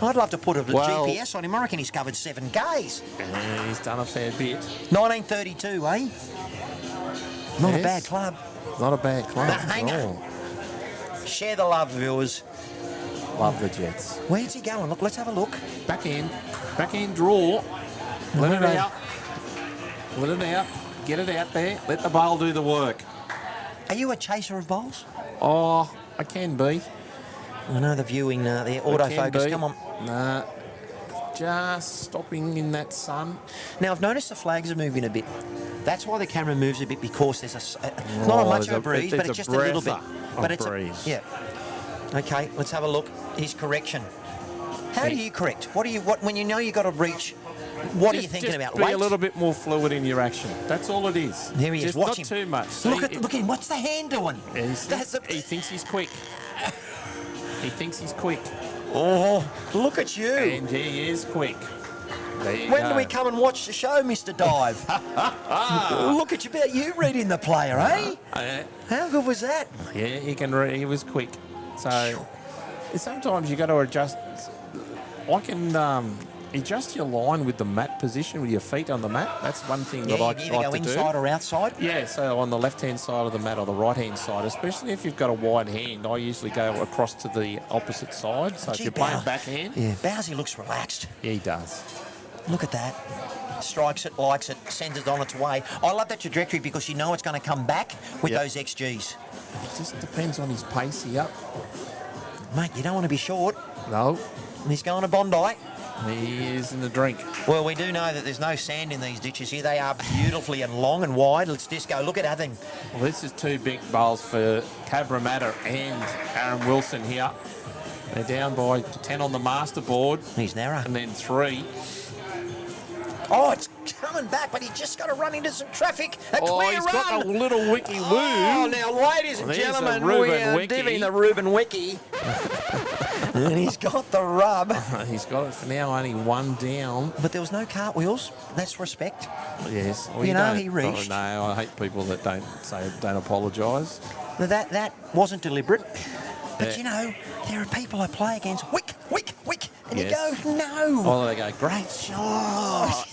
I'd love to put a Well- GPS on him. I reckon he's covered 7 Ks. Yeah, he's done a fair bit. 1932, eh? Not a Yes. bad club. Not a bad club. Hang on. Oh, Share the love, viewers. love the Jets. Where's he going? Look, let's have a look. Backhand draw. Let it Right. out. Let it out. Get it out there. Let the bowl do the work. Are you a chaser of bowls? Oh, I can be. I know the viewing, the I can autofocus. be. Come on. Nah. Just stopping in that sun. Now, I've noticed the flags are moving a bit. That's why the camera moves a bit, because there's not much of a breeze, but it's just a little bit. But it's breeze. yeah. Okay, let's have a look. His correction. How do you correct? What when you know you got to reach? What are you thinking just about? Be Weight? a little bit more fluid in your action. That's all it is. There he is. Just Watch not him. too much. Look See, at him. What's the hand doing? he thinks he's quick. He thinks he's quick. Oh, look at you. And he is quick. There you When go. do we come and watch the show, Mr. Dive? Look at you, about you reading the player, eh? How good was that? Yeah, he can. He was quick. So sometimes you got to adjust. I can adjust your line with the mat position with your feet on the mat. That's one thing that Yeah, I you either like go to do. inside or outside. Yeah, so on the left-hand side of the mat or the right-hand side, especially if you've got a wide hand, I usually go across to the opposite side. So if Gee, you're playing Bow- backhand, Yeah, Bowsy looks relaxed. yeah, he does. Look at that. Strikes it, likes it, sends it on its way. I love that trajectory because you know it's going to come back with Yep. those XGs. It just depends on his pace here. Mate, you don't want to be short. No, And he's going to Bondi. he is in the drink. Well, we do know that there's no sand in these ditches here. They are beautifully and long and wide. Let's just go. Look at that thing. Well, this is 2 big bowls for Cabramatta and Aaron Wilson here. They're down by 10 on the master board, He's narrow. and then 3. Oh, it's coming back, but he's just got to run into some traffic. A Oh, clear he's run. got a little wiki woo. Oh, now, ladies and There's a gentlemen, Reuben we are Wiki. divvying the Reuben Wiki. And he's got the rub. He's got it for now, only 1 down. But there was no cartwheels. That's respect. Yes. Well, You know, don't- he reached. No, I hate people that don't apologise. Now, that wasn't deliberate. But, Yeah. you know, there are people I play against. Wick, wick, wick. And Yes. you go, no. Oh, they go, great shot.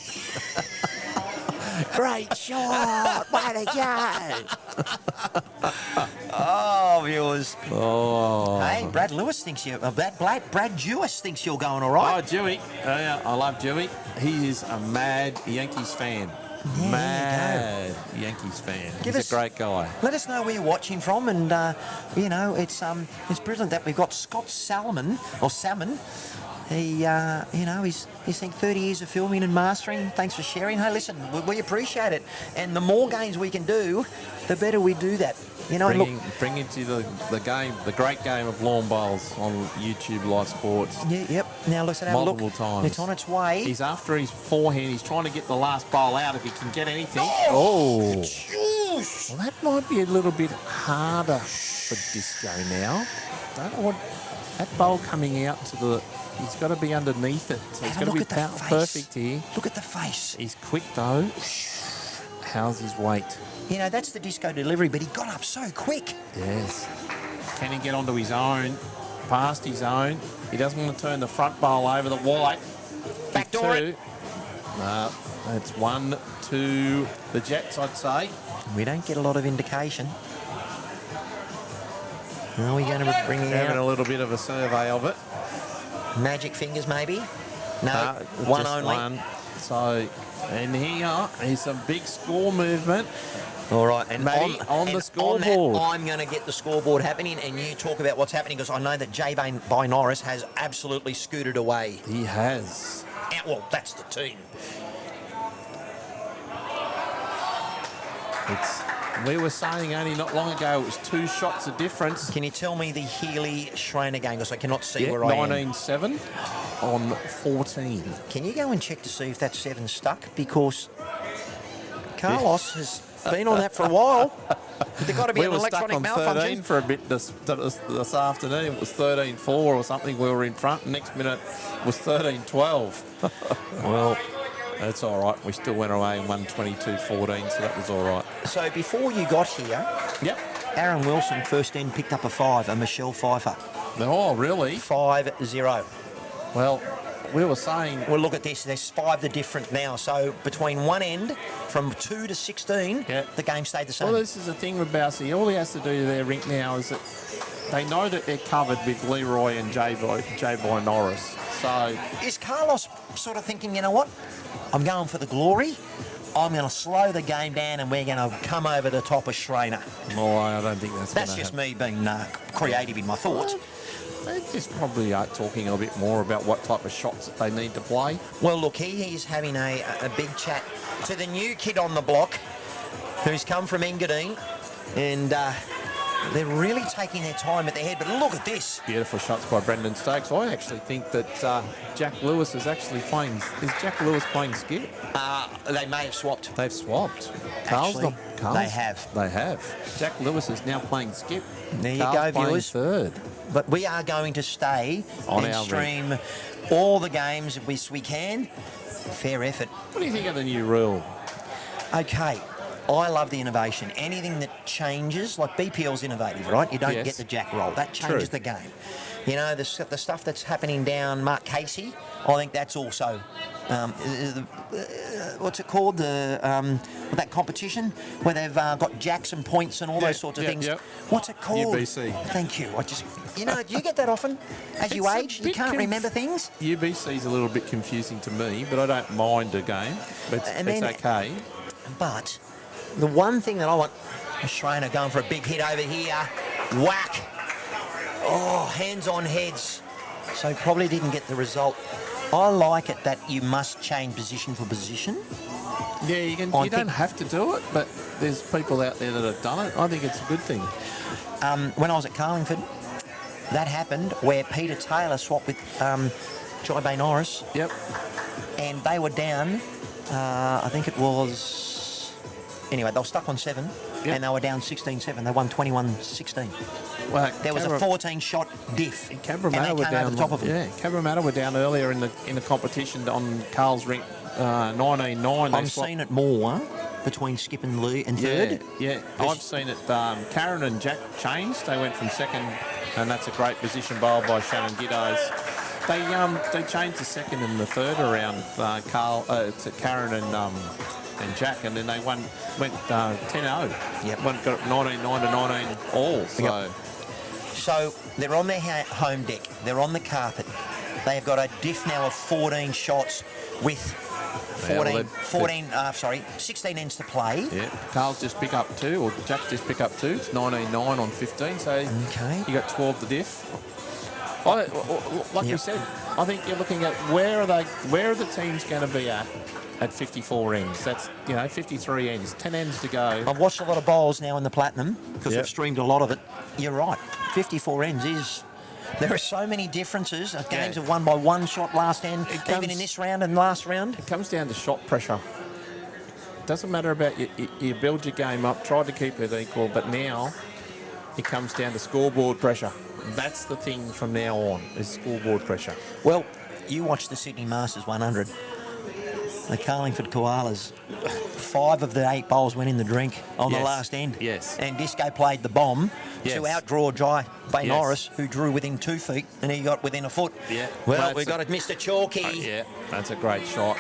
Great shot. Way to go. Oh, viewers. Oh. Hey, Brad Lewis thinks you. Brad Jewis thinks you're going all Oh, right. Dewey. Oh, yeah, I love Dewey. He is a mad Yankees fan. Yeah, Mad Yankees fan. Give He's us- a great guy. Let us know where you're watching from, and you know it's brilliant that we've got Scott Salmon. He, you know, he's seen 30 years of filming and mastering. Thanks for sharing. Hey, listen, we appreciate it, and the more games we can do, the better we do that. You know, look. Bringing to the game, the great game of lawn bowls on YouTube Live Sports. Yeah, yep. Now let's have a look. Multiple times. It's on its way. He's after his forehand. He's trying to get the last bowl out if he can get anything. Juice. Well, that might be a little bit harder for Disco now. Don't know what that bowl coming out to the. He's got to be underneath it, so he's Have a got to look be at the face. perfect here. Look at the face. He's quick though. How's his weight? You know, that's the disco delivery, but he got up so quick. Yes. Can he get onto his own? Past his own. He doesn't want to turn the front bowl over the white. Backdoor Two. it. No, it's 1, 2. The Jets, I'd say. We don't get a lot of indication. Are we going to bring it Having a out? little bit of a survey of it. Magic fingers, maybe? No, No, one just only. one. So, and here is some big score movement. All right, and Matty, on the and scoreboard. that, I'm going to get the scoreboard happening, and you talk about what's happening, because I know that J by Norris has absolutely scooted away. He has. Well, that's the team. We were saying only not long ago it was 2 shots of difference. Can you tell me the Healy-Schreiner game, because I cannot see Yeah, where I am. 19-7 on 14. Can you go and check to see if that 7 stuck? Because Carlos has been on that for a while. There's got to be We an were stuck electronic on malfunction. 13 for a bit this afternoon. It was 13-4 or something. We were in front. Next minute was 13-12. Well, that's all right. We still went away and won 22-14, so that was all right. so before you got here, Yep. Aaron Wilson first end picked up a 5, and Michelle Pfeiffer Oh, really? 5-0. Well, we were saying... Well, look at this. There's 5 the different now. So between one end, from 2 to 16, Yeah. the game stayed the same. Well, this is the thing with Bousey. All he has to do to their rink now is that they know that they're covered with Leroy and J-Boy Norris. So, Is Carlos sort of thinking, you know what? I'm going for the glory. I'm going to slow the game down, and we're going to come over the top of Schreiner. well, I don't think that's That's gonna just happen. me being creative in my thoughts. They just probably are talking a bit more about what type of shots that they need to play. Well, look, he's having a big chat to the new kid on the block who's come from Engadine, and they're really taking their time at their head. But look at this. Beautiful shots by Brendan Stokes. I actually think that Jack Lewis is actually playing... Is Jack Lewis playing skip? They may have swapped. They've swapped. Actually, they have. They have. Jack Lewis is now playing skip. There you Carl's go, playing viewers. third. But we are going to stay On and our stream all the games if we can. Fair effort. What do you think of the new rule? Okay, I love the innovation. Anything that changes, like BPL's innovative, right? You don't Yes. get the jack roll. That changes True. the game. You know, the stuff that's happening down Mark Casey, I think that's also, what's it called? That competition where they've got jacks and points and all those sorts of things. Yep. What's it called? UBC. Thank you. Do you get that often? As you It's a age, you bit can't remember things? UBC's a little bit confusing to me, but I don't mind a game. It's okay. But the one thing that I want, Schreiner going for a big hit over here, whack. Oh, hands on heads. So probably didn't get the result. I like it that you must change position for position. Yeah, you can. I You don't think- have to do it, but there's people out there that have done it. I think it's a good thing. When I was at Carlingford, that happened where Peter Taylor swapped with Jai Bay Norris, Yep. and they were down, I think it was... Anyway, they were stuck on 7, Yep. and they were down 16-7. They won 21-16. Well, There was a 14-shot diff, and they Cabramatta were came down. over the top of them. Yeah, Cabramatta were down earlier in the competition on Carl's rink, 19-9. I'm seeing it more between Skip and Lee and third. Yeah, I've seen it. Karen and Jack changed. They went from second, and that's a great position bowled by Shannon Giddos. They changed the second and the third around to Karen and Jack, and then they went 10-0. Yep. Got it 19-9 to 19 all. So. Yep. So they're on their home deck. They're on the carpet. They have got a diff now of 14 shots with 16 ends to play. Yeah, Carl's just pick up 2, or Jack's just pick up 2. It's 19-9 on 15, so Okay. you got 12 the diff. Like we Yep. said, I think you're looking at where are the teams going to be at 54 ends. That's 53 ends, 10 ends to go. I've watched a lot of bowls now in the Platinum because Yep. I've streamed a lot of it. You're right. 54 ends is... There are so many differences. Games have won by 1 shot last end, even in this round and last round. It comes down to shot pressure. Doesn't matter about you build your game up, try to keep it equal, but now it comes down to scoreboard pressure. That's the thing from now on, is scoreboard pressure. Well, you watched the Sydney Masters 100. The Carlingford Koalas, 5 of the 8 bowls went in the drink on the Yes. last end. Yes. And Disco played the bomb to Yes. outdraw Jai Bay Yes. Norris, who drew within 2 feet, and he got within a foot. Yeah. Well, That's we've got it, Mr. Chalky. Yeah, that's a great shot.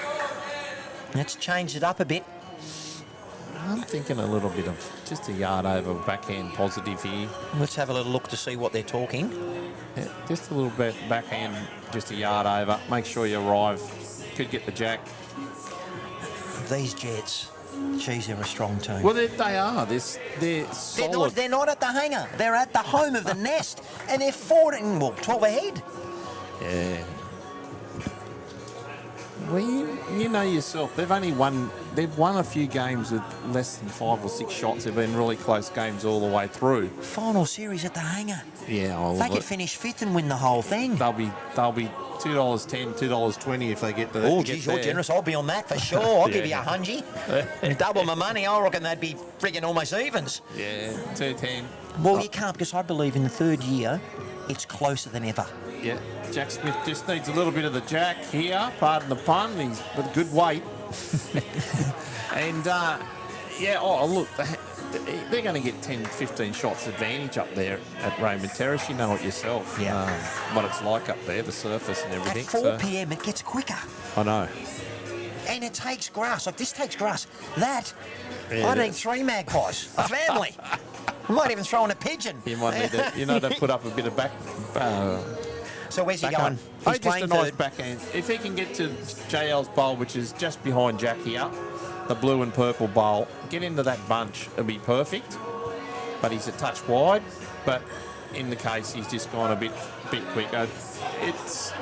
Let's change it up a bit. I'm thinking a little bit of just a yard over backhand positive here. Let's have a little look to see what they're talking. Yeah, just a little bit backhand, just a yard over. Make sure you arrive. Could get the jack. These Jets, Geez, they're a strong team. Well, they are. They're solid. They're not at the hangar. They're at the home of the nest. And they're 14, well, 12 ahead. Yeah. Well, you know yourself. They've won a few games with less than 5 or 6 shots. They've been really close games all the way through. Final series at the hangar. Yeah, They could finish 5th and win the whole thing. They'll be $2.10, $2.20 if they get the. Oh, geez, you're generous. I'll be on that for sure. I'll give you a hungy. And double my money. I reckon that'd be friggin' almost evens. Yeah, 2.10. Well, you can't, because I believe in the third year, it's closer than ever. Yeah, Jack Smith just needs a little bit of the jack here, pardon the pun, he's with good weight. And, look, they're going to get 10, 15 shots advantage up there at Raymond Terrace. You know it yourself, what it's like up there, the surface and everything. At 4 p.m, it gets quicker. I know. And it takes grass. Like, this takes grass. That, I need 3 magpies, a family. I might even throw in a pigeon. You might need to, they put up a bit of back... So where's he going? He's just a nice backhand. If he can get to JL's bowl, which is just behind Jack here, the blue and purple bowl, get into that bunch, it'll be perfect. But he's a touch wide. But in the case, he's just gone a bit quicker. It's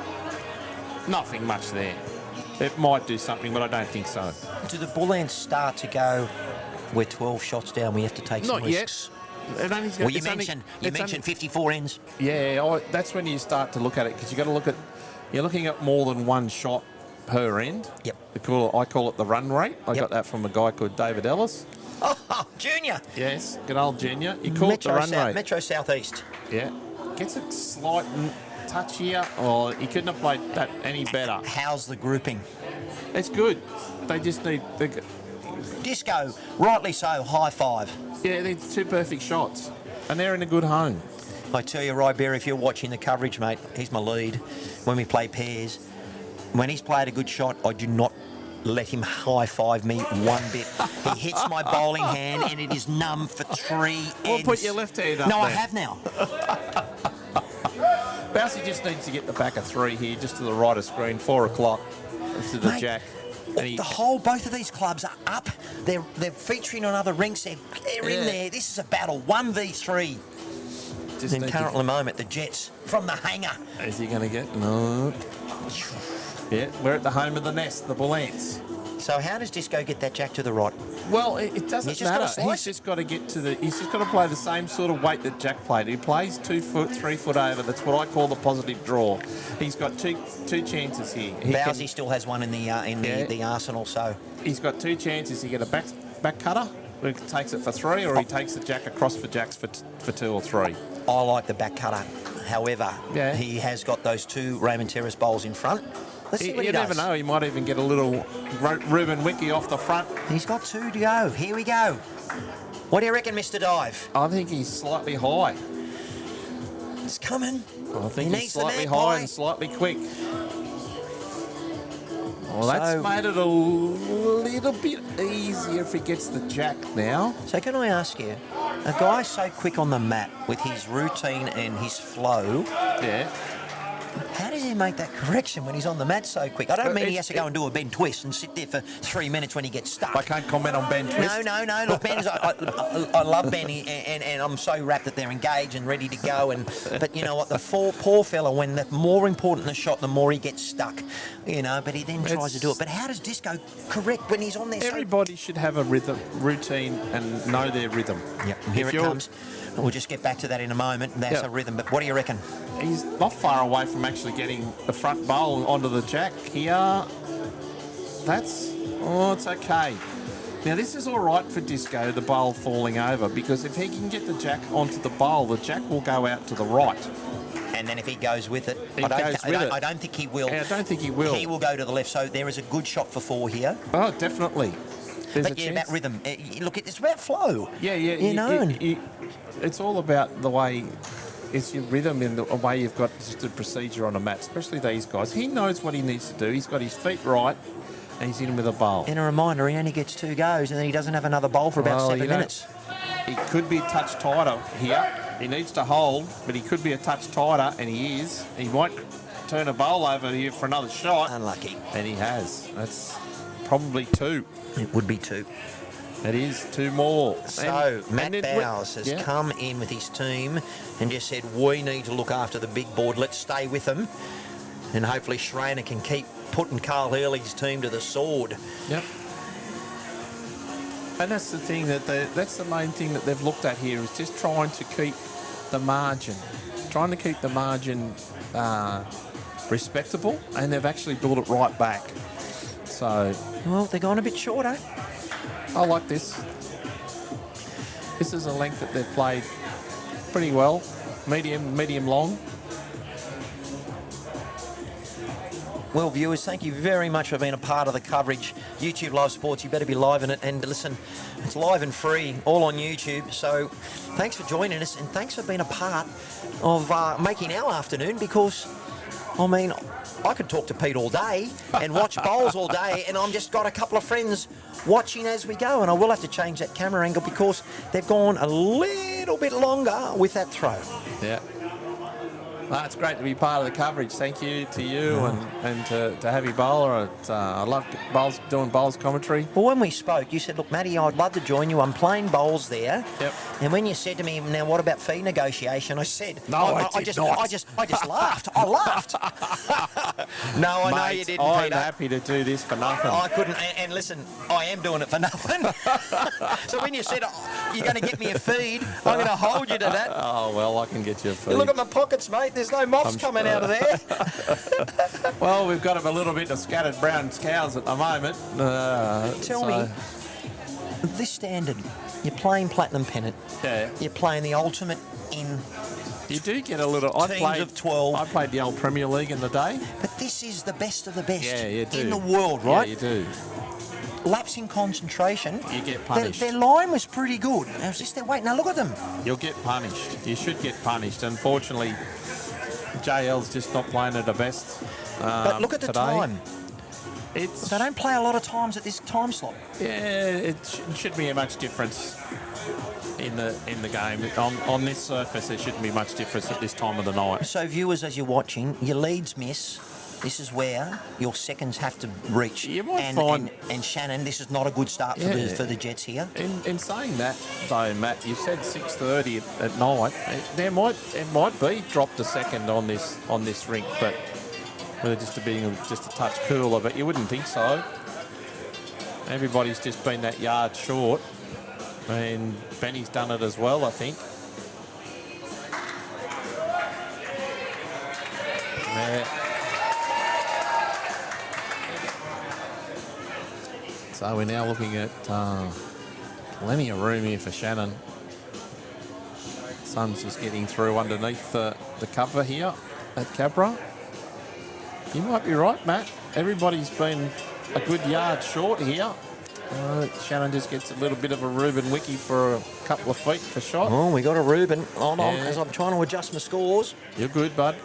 nothing much there. It might do something, but I don't think so. Do the Bullants start to go, we're 12 shots down, we have to take some Not risks? yet. Well, you mentioned 54 ends. Yeah, that's when you start to look at it, because you're looking at more than one shot per end. Yep. I call it the run rate. I got that from a guy called David Ellis. Oh, Junior. Yes, good old Junior. You call it the run rate. Metro Southeast. Yeah. Gets a slight touch here. Oh, he couldn't have played that any better. How's the grouping? It's good. They just need... Disco, rightly so, high five. Yeah, they're 2 perfect shots. And they're in a good home. I tell you, Ryberry, if you're watching the coverage, mate, he's my lead when we play pairs. When he's played a good shot, I do not let him high-five me one bit. He hits my bowling hand and it is numb for 3 ends. Well, put your left hand up No, there. I have now. Bouncy just needs to get the back of 3 here, just to the right of screen, 4 o'clock, to the Mate, jack. Both of these clubs are up. They're featuring on other rinks. They're in there. This is a battle, 1v3. In current moment, the Jets from the hangar. Is he going to get? No. Yeah, we're at the home of the nest, the Bullants. So how does Disco get that jack to the right? Well, it doesn't matter. He's just got to get to the. He's just got to play the same sort of weight that Jack played. He plays 2 foot, 3 foot over. That's what I call the positive draw. He's got two chances here. Bowsy still has one in the arsenal. So he's got 2 chances. He get a back cutter, who takes it for 3, or he takes the jack across for jacks for 2 or 3. I like the back cutter. However, he has got those 2 Raymond Terrace bowls in front. Let's see what he does. You never know. He might even get a little Ruben Wiki off the front. He's got 2 to go. Here we go. What do you reckon, Mr. Dive? I think he's slightly high. It's coming. I think he's slightly high and slightly quick. Well, that's made it a little bit easier if he gets the jack now. So can I ask you, a guy so quick on the mat with his routine and his flow, how does he make that correction when he's on the mat so quick? I don't mean he has to go and do a bend twist and sit there for 3 minutes when he gets stuck. I can't comment on Ben twist. No. Look, Ben, I love Ben, and I'm so rapt that they're engaged and ready to go. But you know what? The poor fella, when the more important the shot, the more he gets stuck. But he then tries to do it. But how does Disco correct when he's on there? Everybody should have a routine and know their rhythm. Yep. Here it comes. We'll just get back to that in a moment. That's a rhythm. But what do you reckon? He's not far away from actually getting the front bowl onto the jack here. It's okay. Now, this is all right for Disco, the bowl falling over, because if he can get the jack onto the bowl, the jack will go out to the right. And then if he goes with it, I don't think he will. I don't think he will. He will go to the left. So there is a good shot for 4 here. Oh, definitely. About rhythm. Look, it's about flow. Yeah. It's all about the way. It's your rhythm and the way you've got just a procedure on a mat, especially these guys. He knows what he needs to do. He's got his feet right, and he's in with a bowl. And a reminder, he only gets 2 goes, and then he doesn't have another bowl for about 7 minutes. He could be a touch tighter here. He needs to hold, but he could be a touch tighter, and he is. He might turn a bowl over here for another shot. Unlucky. And he has. That's probably 2. It would be 2. It is 2 more. So Matt then Bowes has come in with his team and just said, we need to look after the big board. Let's stay with them. And hopefully Schraner can keep putting Carl Hurley's team to the sword. Yep. And that's the thing that's the main thing that they've looked at here, is just trying to keep the margin. Trying to keep the margin respectable, and they've actually built it right back. So... Well, they're going a bit short, eh? I like this. This is a length that they've played pretty well. Medium long. Well, viewers, thank you very much for being a part of the coverage. YouTube Live Sports, you better be live in it. And listen, it's live and free, all on YouTube. So thanks for joining us, and thanks for being a part of making our afternoon, because, I mean, I could talk to Pete all day and watch bowls all day, and I've just got a couple of friends watching as we go, and I will have to change that camera angle because they've gone a little bit longer with that throw. Yeah. Well, it's great to be part of the coverage. Thank you to you and to Heavy Bowler. I love doing bowls commentary. Well, when we spoke, you said, look, Matty, I'd love to join you. I'm playing bowls there. Yep. And when you said to me, now what about fee negotiation? I said, No, I just laughed. I laughed. No, I know you didn't, I'm Peter. happy to do this for nothing. I couldn't, and listen, I am doing it for nothing. So when you said you're going to get me a feed, I'm going to hold you to that. Oh, well, I can get you a feed. You look at my pockets, mate. There's no moths coming out of there. Well, we've got a little bit of scattered brown cows at the moment. Tell me, this standard, you're playing Platinum Pennant. Yeah. You're playing the ultimate in. You do get a little... Teams of 12. I played the old Premier League in the day. But this is the best of the best You do. in the world, right? Yeah, you do. Lapse in concentration. You get punished. Their line was pretty good. I was just there waiting. Now look at them. You'll get punished. You should get punished. Unfortunately, JL's just not playing at the best But look at the today. time. They don't play a lot of times at this time slot. Yeah, it shouldn't be a much difference in the game. On this surface, there shouldn't be much difference at this time of the night. So viewers, as you're watching, your leads miss. This is where your seconds have to reach. You might find... And Shannon, this is not a good start for the Jets here. In saying that, though, Matt, you said 6:30 at night. It might be dropped a second on this rink, but whether just a touch cooler, but you wouldn't think so. Everybody's just been that yard short, and Benny's done it as well, I think. Yeah. So we're now looking at plenty of room here for Shannon. Sun's just getting through underneath the cover here at Cabra. You might be right, Matt. Everybody's been a good yard short here. Shannon just gets a little bit of a Reuben Wiki for a couple of feet for shot. Oh, we got a Reuben. Hold on, as I'm trying to adjust my scores. You're good, bud.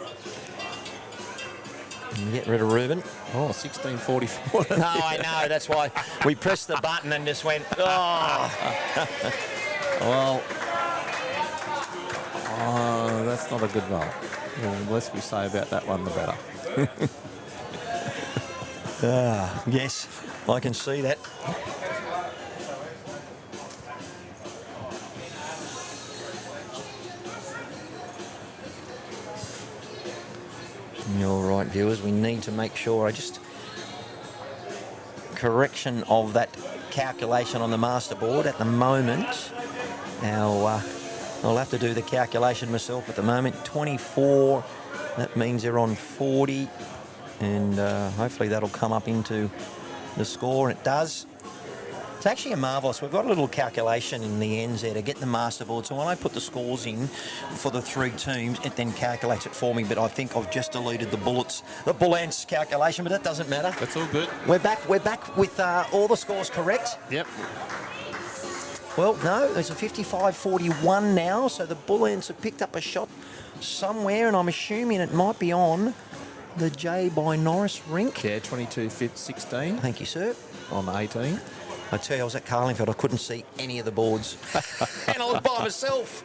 Get rid of Reuben. Oh, 16:44. No, I know. That's why we pressed the button and just went, oh. Well, that's not a good goal. The less we say about that one, the better. Yes, I can see that. You're right, viewers. We need to make sure. Correction of that calculation on the master board at the moment. Now, I'll have to do the calculation myself at the moment. 24. That means they're on 40, and hopefully that'll come up into the score, and it does. It's actually a marvellous. We've got a little calculation in the ends there to get the master board. So when I put the scores in for the three teams, it then calculates it for me. But I think I've just deleted the Bullants calculation, but that doesn't matter. That's all good. We're back with all the scores correct. Yep. Well, no, there's a 55-41 now. So the Bullants have picked up a shot somewhere, and I'm assuming it might be on the J by Norris rink. Yeah, 22-16 Thank you, sir. on 18. I tell you, I was at Carlingford, I couldn't see any of the boards. And I was by myself.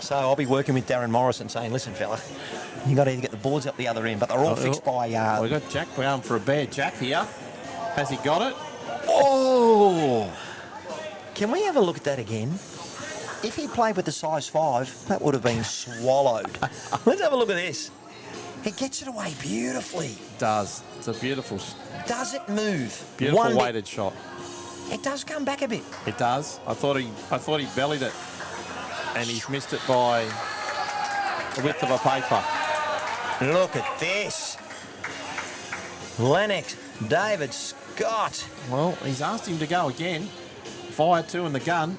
So I'll be working with Darren Morrison saying, listen, fella, you got to either get the boards up the other end, but they're all fixed by... We've got Jack Brown for a bear. Jack here. Has he got it? Oh! Can we have a look at that again? If he played with the size 5, that would have been swallowed. Let's have a look at this. He gets it away beautifully. Does. It's a beautiful, Does it move? beautiful One bit. weighted shot. It does come back a bit. It does. I thought he bellied it, and he's missed it by the width of a paper. Look at this. Lennox, David Scott. Well, he's asked him to go again. Fire 2 in the gun.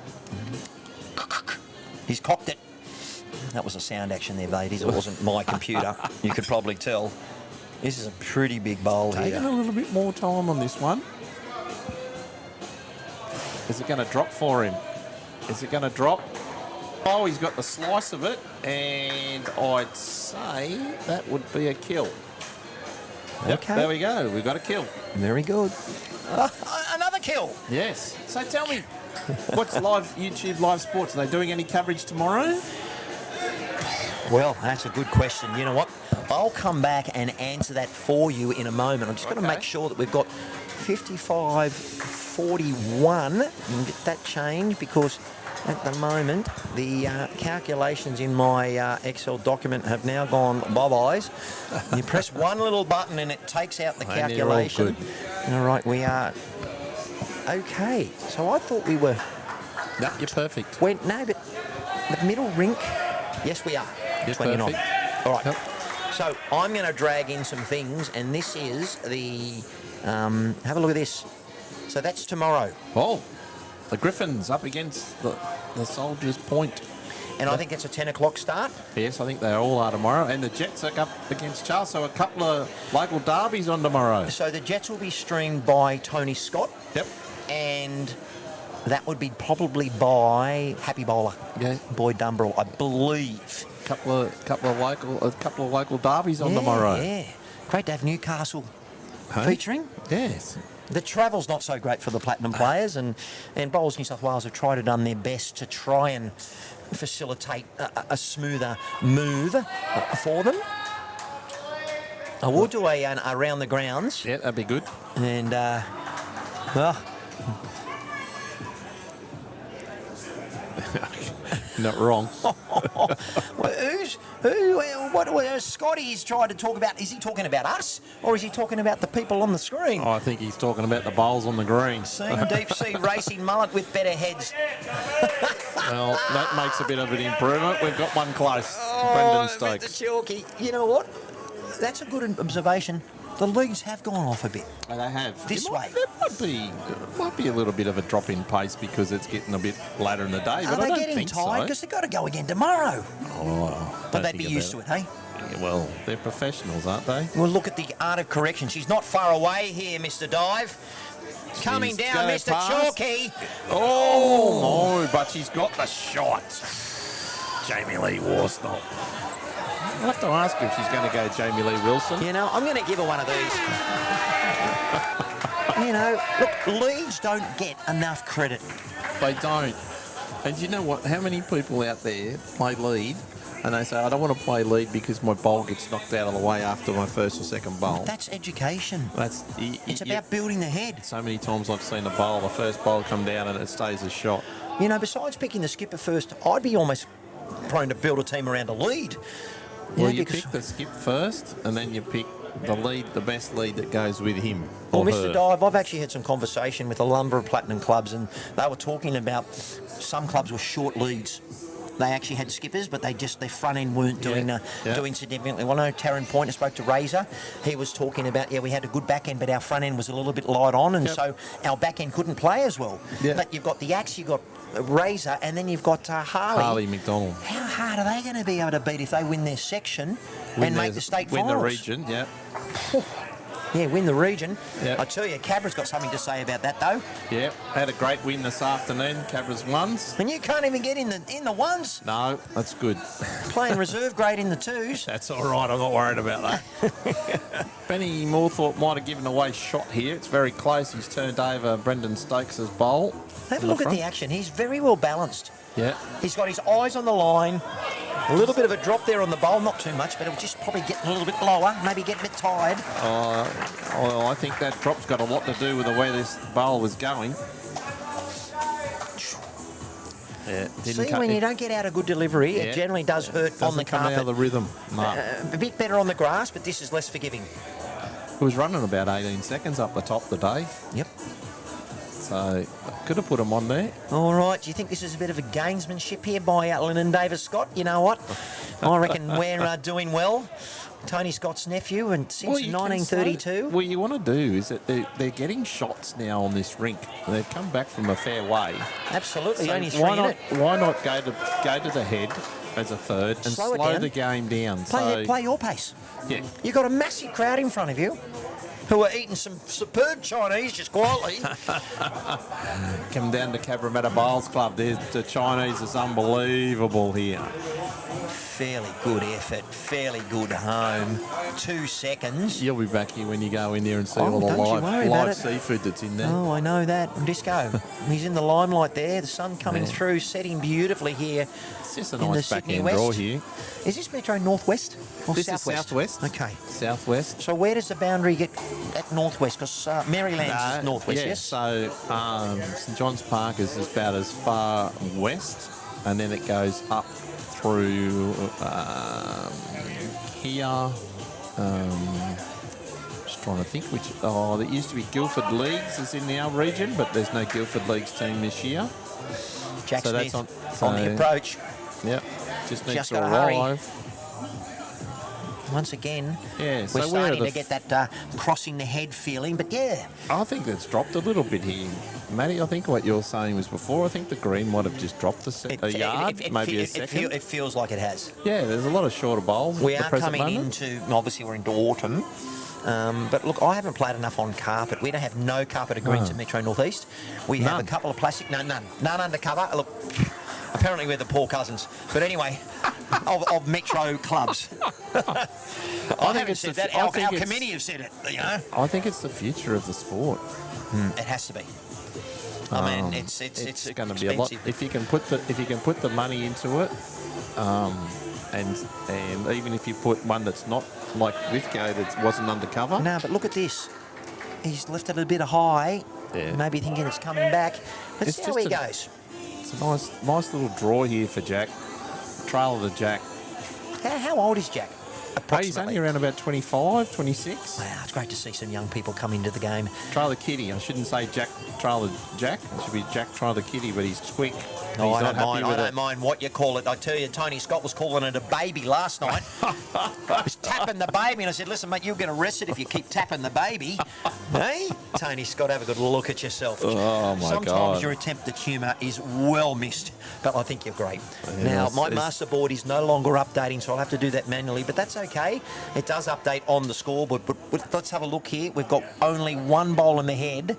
He's cocked it. That was a sound action there, ladies. It wasn't my computer. You could probably tell. This is a pretty big bowl Taking here. a little bit more time on this one. Is it going to drop for him? Is it going to drop? Oh, he's got the slice of it, and I'd say that would be a kill. Yep, Okay. there we go. We've got a kill. Very good. Another kill. Yes. So tell me, what's live YouTube live sports? Are they doing any coverage tomorrow? Well, that's a good question. You know what? I'll come back and answer that for you in a moment. I'm just going to make sure that we've got 55-41 and get that changed, because at the moment the calculations in my Excel document have now gone bye-byes. You press one little button and it takes out the And they're all calculation. good. All right, we are okay. So I thought we were... No, you're perfect. No, but the middle rink... Yes, we are. You're 29. perfect. All right. Yep. So I'm going to drag in some things, and this is the... have a look at this. So that's tomorrow. Oh, the Griffins up against the Soldiers' Point. And I think it's a 10 o'clock start. Yes, I think they all are tomorrow. And the Jets are up against Charles, so a couple of local derbies on tomorrow. So the Jets will be streamed by Tony Scott. Yep. And that would be probably by Happy Bowler. Yeah. Boyd Dumbrell, I believe. Couple of local derbies on tomorrow. Yeah. Great to have Newcastle Hey? featuring. Yes. The travel's not so great for the Platinum players, and Bowls New South Wales have tried to done their best to try and facilitate a smoother move for them. I will do a around the grounds, Yeah, that'd be good. and Not wrong. what Scotty's tried to talk about? Is he talking about us, or is he talking about the people on the screen? I think he's talking about the bowls on the green. Seeing deep sea racing mullet with better heads. Well, that makes a bit of an improvement. We've got one close. Brendan Mr. Stokes. Chalky. You know what? That's a good observation. The leagues have gone off a bit. And they have. This way. There might be a little bit of a drop in pace because it's getting a bit later in the day. Are But I they don't getting think tired? so. Because they've got to go again tomorrow. Oh, But they'd be used to it, hey? Yeah, well, they're professionals, aren't they? Well, look at the art of correction. She's not far away here, Mr. Dive. Coming She's down, gonna Mr. pass. Chalky. Oh, no, but she's got the shot. Jamie Lee Worsnop. I'll have to ask her if she's going to go Jamie Lee Wilson. You know, I'm going to give her one of these. You know, look, leagues don't get enough credit. They don't. And you know what? How many people out there play lead and they say, I don't want to play lead because my bowl gets knocked out of the way after my first or second bowl. That's education. It's about building the head. So many times I've seen the first bowl come down and it stays a shot. You know, besides picking the skipper first, I'd be almost prone to build a team around a lead. Well, Yeah, you because- pick the skip first and then you pick the best lead that goes with him. Well, or Mr. her. Dive, I've actually had some conversation with a number of platinum clubs, and they were talking about some clubs were short leads. They actually had skippers, but their front end weren't doing significantly well. I know Taryn Point, I spoke to Razor. He was talking about, we had a good back end, but our front end was a little bit light on, and so our back end couldn't play as well. Yeah. But you've got the Axe, you've got Razor, and then you've got Harley. Harley McDonald. How hard are they going to be able to beat if they win their section and make the state win finals? the region, yeah. Yeah, win the region. Yeah. I tell you, Cabra's got something to say about that, though. Yeah, had a great win this afternoon. Cabra's ones. And you can't even get in the ones. No, that's good. Playing reserve grade in the twos. That's all right. I'm not worried about that. Benny Moorthorpe might have given away shot here. It's very close. He's turned over Brendan Stokes' bowl. Have a in look at front. the action. He's very well balanced. Yeah. He's got his eyes on the line. A little bit of a drop there on the bowl, not too much, but it'll just probably get a little bit lower, maybe get a bit tired. Well, I think that drop's got a lot to do with the way this bowl was going. Yeah, See, when you don't get out a good delivery, it generally does hurt on the come carpet. out of the rhythm. No. A bit better on the grass, but this is less forgiving. It was running about 18 seconds up the top of the day. Yep. So, could have put him on there. All right, do you think this is a bit of a gamesmanship here by Lyndon Davis Scott? You know what? I reckon we're doing well. Tony Scott's nephew, and since you can 1932. say- what you want to do is that they're getting shots now on this rink. They've come back from a fair way. Absolutely, So only three why in not? it. Why not go to the head as a third and Slow it slow down. the game down? Play your pace. Yeah. You've got a massive crowd in front of you who are eating some superb Chinese just quietly. Come down to Cabramatta Bowls Club. The Chinese is unbelievable here. Fairly good effort, fairly good home. 2 seconds. You'll be back here when you go in there and see Oh, all the don't you worry about live it. seafood that's in there. Oh, I know that. Disco. He's in the limelight there. The sun coming Yeah. through, setting beautifully here. It's just a in the nice Sydney backhand draw West. here. Is this Metro Northwest or This Southwest? is Southwest. Okay. Southwest. So where does the boundary get at Northwest? Because Maryland's is Northwest, yeah, yes? so St John's Park is about as far west, and then it goes up through here. Just trying to think which. Oh, there used to be Guildford Leagues is in our region, but there's no Guildford Leagues team this year. Jack So Smith that's on the approach. Yep, just needs Just to gotta hurry. arrive. Once again, Yeah, we're so where are starting the to get that crossing the head feeling, but yeah. I think that's dropped a little bit here, Matty. I think what you're saying was before. I think the green might have just dropped a yard, maybe a second. It feels like it has. Yeah, there's a lot of shorter bowls. We at the are present coming moment. into, obviously we're into autumn, but look, I haven't played enough on carpet. We don't have no carpeted greens at Metro Northeast. We have None. a couple of plastic, none undercover. Look, apparently we're the poor cousins. But anyway, of Metro clubs. I haven't said that. Our committee have said it, you know. I think it's the future of the sport. It has to be. I mean, it's going to be a lot expensive. if you can put the money into it, and even if you put one that's not like Lithgow that wasn't undercover. No, but look at this. He's left it a bit high. Yeah. Maybe thinking it's coming back. Let's It's see how just he a- goes. It's a nice little draw here for Jack. Trail of the Jack. How old is Jack? He's only around about 25, 26. Wow, it's great to see some young people come into the game. Trail the Kitty. I shouldn't say Jack Trail the Jack. It should be Jack Trail the Kitty, but he's quick. Oh, He's I not don't happy mind. I with don't it. mind what you call it. I tell you, Tony Scott was calling it a baby last night. He was tapping the baby, and I said, "Listen, mate, you'll get arrested if you keep tapping the baby." Hey, Tony Scott, have a good look at yourself. Oh, my Sometimes God. your attempt at humour is well missed, but I think you're great. Yeah, Now, my it's- masterboard is no longer updating, so I'll have to do that manually, but that's okay. It does update on the scoreboard, but let's have a look here. We've got only one bowl in the head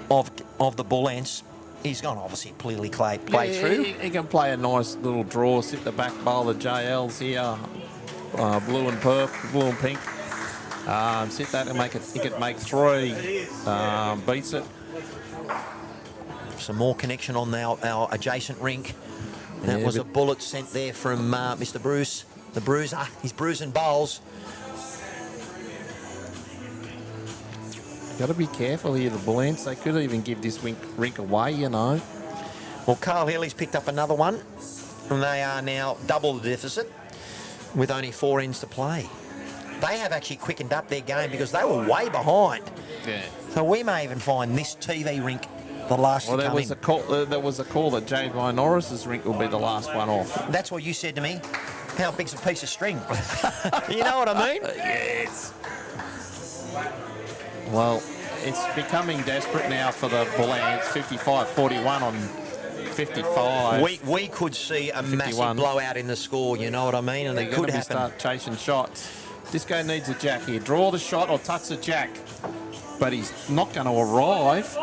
of the Bullants. He's gone obviously clearly play through. He can play a nice little draw, sit the back bowl, the JLs here, blue and pink. Sit that and make it. He could make three. Beats it. Some more connection on our adjacent rink. That Yeah, was a but- bullet sent there from Mr. Bruce, the bruiser. He's bruising bowls. Got to be careful here, the Bullants. They could even give this rink away, you know. Well, Carl Healy's picked up another one, and they are now double the deficit with only 4 ends to play. They have actually quickened up their game because they were way behind. Yeah. So we may even find this TV rink the last Well, to there come was in. a call. There was a call that J.Y. Norris's rink will be the last one off. That's what you said to me. How big's a piece of string? You know what I mean? Yes. Well, it's becoming desperate now for the Bullants. 55-41 on 55. We could see a 51. massive blowout in the score, you know what I mean? And They're it going could to happen. start chasing shots. Disco needs a jack here. Draw the shot or touch the jack. But he's not going to arrive.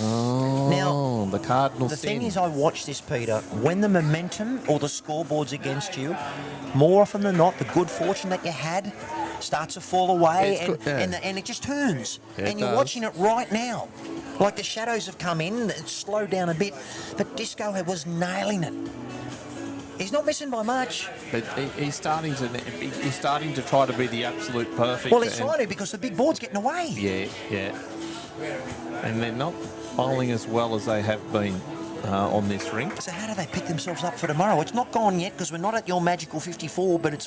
Oh, Now, the Cardinals. The thing is, I watch this, Peter. When the momentum or the scoreboard's against you, more often than not, the good fortune that you had starts to fall away, It's good, yeah. and it just turns. Yeah, it and you're does. watching it right now. Like the shadows have come in, it's slowed down a bit, but Disco was nailing it. He's not missing by much. But he's starting to try to be the absolute perfect. Well, he's trying to because the big board's getting away. Yeah. And they're not bowling as well as they have been on this ring. So how do they pick themselves up for tomorrow? It's not gone yet because we're not at your magical 54, but it's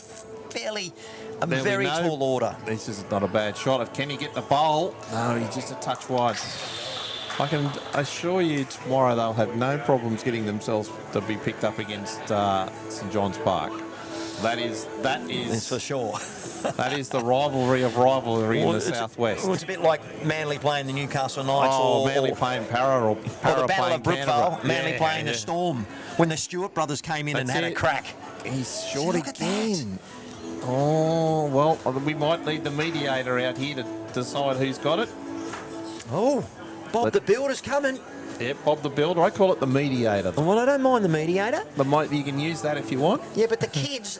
fairly a There'll be very tall order. This is not a bad shot. Can he get the bowl? No, he's just a touch wide. I can assure you tomorrow they'll have no problems getting themselves to be picked up against St John's Park. That is That's for sure. that is the rivalry of rivalry in the southwest. Well, it's a bit like Manly playing the Newcastle Knights, or Manly playing Para, or the Para Battle of playing Brookvale. Canberra. Manly playing the Storm when the Stewart brothers came in and That's had a it. crack. He's short look at again. Oh, well, we might need the mediator out here to decide who's got it. Oh, Bob the Builder's coming. Yeah, Bob the Builder. I call it the mediator. Well, I don't mind the mediator. But you can use that if you want. Yeah, but the kids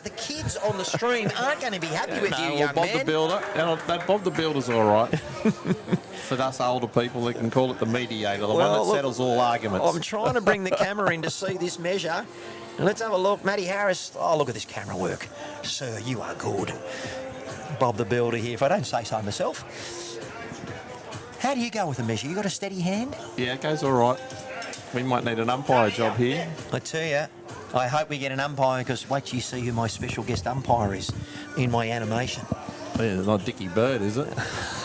on the stream aren't going to be happy with you, young Bob man. the Builder. Bob the Builder's all right. For us older people, they can call it the mediator, the one that look, settles all arguments. I'm trying to bring the camera in to see this measure. And let's have a look. Matty Harris. Oh, look at this camera work. Sir, you are good. Bob the Builder here, if I don't say so myself. How do you go with the measure? You got a steady hand? Yeah, it goes all right. We might need an umpire job here. I tell you, I hope we get an umpire because wait till you see who my special guest umpire is in my animation. Yeah, not Dickie Bird, is it?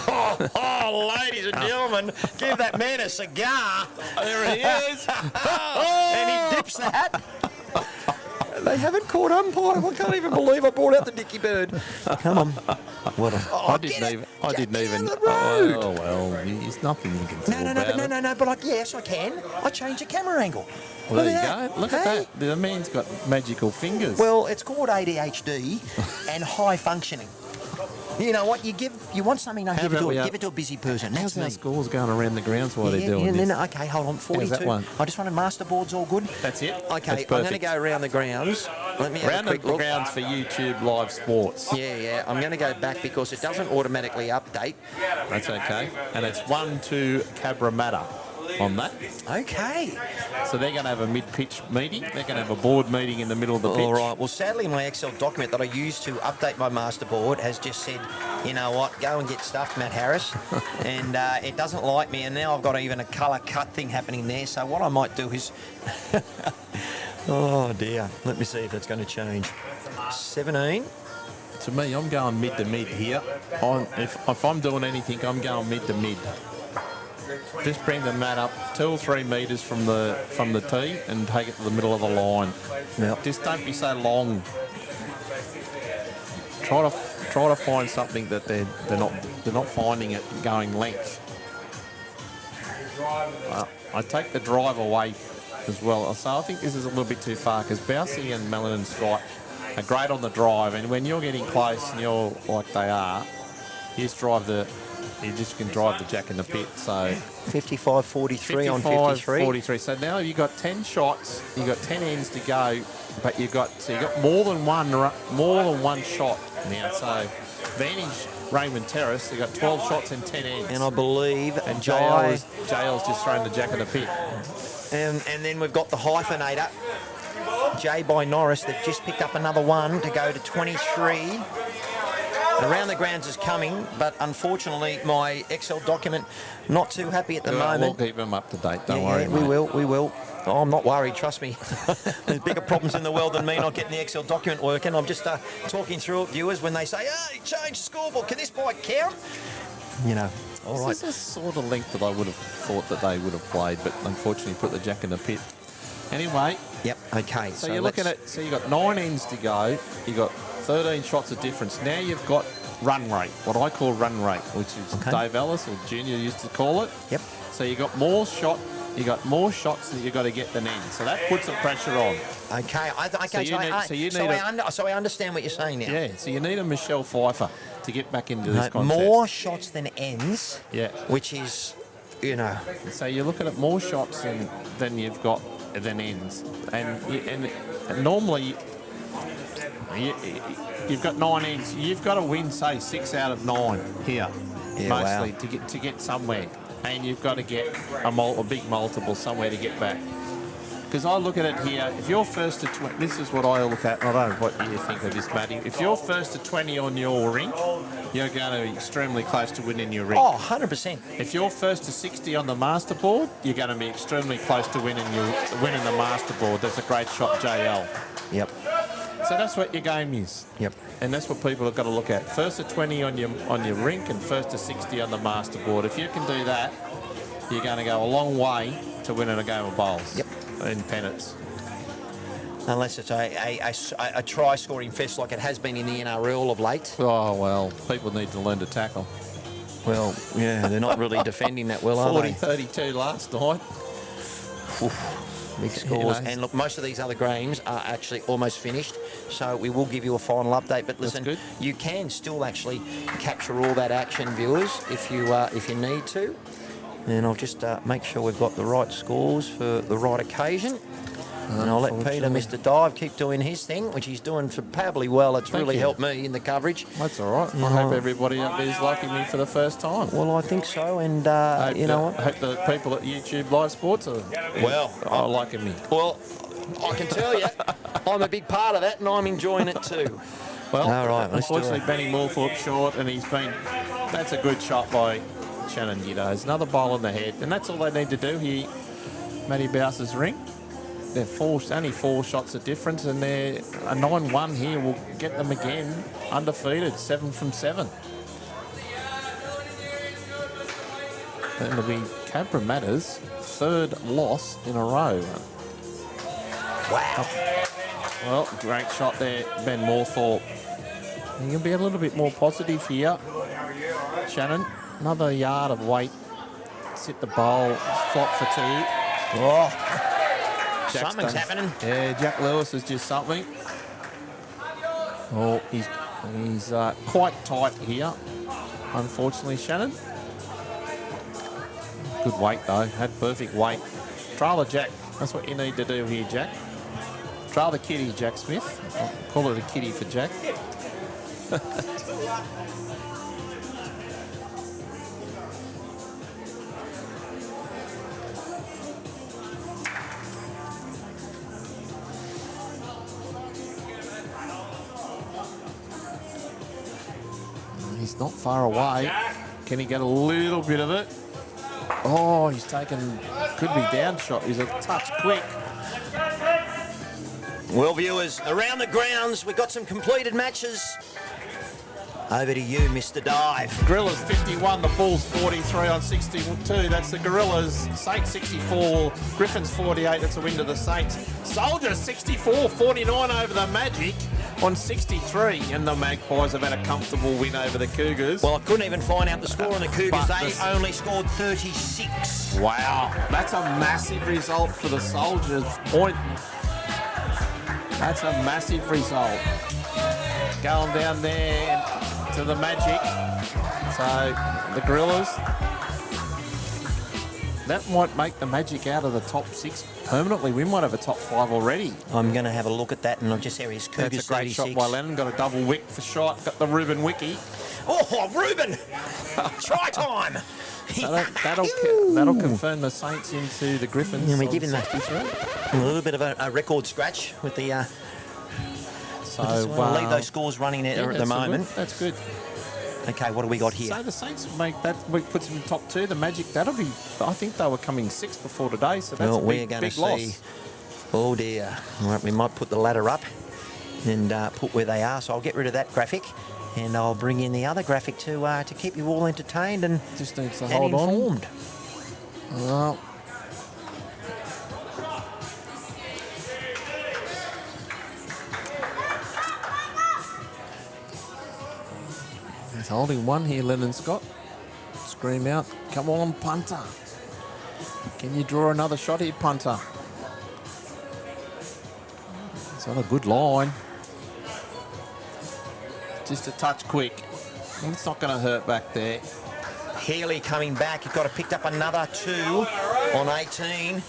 Oh, ladies and gentlemen, give that man a cigar. There he is. And he dips that. They haven't caught umpire. I can't even believe I brought out the Dickie Bird. Come on. What a, I didn't even. Oh well, there's nothing you can do about it. No. But yes, I can. I changed the camera angle. Well, there Look you at go. Look at Hey. that. The man's got magical fingers. Well, it's called ADHD and high functioning. You know what? You want something, no, give it to a busy person. How's That's our me. scores going around the grounds while they're doing this? Okay, hold on. 42. that one? I just wanted master boards all good. That's it. Okay, That's I'm going to perfect. go around the grounds. Let me have Round a the quick look. grounds for YouTube Live Sports. Yeah. I'm going to go back because it doesn't automatically update. That's okay. And it's 1-2 Cabramatta on that. Okay. So they're going to have a mid-pitch meeting. They're going to have a board meeting in the middle of the pitch. All right. Well, sadly, my Excel document that I used to update my master board has just said, you know what, go and get stuffed, Matt Harris. And it doesn't like me. And now I've got even a colour cut thing happening there. So what I might do is... oh, dear. Let me see if that's going to change. 17. To me, I'm going mid to mid here. If I'm doing anything, I'm going mid to mid. Just bring the mat up 2 or 3 metres from the tee and take it to the middle of the line. Yep. Just don't be so long. Try to find something that they're not finding it going length. I take the drive away as well. So I think this is a little bit too far because Bousey and Mellon and Scott are great on the drive, and when you're getting close and you're like they are, you just can drive the jack in the pit. So 55-43 on 53. 43. So now you've got 10 shots, you've got 10 ends to go, but you've got more than one shot now. So advantage Raymond Terrace, they've got 12 shots and 10 ends. And I believe And Jai, JL's just thrown the jack in the pit. and then we've got the hyphenator, Jay by Norris, that just picked up another one to go to 23. Around the grounds is coming, but unfortunately my Excel document not too happy at the moment. We'll keep them up to date, don't worry. we mate. will. Oh, I'm not worried, trust me. There's bigger problems in the world than me not getting the Excel document working. I'm just talking through it, viewers, when they say, hey, change the scoreboard, can this bike count? You know, all right. This is the sort of length that I would have thought that they would have played, but unfortunately put the jack in the pit. Anyway. Yep, okay. So you're looking at, you've got 9 ends to go, you've got 13 shots of difference. Now you've got run rate, what I call run rate, which is Dave Ellis or Junior used to call it. Yep. So you've got more shots that you've got to get than ends. So that puts some pressure on. Okay, so I understand what you're saying now. Yeah, so you need a Michelle Pfeiffer to get back into this contest. More shots than ends, Yeah. which is, you know. So you're looking at more shots than you've got than ends. And normally you've got 9 ends. You've got to win, say, 6 out of 9 here, Yeah, mostly to get somewhere. And you've got to get a big multiple somewhere to get back. Because I look at it here, if you're first to 20, this is what I look at, and I don't know what you think of this, Matty. If you're first to 20 on your rink, you're going to be extremely close to winning your rink. Oh, 100%. If you're first to 60 on the master board, you're going to be extremely close to winning the master board. That's a great shot, JL. Yep. So that's what your game is. Yep. And that's what people have got to look at. First to 20 on your rink and first to 60 on the master board. If you can do that, you're going to go a long way to winning a game of bowls. Yep. In pennants. Unless it's a try-scoring fest like it has been in the NRL of late. Oh, well, people need to learn to tackle. Well, yeah, they're not really defending that well, are they? 40-32 last night. Big scores. You know. And look, most of these other games are actually almost finished, so we will give you a final update. But listen, good. you can still actually capture all that action, viewers, if you need to. And I'll just make sure we've got the right scores for the right occasion. And I'll let Peter, Mr. Dive, keep doing his thing, which he's doing superbly well. It's really helped me in the coverage. That's all right. I hope everybody up there is liking me for the first time. Well, I think so, and you know what? I hope the people at YouTube Live Sports are liking me. Well, I can tell you, I'm a big part of that, and I'm enjoying it too. Well, all right, unfortunately, Benny Moorthorpe short, and that's a good shot by Shannon Giddos. Another bowl in the head, and that's all they need to do here. Matty Bowser's ring. They're only 4 shots of difference, and they're a 9-1 here will get them again undefeated, 7 from 7. And it'll be Cabramatta's 3rd loss in a row. Wow. Well, great shot there, Ben Moorthorpe. You can be a little bit more positive here, Shannon. Another yard of weight. Sit the bowl, flop for 2. Oh. Something's happening. Yeah, Jack Lewis is just something. Oh, he's quite tight here, unfortunately, Shannon. Good weight, though. Had perfect weight. Trail the Jack. That's what you need to do here, Jack. Trail the kitty, Jack Smith. I'll call it a kitty for Jack. He's not far away. Can he get a little bit of it? Oh, he's taken, could be down shot. He's a touch quick. Well, viewers, around the grounds, we've got some completed matches. Over to you, Mr. Dive. Gorillas 51, the Bulls 43 on 62. That's the Gorillas. Saints 64, Griffins 48. That's a win to the Saints. Soldiers 64, 49 over the Magic on 63. And the Magpies have had a comfortable win over the Cougars. Well, I couldn't even find out the score on the Cougars. But They only scored 36. Wow, that's a massive result for the Soldiers. That's a massive result. Going down there to the Magic. So the Gorillas, that might make the Magic out of the top 6 permanently. We might have a top 5 already. I'm going to have a look at that, and I'll just there he is. Cougars That's a great 36. shot by Lennon. Got a double wick for shot. Got the Ruben Wiki. Oh, Ruben! Try time! That'll confirm the Saints into the Griffins. And we're giving that a little bit of a record scratch with the... So I'll leave those scores running there at the moment. That's good. Okay, what do we got here? So the Saints make that, puts them in top 2. The Magic, that'll be, I think they were coming 6th before today, so that's a big loss. Oh dear. All right, we might put the ladder up and put where they are. So I'll get rid of that graphic and I'll bring in the other graphic to keep you all entertained and just needs to hold informed. Well, he's holding one here, Lennon Scott. Scream out, come on, punter. Can you draw another shot here, punter? It's on a good line. Just a touch quick. It's not going to hurt back there. Healy coming back. You've got to pick up another 2 on 18.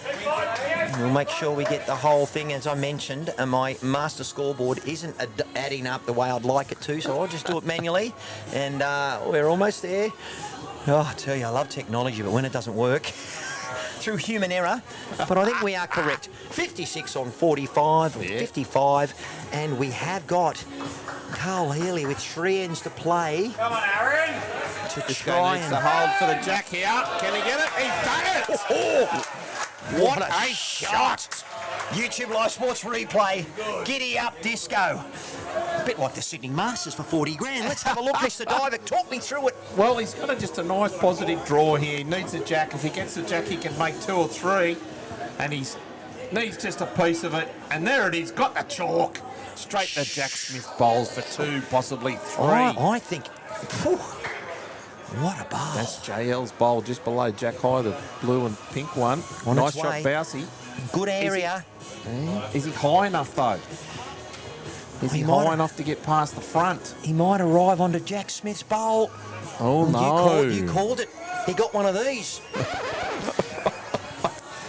We'll make sure we get the whole thing, as I mentioned. And my master scoreboard isn't adding up the way I'd like it to, so I'll just do it manually. And we're almost there. Oh, I tell you, I love technology, but when it doesn't work, through human error, but I think we are correct. 56 on 45, or 55, and we have got Carl Healy with 3 ends to play. Come on, Aaron. To This try guy needs and to hold for the jack here. Can he get it? He's done it! what a shot! YouTube Live Sports replay. Giddy up disco. A bit like the Sydney Masters for 40 grand. Let's have a look, Mr. Diver. Talk me through it. Well, he's got just a nice positive draw here. He needs a jack. If he gets the jack, he can make 2 or 3. And he needs just a piece of it. And there it is. Got the chalk. Straight to Jack Smith bowls for 2, possibly 3. I think... Whew, what a bowl. That's JL's bowl just below Jack High, the blue and pink one. On Nice its shot, way. Bousey. Good area. Is he high enough, though? Is he high enough to get past the front? He might arrive onto Jack Smith's bowl. Oh, no. You called it. He got one of these.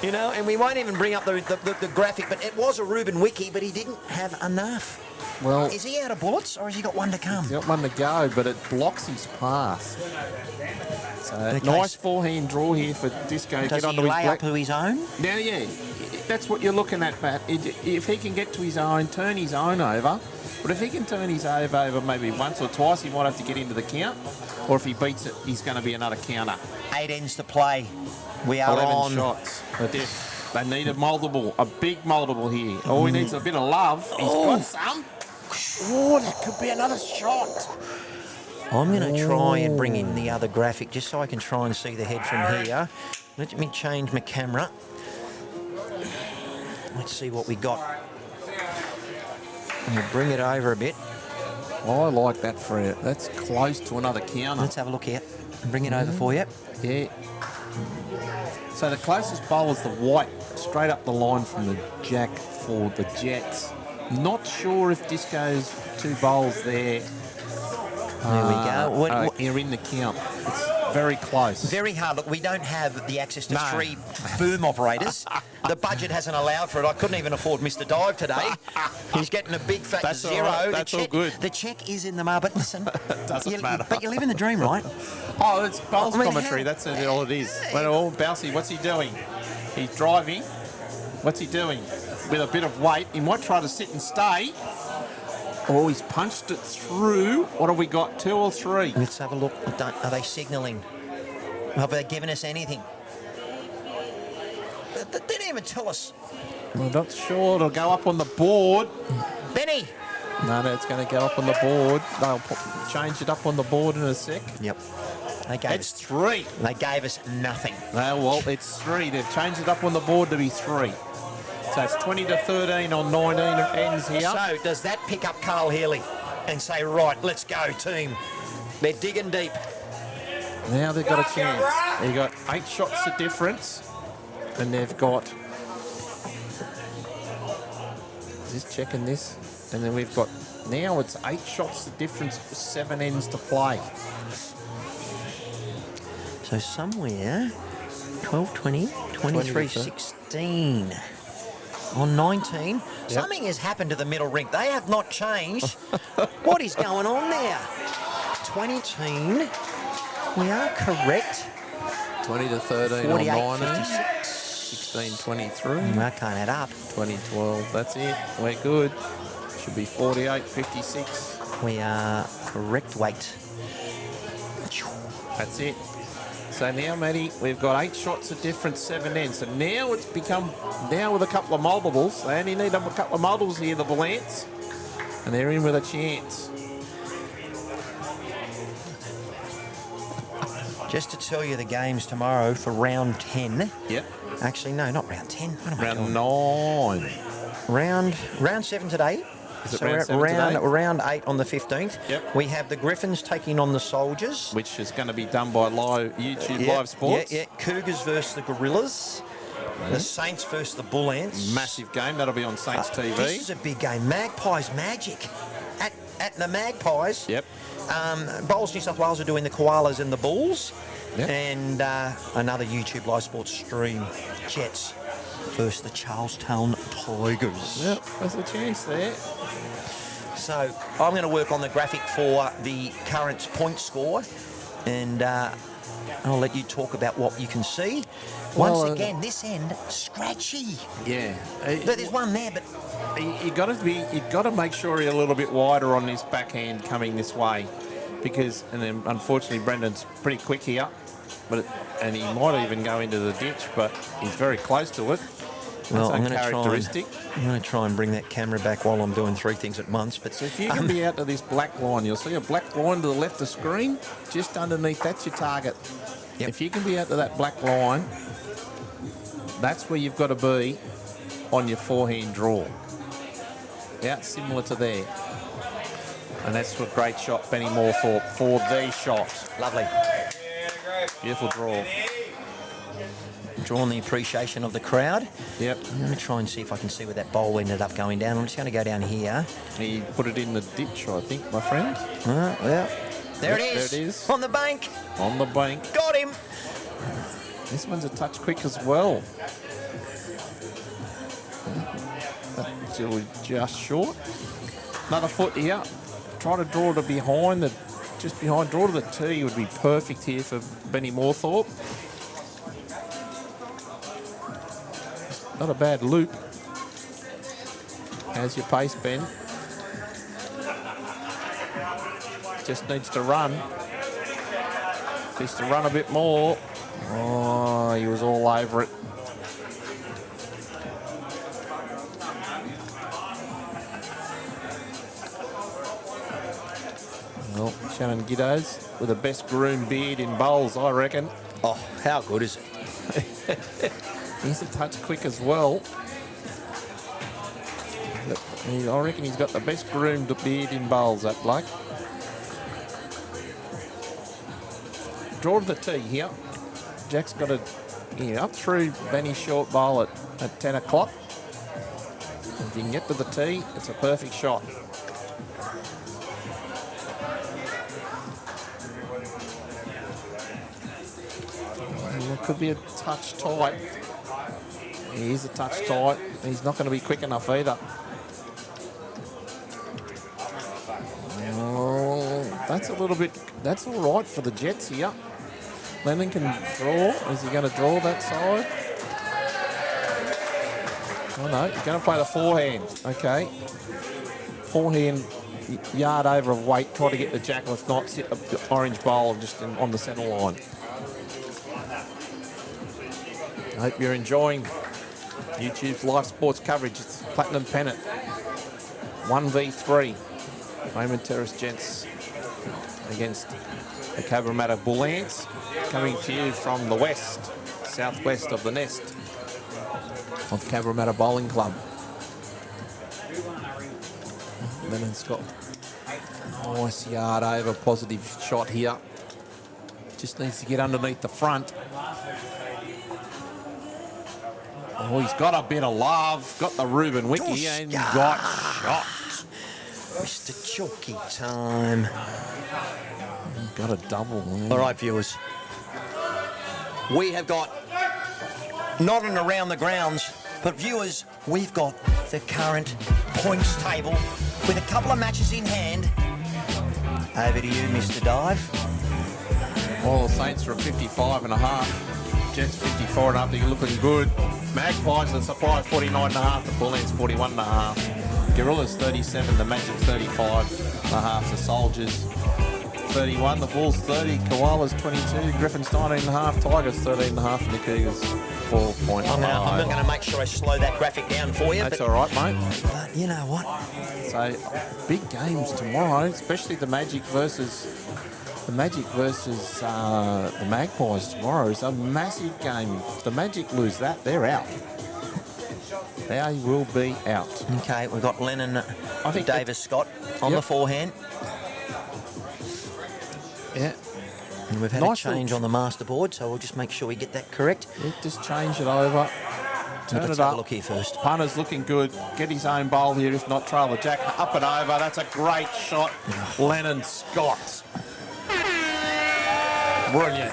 You know, and we won't even bring up the graphic, but it was a Ruben Wiki, but he didn't have enough. Well, Is he out of bullets, or has he got one to come? he's got one to go, but it blocks his path. So, Okay. nice forehand draw here for Disco. Does Get he onto his lay black. up to his own? Now, yeah, that's what you're looking at, Matt. If he can get to his own, turn his own over, but if he can turn his over maybe once or twice, he might have to get into the count, or if he beats it, he's going to be another counter. 8 ends to play. We are 11 on. shots. They need a multiple, a big multiple here. All he needs is a bit of love. He's got some. Oh, that could be another shot. I'm going to try and bring in the other graphic just so I can try and see the head from here. Let me change my camera. Let's see what we got. And we'll bring it over a bit. I like that for it. That's close to another counter. Let's have a look here. Bring it over for you. Yeah. So the closest bowl is the white, straight up the line from the jack for the Jets. Not sure if Disco's 2 bowls there. There we go. You're in the count. It's very close. Very hard. Look, we don't have the access to No. 3 boom operators. The budget hasn't allowed for it. I couldn't even afford Mr. Dive today. He's getting a big fat That's all 0. right. The That's all check- good. The check is in the mail, but listen. Doesn't matter. But you live in the dream, right? Oh, it's bowls I mean, commentary. That's all it is. Well, Bousey, what's he doing? He's driving. What's he doing? With a bit of weight, he might try to sit and stay. Oh, he's punched it through. What have we got? 2 or 3? Let's have a look. Are they signalling? Have they given us anything? They didn't even tell us. I'm not sure. It'll go up on the board. Benny! No, it's going to go up on the board. They'll change it up on the board in a sec. Yep. They gave It's us 3. They gave us nothing. No, well, it's 3. They've changed it up on the board to be 3. So it's 20 to 13 on 19 ends here. So does that pick up Carl Healy and say, right, let's go, team? They're digging deep. Now they've got a chance. They've got 8 shots of difference. And they've got... Just checking this. And then we've got... Now it's 8 shots of difference, 7 ends to play. So somewhere, 12, 20, 23, 16. On 19, something has happened to the middle ring. They have not changed. What is going on there? 22. We are correct. 20 to 13 48, on 19. 56. 16, 23. I can't add up. 20, 12. That's it. We're good. Should be 48, 56. We are correct weight. That's it. So now, Matty, we've got 8 shots of difference, 7 ends. So now it's become, now with a couple of multiples, they only need a couple of multiples here, the Bullants, and they're in with a chance. Just to tell you the games tomorrow for round 10. Yep. Actually, no, not round 10. What am I Round doing? 9. Round 7 today. Is it So round we're 7 at today? round 8 on the 15th. Yep. We have the Griffins taking on the Soldiers. Which is going to be done by YouTube Live Sports. Yeah. Cougars versus the Gorillas. The Saints versus the Bullants. Massive game. That'll be on Saints TV. This is a big game. Magpies Magic. At the Magpies. Yep. Bowls New South Wales are doing the Koalas and the Bulls. Yep. And another YouTube Live Sports stream. Jets versus the Charlestown Tigers. Yep, there's a chance there. So I'm going to work on the graphic for the current point score, and I'll let you talk about what you can see. Well, Once again, this end scratchy. Yeah. There's one there, but You got to make sure you're a little bit wider on this backhand coming this way, because and then unfortunately Brendan's pretty quick here, and he might even go into the ditch, but he's very close to it. well, That's I'm uncharacteristic. going to try and bring that camera back while I'm doing three things at once. But So if you can be out to this black line, you'll see a black line to the left of the screen, just underneath. That's your target. Yep. If you can be out to that black line, that's where you've got to be on your forehand draw. Yeah, similar to there. And that's a great shot, Benny Moorthorpe, for the shot. lovely. Beautiful draw. Drawing the appreciation of the crowd. Yep. I'm going to try and see if I can see where that bowl ended up going down. I'm just going to go down here. He put it in the ditch, I think, my friend. Well, there Yep, it is. there it is. On the bank. On the bank. Got him. This one's a touch quick as well. Just short. Another foot here. Try to draw to behind just behind. Draw to the tee would be perfect here for Benny Moorthorpe. Not a bad loop. How's your pace, Ben? Just needs to run. Needs to run a bit more. Oh, he was all over it. Well, Shannon Giddos with the best groomed beard in bowls, I reckon. Oh, how good is it? He's a touch quick as well. I reckon he's got the best groomed beard in bowls, that bloke. Draw to the tee here. Jack's got to up through Benny's short bowl at 10 o'clock. If you can get to the tee, it's a perfect shot. It could be a touch tight. He is a touch tight. He's not going to be quick enough either. Oh, that's all right for the Jets here. Lennon can draw. Is he going to draw that side? Oh no, he's going to play the forehand. Okay. Forehand, yard over of weight. Try to get the jack, if not, sit the orange bowl just on the centre line. I hope you're enjoying YouTube's live sports coverage. It's Platinum Pennant. 1v3. Raymond Terrace JETS against the Cabramatta BULLANTS. Coming to you from the west, southwest of the nest of Cabramatta Bowling Club. Lennon's got a nice yard over, positive shot here. Just needs to get underneath the front. Oh, he's got a bit of love. Got the Reuben Wiki and got shot. Mr. Chalky time. Got a double. Man. All right, viewers. We have got not and around the grounds, but viewers, we've got the current points table with a couple of matches in hand. Over to you, Mr. Dive. Well, the Saints are at 55 and a half. Jets 54 and a half. They're looking good. Magpies and Supply 49 and a half. The Bullants 41 and a half. Gorillas 37. The Magic 35 and a half. The Soldiers 31. The Bulls 30. Koalas 22. Griffins 19 and a half. Tigers 13 and a half. And the Cougars 4.5. I'm going to make sure I slow that graphic down for you. That's all right, mate. But you know what? So big games tomorrow, especially the Magic versus the Magpies tomorrow is a massive game. If the Magic lose that, they're out. They will be out. Okay, we've got Lennon, I think Davis Scott on the forehand. Yeah. And we've had Nice a change little- on the master board, so we'll just make sure we get that correct. Yeah, just change it over. Turn Let's it have up. a look here first. Punter's looking good. Get his own bowl here, if not trail the jack. Up and over. That's a great shot. Lennon Scott. Brilliant.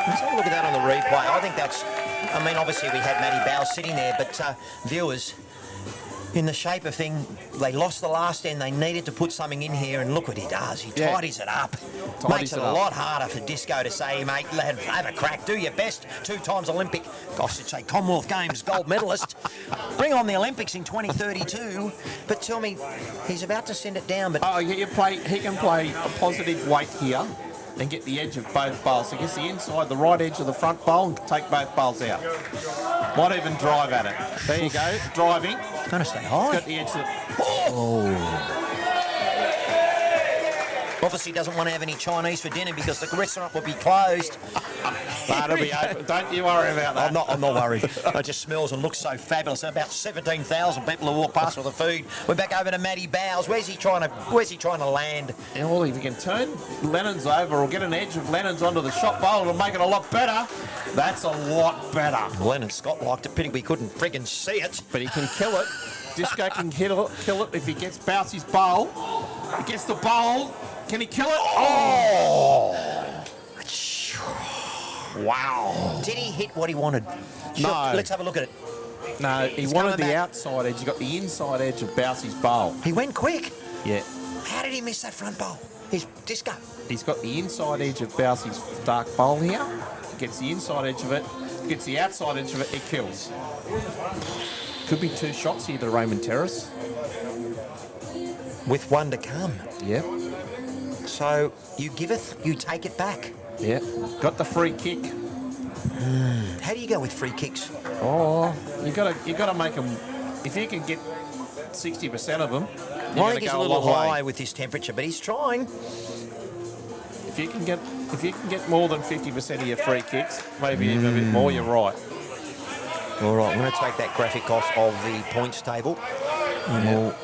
Let's have a look at that on the replay. I think that's, I mean, obviously we had Matty Bowles sitting there, but viewers, in the shape of thing. They lost the last end. They needed to put something in here, and look what he does. He Yeah. tidies it up. Tidies Makes it it a up. lot harder for Disco to say, mate, have a crack. Do your best. 2 times Olympic, gosh, it's a Commonwealth Games gold medalist. Bring on the Olympics in 2032. But tell me, he's about to send it down, but Oh, he can play a positive weight here and get the edge of both bowls. So he gets the inside, the right edge of the front bowl and take both bowls out. Might even drive at it. There you go, driving. going to stay He's high. got the edge of Obviously doesn't want to have any Chinese for dinner because the restaurant will be closed. That'll be open. Don't you worry about that. I'm not worried. It just smells and looks so fabulous. About 17,000 people who walk past with the food. We're back over to Matty Bowes. Where's he trying to land? And well, if you can turn Lennon's over or get an edge of Lennon's onto the shot bowl, it'll make it a lot better. That's a lot better. Lennon Scott liked it. Pity we couldn't friggin' see it. But he can kill it. Disco can kill it if he gets Bowsy's bowl. He gets the bowl. Can he kill it? Oh! Wow. Did he hit what he wanted? No. Let's have a look at it. No, he He's wanted coming the back. outside edge. He got the inside edge of Bowsy's bowl. He went quick. Yeah. How did he miss that front bowl? He's Disco. He's got the inside edge of Bowsy's dark bowl here. He gets the inside edge of it. Gets the outside edge of it. It kills. Could be 2 shots here to Raymond Terrace. With one to come. Yeah. So you giveth, you take it back. Yeah. Got the free kick. How do you go with free kicks? Oh, you gotta make them. If you can get 60% of them, you're I gonna think he's a go little long way. high with this temperature, but he's trying. If you can get more than 50% of your free kicks, maybe even a bit more, you're right. All right, I'm going to take that graphic off of the points table and we'll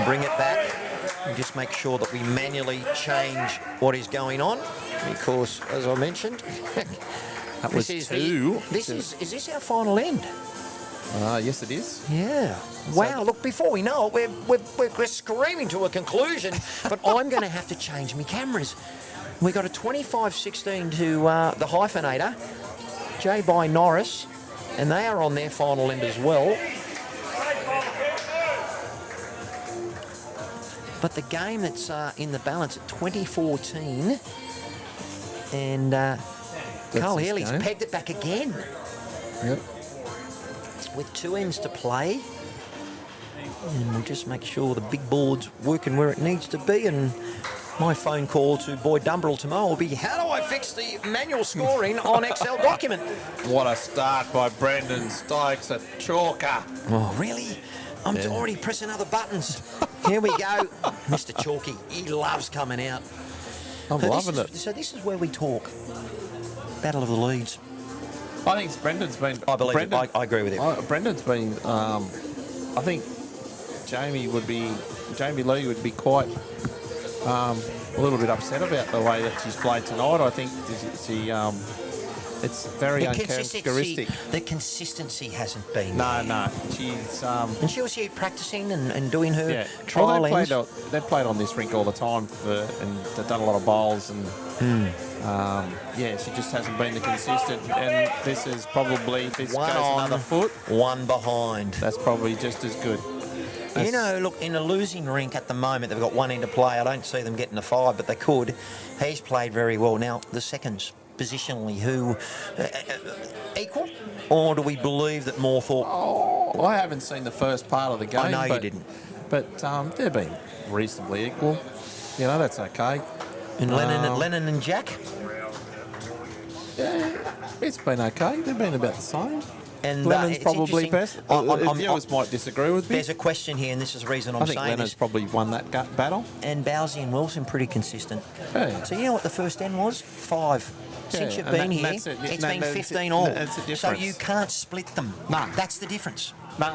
bring it back and just make sure that we manually change what is going on because, as I mentioned, That was is 2. is this our final end? Yes, it is. Yeah. Wow, look, before we know it, we're screaming to a conclusion, but I'm going to have to change my cameras. We got a 25-16 to the hyphenator, J by Norris, and they are on their final end as well. But the game that's in the balance at 2014, and Carl his Healy's game. pegged it back again Yep. with 2 ends to play. And we'll just make sure the big board's working where it needs to be. And my phone call to Boyd Dumbrell tomorrow will be, how do I fix the manual scoring on Excel document? What a start by Brendan Stokes at Chalker. Oh, really? I'm already pressing other buttons. Here we go. Mr. Chalky, he loves coming out. I'm loving it. So this is where we talk. Battle of the Leads. I think Brendan's been. I believe it. Brendan, I agree with you. Brendan's been. I think Jamie Lee would be quite a little bit upset about the way that she's played tonight. I think it's very uncharacteristic. The consistency hasn't been No, there. no, she's. And she was here practicing and doing her Yeah, trial well, ends. they've played on this rink all the time, and they've done a lot of bowls, and yeah, she just hasn't been the consistent. And this is probably, if this One goes on, another foot, one behind. that's probably just as good. You know, look, in a losing rink at the moment, they've got 1 end to play. I don't see them getting a 5, but they could. He's played very well. Now, the seconds, positionally, who equal? Or do we believe that Moore thought... Oh, I haven't seen the first part of the game. I know you but, didn't. But they've been reasonably equal. You know, that's okay. And Lennon and Jack? Yeah, it's been okay. They've been about the same. And Lennon's it's probably interesting. best. Viewers might disagree with me. There's a question here, and this is the reason I'm I think saying Lennon's this. probably won that battle. And Bowsy and Wilson pretty consistent. Yeah. So you know what the first end was? 5. Since Yeah, you've and been here, that's it. it's No, been that's 15 it. all. That's the So difference. you can't split them. No. That's the difference. No,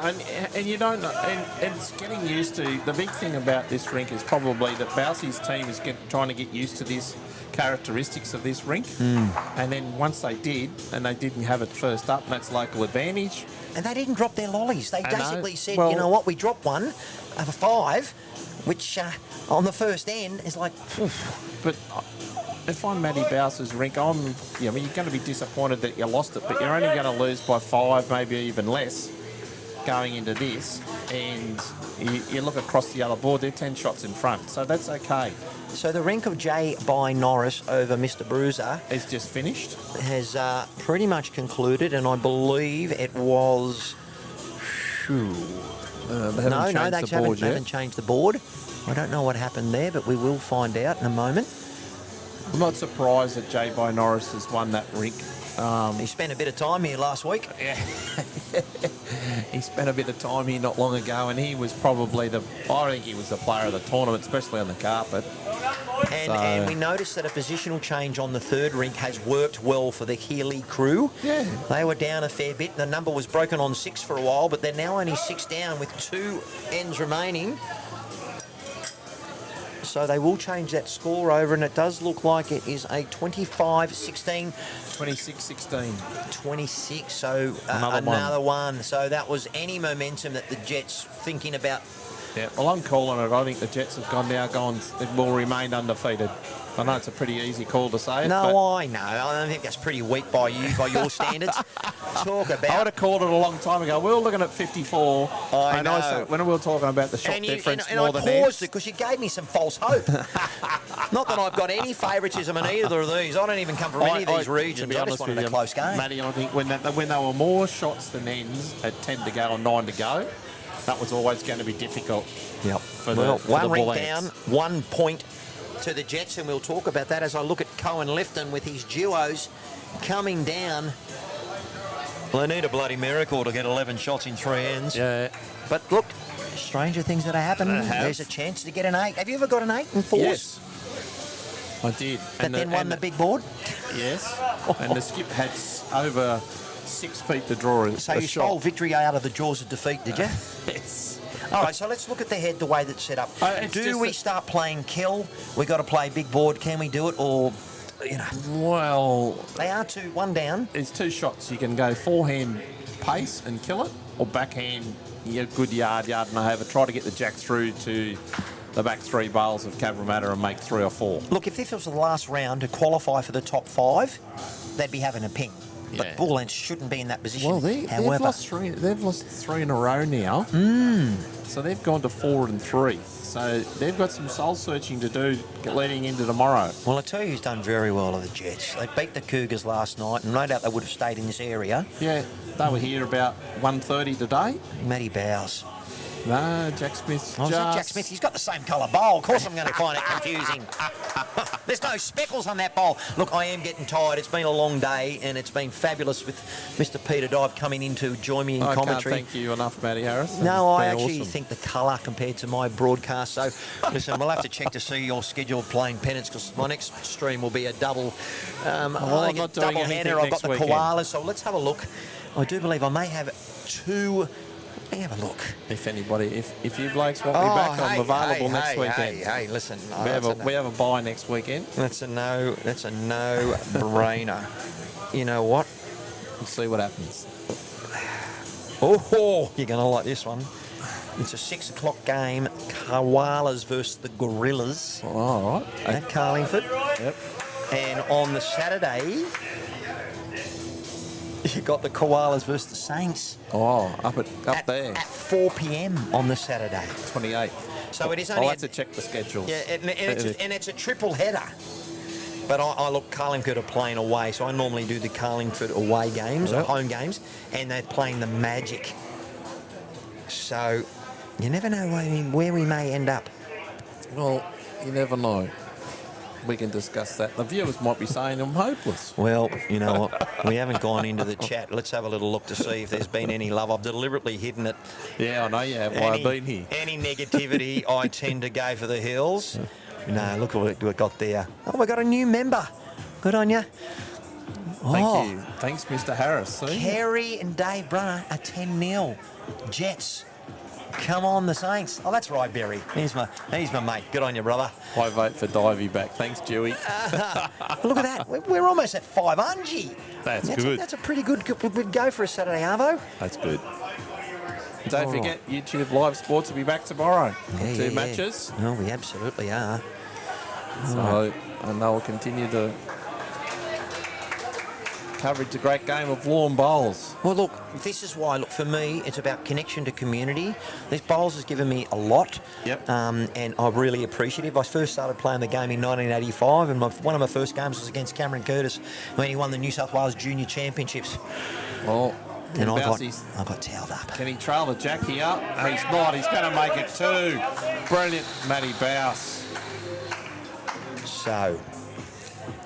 and you don't know, and it's getting used to. The big thing about this rink is probably that Bowsy's team is trying to get used to this characteristics of this rink. And then once they did, and they didn't have it first up, and that's local advantage. And they didn't drop their lollies. They I know. basically said, Well- you know what, we dropped one of a 5, which on the first end is like, oof. But if I'm Matty Bowser's rink, you're going to be disappointed that you lost it, but you're only going to lose by 5, maybe even less, going into this, and you look across the other board, they're 10 shots in front, so that's okay. So the rink of J by Norris over Mr. Bruiser It's just finished. has pretty much concluded, and I believe it was. They haven't No, changed they the board haven't yet. changed the board. I don't know what happened there, but we will find out in a moment. I'm not surprised that J by Norris has won that rink. He spent a bit of time here last week. Yeah. He spent a bit of time here not long ago, and he was probably I think he was the player of the tournament, especially on the carpet. And we noticed that a positional change on the third rink has worked well for the Healy crew. Yeah. They were down a fair bit. The number was broken on 6 for a while, but they're now only 6 down with 2 ends remaining. So they will change that score over, and it does look like it is a 25-16. 26-16. 26, so Another another one. So that was any momentum that the Jets thinking about. Yeah, well, I'm calling it. I think the Jets have they will remain undefeated. I know it's a pretty easy call to say it. No, but I know. I don't think that's pretty weak by you, by your standards. Talk I would about. have called it a long time ago. We were looking at 54. I know. said, when we were talking about the shot And difference I more than paused Ed's. it because you gave me some false hope. Not that I've got any favouritism in either of these. I don't even come from any of these regions. To be I honest just wanted with a you, close game. Matty, I think when there were more shots than ends at 10 to go and 9 to go, that was always going to be difficult. Yep. For Well, the one ring Bullants. down, 1 point to the Jets, and we'll talk about that as I look at Cohen Lifton with his duos coming down. Well, they need a bloody miracle to get 11 shots in 3 ends. Yeah. But look, stranger things that happen. I have. There's a chance to get an 8. Have you ever got an 8 in 4s? Yes. I did. That then won the big board? Yes. And the skip had over 6 feet to draw So a you shot. stole victory out of the jaws of defeat, did you? Yes. All right, so let's look at the head, the way that's set up. It's Do just we that- start playing kill? We got to play big board. Can we do it? Or, you know, Well, they are 1 down. it's 2 shots. You can go forehand pace and kill it, or backhand, good yard and a half. Try to get the jack through to the back 3 bowls of Cabramatta and make 3 or 4. Look, if this was the last round to qualify for the top 5, they'd be having a ping. Yeah. But Bullants shouldn't be in that position. Well, they've However, lost 3. They've lost 3 in a row now. So they've gone to 4 and 3. So they've got some soul searching to do leading into tomorrow. well, I tell you who's done very well are the Jets. They beat the Cougars last night, and no doubt they would have stayed in this area. Yeah, they were here about 1:30 today. Matty Bowes. No, Jack Smith. Oh, is that Jack Smith? He's got the same colour bowl. Of course I'm going to find it confusing. There's no speckles on that bowl. Look, I am getting tired. It's been a long day, and it's been fabulous with Mr. Peter Dive coming in to join me in I commentary. can't thank you enough, Matty Harris. No, It's I been actually awesome. think the colour compared to my broadcast. So, listen, we'll have to check to see your schedule of playing pennants because my next stream will be a double. I'm I not think doing double anything hander. I've next got the weekend. koalas. So let's have a look. I do believe I may have 2. Let me have a look. If anybody, if you blokes want me back, I'm available next weekend. Hey, listen. We have a bye next weekend. That's a no. That's a no-brainer. You know what? Let's see what happens. Oh, you're going to like this one. It's a 6 o'clock game. Koalas versus the Gorillas Oh, all right. at Carlingford. Yep. And on the Saturday, you got the Koalas versus the Saints Oh, up there. at 4 p.m. on the Saturday. 28. So it is I'll only. have to check the schedules. Yeah, and it's a triple header. But I look, Carlingford are playing away, so I normally do the Carlingford away games, or Yep. home games, and they're playing the Magic. So you never know where we may end up. Well, you never know. We can discuss that. The viewers might be saying I'm hopeless. Well, you know what? We haven't gone into the chat. Let's have a little look to see if there's been any love. I've deliberately hidden it. Yeah, I know you have. Why I've been here. Any negativity, I tend to go for the hills. No, look what we got there. Oh, we got a new member. Good on you. Thank you. Thanks, Mr. Harris. See? Kerry and Dave Brunner are 10-0. Jets. Come on, the Saints. Oh, that's right, Barry. He's my mate. Good on you, brother. I vote for Divey back. Thanks, Dewey. Look at that. We're almost at 500. That's good. That's a pretty good go for a Saturday Arvo. That's good. Don't forget, YouTube Live Sports will be back tomorrow. Yeah, Two yeah. matches. No, we absolutely are. So, and they'll continue to coverage, a great game of lawn bowls. Well, look, this is why, look, for me, it's about connection to community. This bowls has given me a lot. Yep. And I'm really appreciative. I first started playing the game in 1985, and one of my first games was against Cameron Curtis when he won the New South Wales Junior Championships. Well, And I Bowsey's- got towed up. Can he trail the jack here? No, he's not. He's going to make it 2. Brilliant, Matty Bouse. So,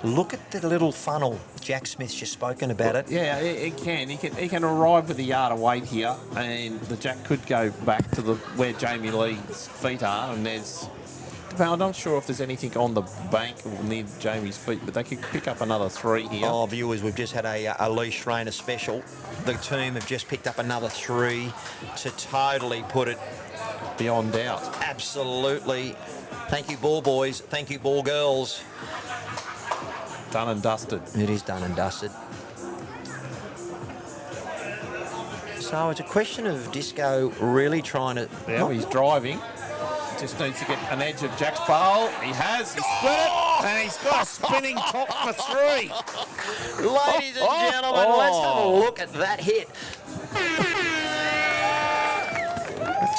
look at the little funnel. Jack Smith's just spoken about it. Yeah, he can. He can arrive with a yard of weight here, and the jack could go back to where Jamie Lee's feet are, and there's... I'm not sure if there's anything on the bank or near Jamie's feet, but they could pick up another 3 here. Oh, viewers, we've just had a leash trainer special. The team have just picked up another 3 to totally put it Beyond doubt. absolutely. Thank you, ball boys. Thank you, ball girls. Done and dusted. It is done and dusted. So it's a question of Disco really trying to... Yeah, he's driving. Just needs to get an edge of Jack's bowl. He has. He's split it. And he's got a spinning top for 3. Ladies and gentlemen, let's have a look at that hit.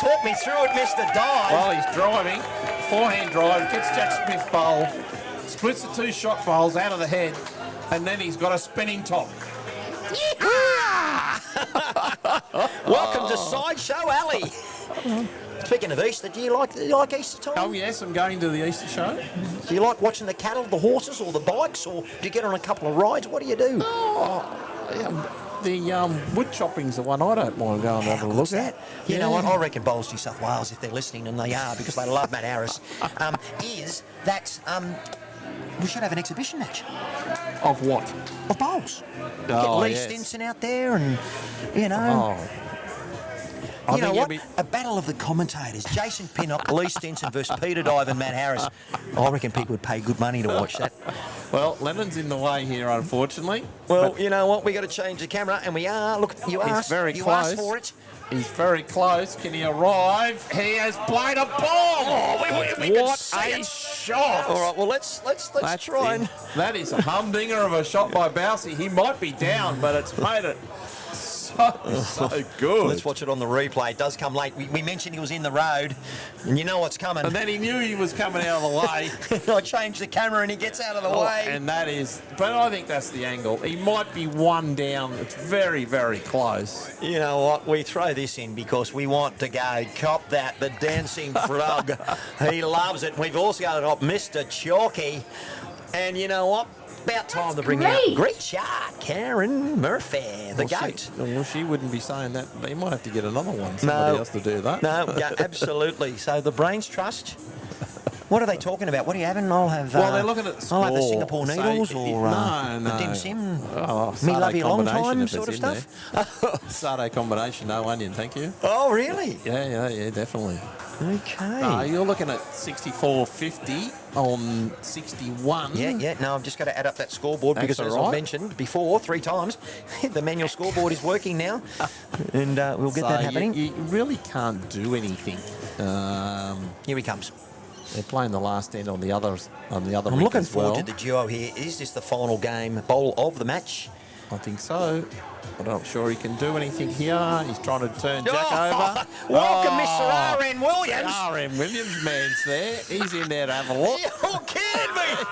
Talk me through it, Mr. Dive. While he's driving, forehand drive, gets Jack Smith bowl, splits the 2 shot bowls out of the head, and then he's got a spinning top. Welcome to Sideshow Alley. Speaking of Easter, do you like Easter time? Oh, yes, I'm going to the Easter show. Do you like watching the cattle, the horses, or the bikes, or do you get on a couple of rides? What do you do? The wood chopping's the one I don't mind going and having a look What's at. that? You know what? I reckon Bowls New South Wales, if they're listening, and they are because they love Matt Harris, is that we should have an exhibition match Of what? of bowls. Oh, Get Lee yes. Stinson out there, and you know. Oh. I You know think what? it'll be- A battle of the commentators. Jason Pinnock, Lee Stinson versus Peter Dive and Matt Harris. I reckon people would pay good money to watch that. Well, Lennon's in the way here, unfortunately. Well, you know what? We got to change the camera, and we are. Look, you He's asked. very You close. asked for it. He's very close. Can he arrive? He has played a bomb. Oh, we can what see a it. shot! All right. Well, let's That's try and. That is a humdinger of a shot by Bousey. He might be down, but it's made it so good. Let's watch it on the replay. It does come late. We mentioned he was in the road, and you know what's coming. And then he knew he was coming out of the way. I changed the camera, and he gets out of the way. And that is, but I think that's the angle. He might be 1 down. It's very, very close. You know what? We throw this in because we want to go cop that, the dancing frog. He loves it. We've also got Mr. Chalky. And you know what? About time to bring out great shot, Karen Murphy, the goat. Well, she wouldn't be saying that. He might have to get another one. Somebody else to do that. No, yeah, absolutely. So the Brains Trust. What are they talking about? What are you having? I'll have. Well, they're looking at the I'll have the score. Singapore So Needles it- or no. the dim sim. Oh, Me Saturday love you long combination time if sort of it's in stuff. there. Saturday combination, no onion, thank you. Oh, really? Yeah, definitely. Okay. You're looking at 64.50 on 61. Yeah. No, I've just got to add up that scoreboard That's because, as all I right. mentioned before 3 times, the manual scoreboard is working now, and we'll get So that happening. You really can't do anything. Here he comes. They're playing the last end on the other. I'm rink looking as forward well. to the duo here. Is this the final game bowl of the match? I think so. I'm not sure he can do anything here. He's trying to turn Jack over. Welcome, Oh, Mr. R.N. Williams. R.M. Williams man's there. He's in there to have a look. You're kidding me.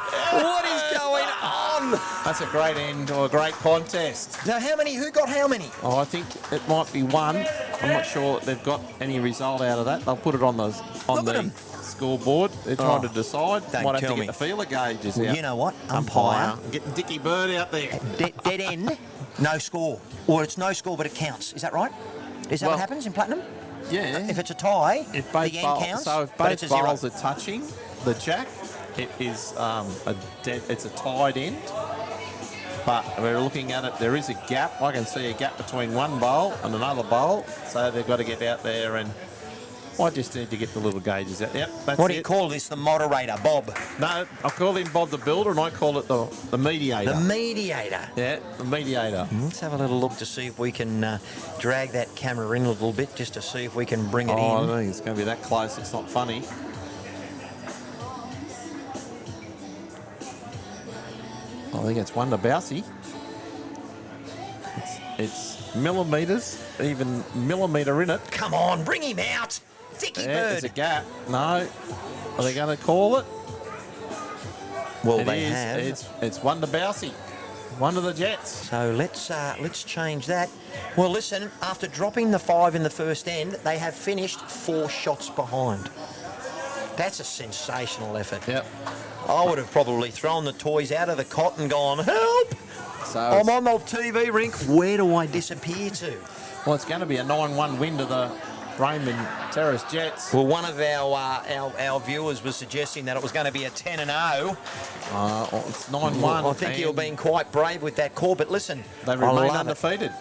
What is going on? That's a great end to a great contest. So who got how many? Oh, I think it might be 1. I'm not sure they've got any result out of that. They'll put it on Look at the them. scoreboard. They're trying to decide. Don't Might have tell to me. get the feeler gauges Well, out. you know what? Umpire. Getting Dickie Bird out there. Dead end, no score. Or it's no score, but it counts. Is that right? Is that Well, what happens in Platinum? Yeah. If it's a tie, If both the end bowls, counts, so if but it's both a zero. bowls are touching the jack, it is it's a tied end. But we're looking at it. There is a gap. I can see a gap between one bowl and another bowl. So they've got to get out there, and I just need to get the little gauges out. Yep, that's What do it. you call this? The moderator, Bob. No, I call him Bob the Builder, and I call it the mediator. The mediator. Yeah, the mediator. Let's have a little look to see if we can drag that camera in a little bit, just to see if we can bring it Oh, I in. don't think it's going to be that close. It's not funny. I think it's one to Bousey. It's millimetres, even millimetre in it. Come on, bring him out. Dicky Yeah, there's Bird. a gap. No. Are they going to call it? Well, It they is. have. It's one to Bousey. One to the Jets. So let's change that. Well, listen, after dropping the 5 in the first end, they have finished 4 shots behind. That's a sensational effort. Yep. I would have probably thrown the toys out of the cot and gone, help! So I'm on the TV rink. Where do I disappear to? well, it's going to be a 9-1 win to the Raymond Terrace Jets. Well, one of our viewers was suggesting that it was going to be a 10-0. It's 9-1. I think you're and being quite brave with that call, but listen, They I remain love it. undefeated.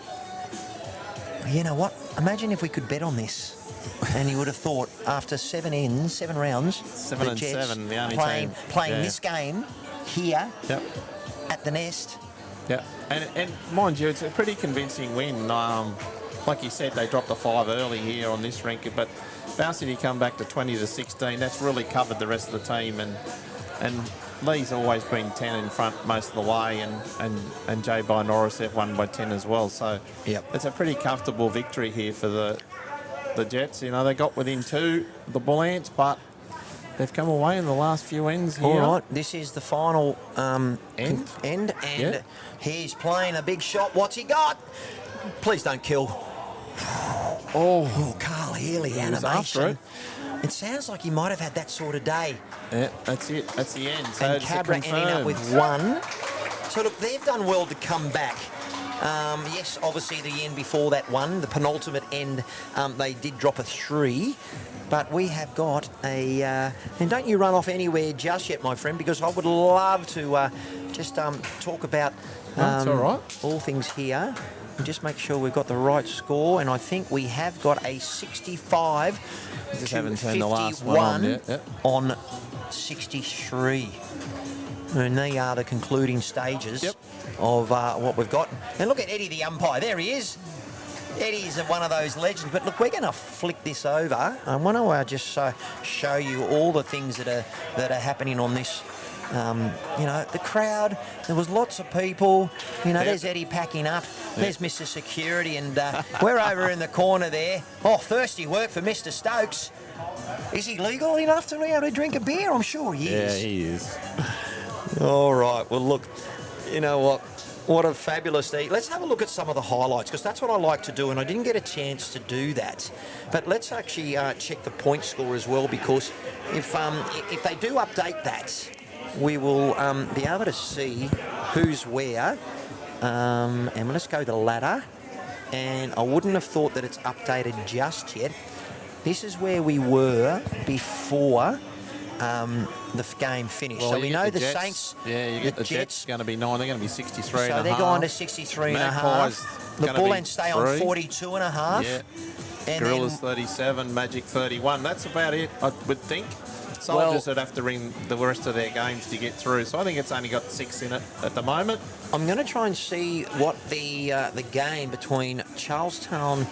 You know what? Imagine if we could bet on this. And you would have thought after 7 rounds, 7 the and Jets 7, the only playing team. playing this game here Yep. at the Nest. Yeah, and mind you, it's a pretty convincing win. Like you said, they dropped the 5 early here on this rink, but Bouncy to come back to 20-16. That's really covered the rest of the team, and Lee's always been 10 in front most of the way, and Jay by Norris have won by 10 as well. So Yep. it's a pretty comfortable victory here for the Jets. You know, they got within 2, the Bullants, but they've come away in the last few ends here. All right, this is the final End? and Yeah. he's playing a big shot. What's he got? Please don't kill. Oh, Carl Healy He was after animation. It sounds like he might have had that sort of day. Yeah, that's it. That's the end. So And it's Cabra ending up confirmed. with 1. So look, they've done well to come back. Yes, obviously the end before that one, the penultimate end, they did drop a 3. But we have got a... and don't you run off anywhere just yet, my friend, because I would love to just talk about That's all right. all things here. And just make sure we've got the right score. And I think we have got a 65 Just to haven't turned the last one 51 on yet. Yep. on 63. And they are the concluding stages Yep. of what we've got. And look at Eddie, the umpire. There he is. Eddie's one of those legends. But look, we're going to flick this over. I want to just show you all the things that are happening on this. You know, the crowd, there was lots of people. You know, Yep. there's Eddie packing up. There's Mr. Security, and we're over in the corner there. Oh, thirsty work for Mr. Stokes. Is he legal enough to be able to drink a beer? I'm sure he Yeah, is. he is. All right. Well, look, you know what? What a fabulous day. Let's have a look at some of the highlights, because that's what I like to do, and I didn't get a chance to do that. But let's actually check the point score as well, because if they do update that, we will be able to see who's where. And let's go to ladder. And I wouldn't have thought that it's updated just yet. This is where we were before the game finished. Well, so you we get know the the Jets. Saints. Yeah, you get the Jets going to be 9. They're going to be 63 So and a they're half. going to 63 and a Magpies half. The gonna be Bullants stay on 3. 42 and a half. Yeah. And Gorillas then, 37, Magic 31. That's about it, I would think. Soldiers would have to ring the rest of their games to get through. So I think it's only got 6 in it at the moment. I'm going to try and see what the game between Charlestown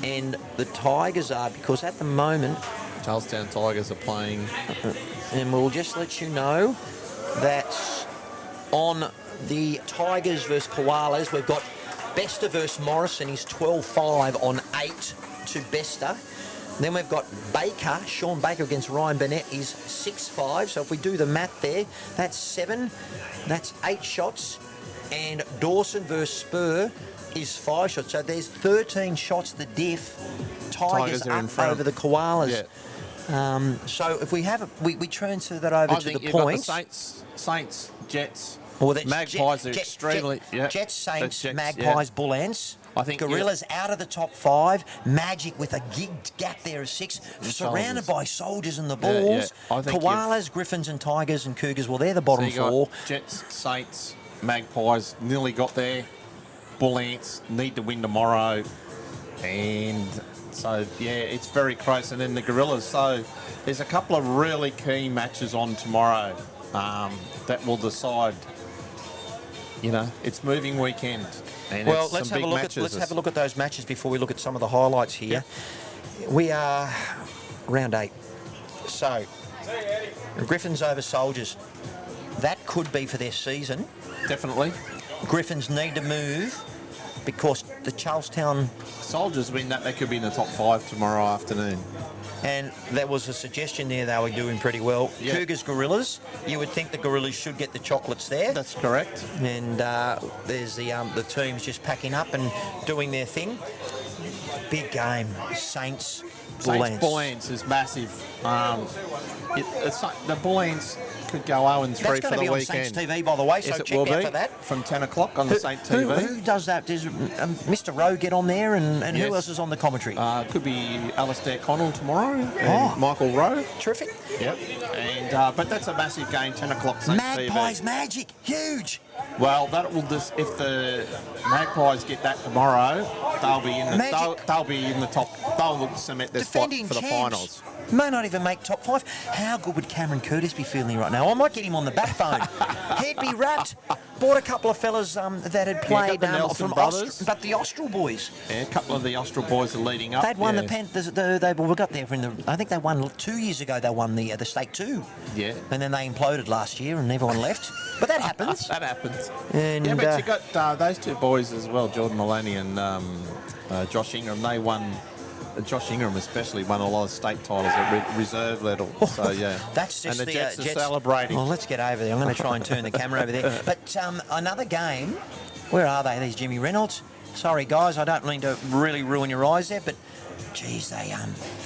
and the Tigers are, because at the moment, Charlestown Tigers are playing. and we'll just let you know that on the Tigers versus Koalas, we've got Bester versus Morrison is 12-5 on 8 to Bester. Then we've got Baker, Sean Baker against Ryan Burnett is 6-5. So if we do the math there, that's 7. That's 8 shots. And Dawson versus Spur is 5 shots. So there's 13 shots the diff. Tigers are in up front. over the Koalas. Yeah. So if we have we transfer that over I to think the you've points. got the Saints, Jets, Well, that's Magpies are extremely. yeah. Jets, Saints, The Jets, Magpies, Bullants. I think Gorillas out of the top 5. Magic with a gigged gap there of 6. Surrounded Soldiers. by Soldiers and the Yeah, yeah. Bulls. I think Koalas, Griffins and Tigers and Cougars, well, they're the bottom So you 4. got Jets, Saints, Magpies nearly got there. Bullants need to win tomorrow, and so yeah, it's very close. And then the Gorillas. So there's a couple of really key matches on tomorrow that will decide. You know, it's moving weekend. And Well, it's let's some have a big look matches. at let's have a look at those matches before we look at some of the highlights here. We are round 8. So Griffins over Soldiers. That could be for their season. Definitely. Griffins need to move because the Charlestown, Soldiers win that, they could be in the top 5 tomorrow afternoon. and there was a suggestion there they were doing pretty well. Yeah. Cougars, Gorillas. You would think the Gorillas should get the chocolates there. That's correct. And there's the teams just packing up and doing their thing. Big game, Saints. Saints Bullants is massive. It's like the Bullants could go 0-3 That's for going to the be on weekend. Saints TV, by the way, so Yes, it check will out be for that. from 10 o'clock on the Saint TV. Who does that? Does Mr. Rowe get on there, and Yes. who else is on the commentary? Could be Alistair Connell tomorrow and Oh. Michael Rowe. Terrific. Yep. And but that's a massive game, 10 o'clock Saints Magpies TV. Magic, huge. Well, that will just if the Magpies get that tomorrow, they'll be in the Magic. they'll be in the top. They'll cement their spot Defending for the champs. finals. May not even make top 5. How good would Cameron Curtis be feeling right now? I might get him on the backbone. He'd be wrapped. Bought a couple of fellas that had played the Nelson from brothers. but the Austral boys. Yeah, a couple of the Austral boys are leading up. They'd won yeah. the pen. They got there from the. I think they won 2 years ago. They won the state 2. Yeah. And then they imploded last year, and everyone left. But that happens. That happens. And, yeah, but you got those two boys as well, Jordan Maloney and Josh Ingram. They won. Josh Ingram especially won a lot of state titles at reserve level. So yeah, That's just and the Jets are Jets celebrating. Well, let's get over there. I'm going to try and turn the camera over there. But another game. Where are they? There's Jimmy Reynolds. Sorry, guys, I don't mean to really ruin your eyes there, but geez,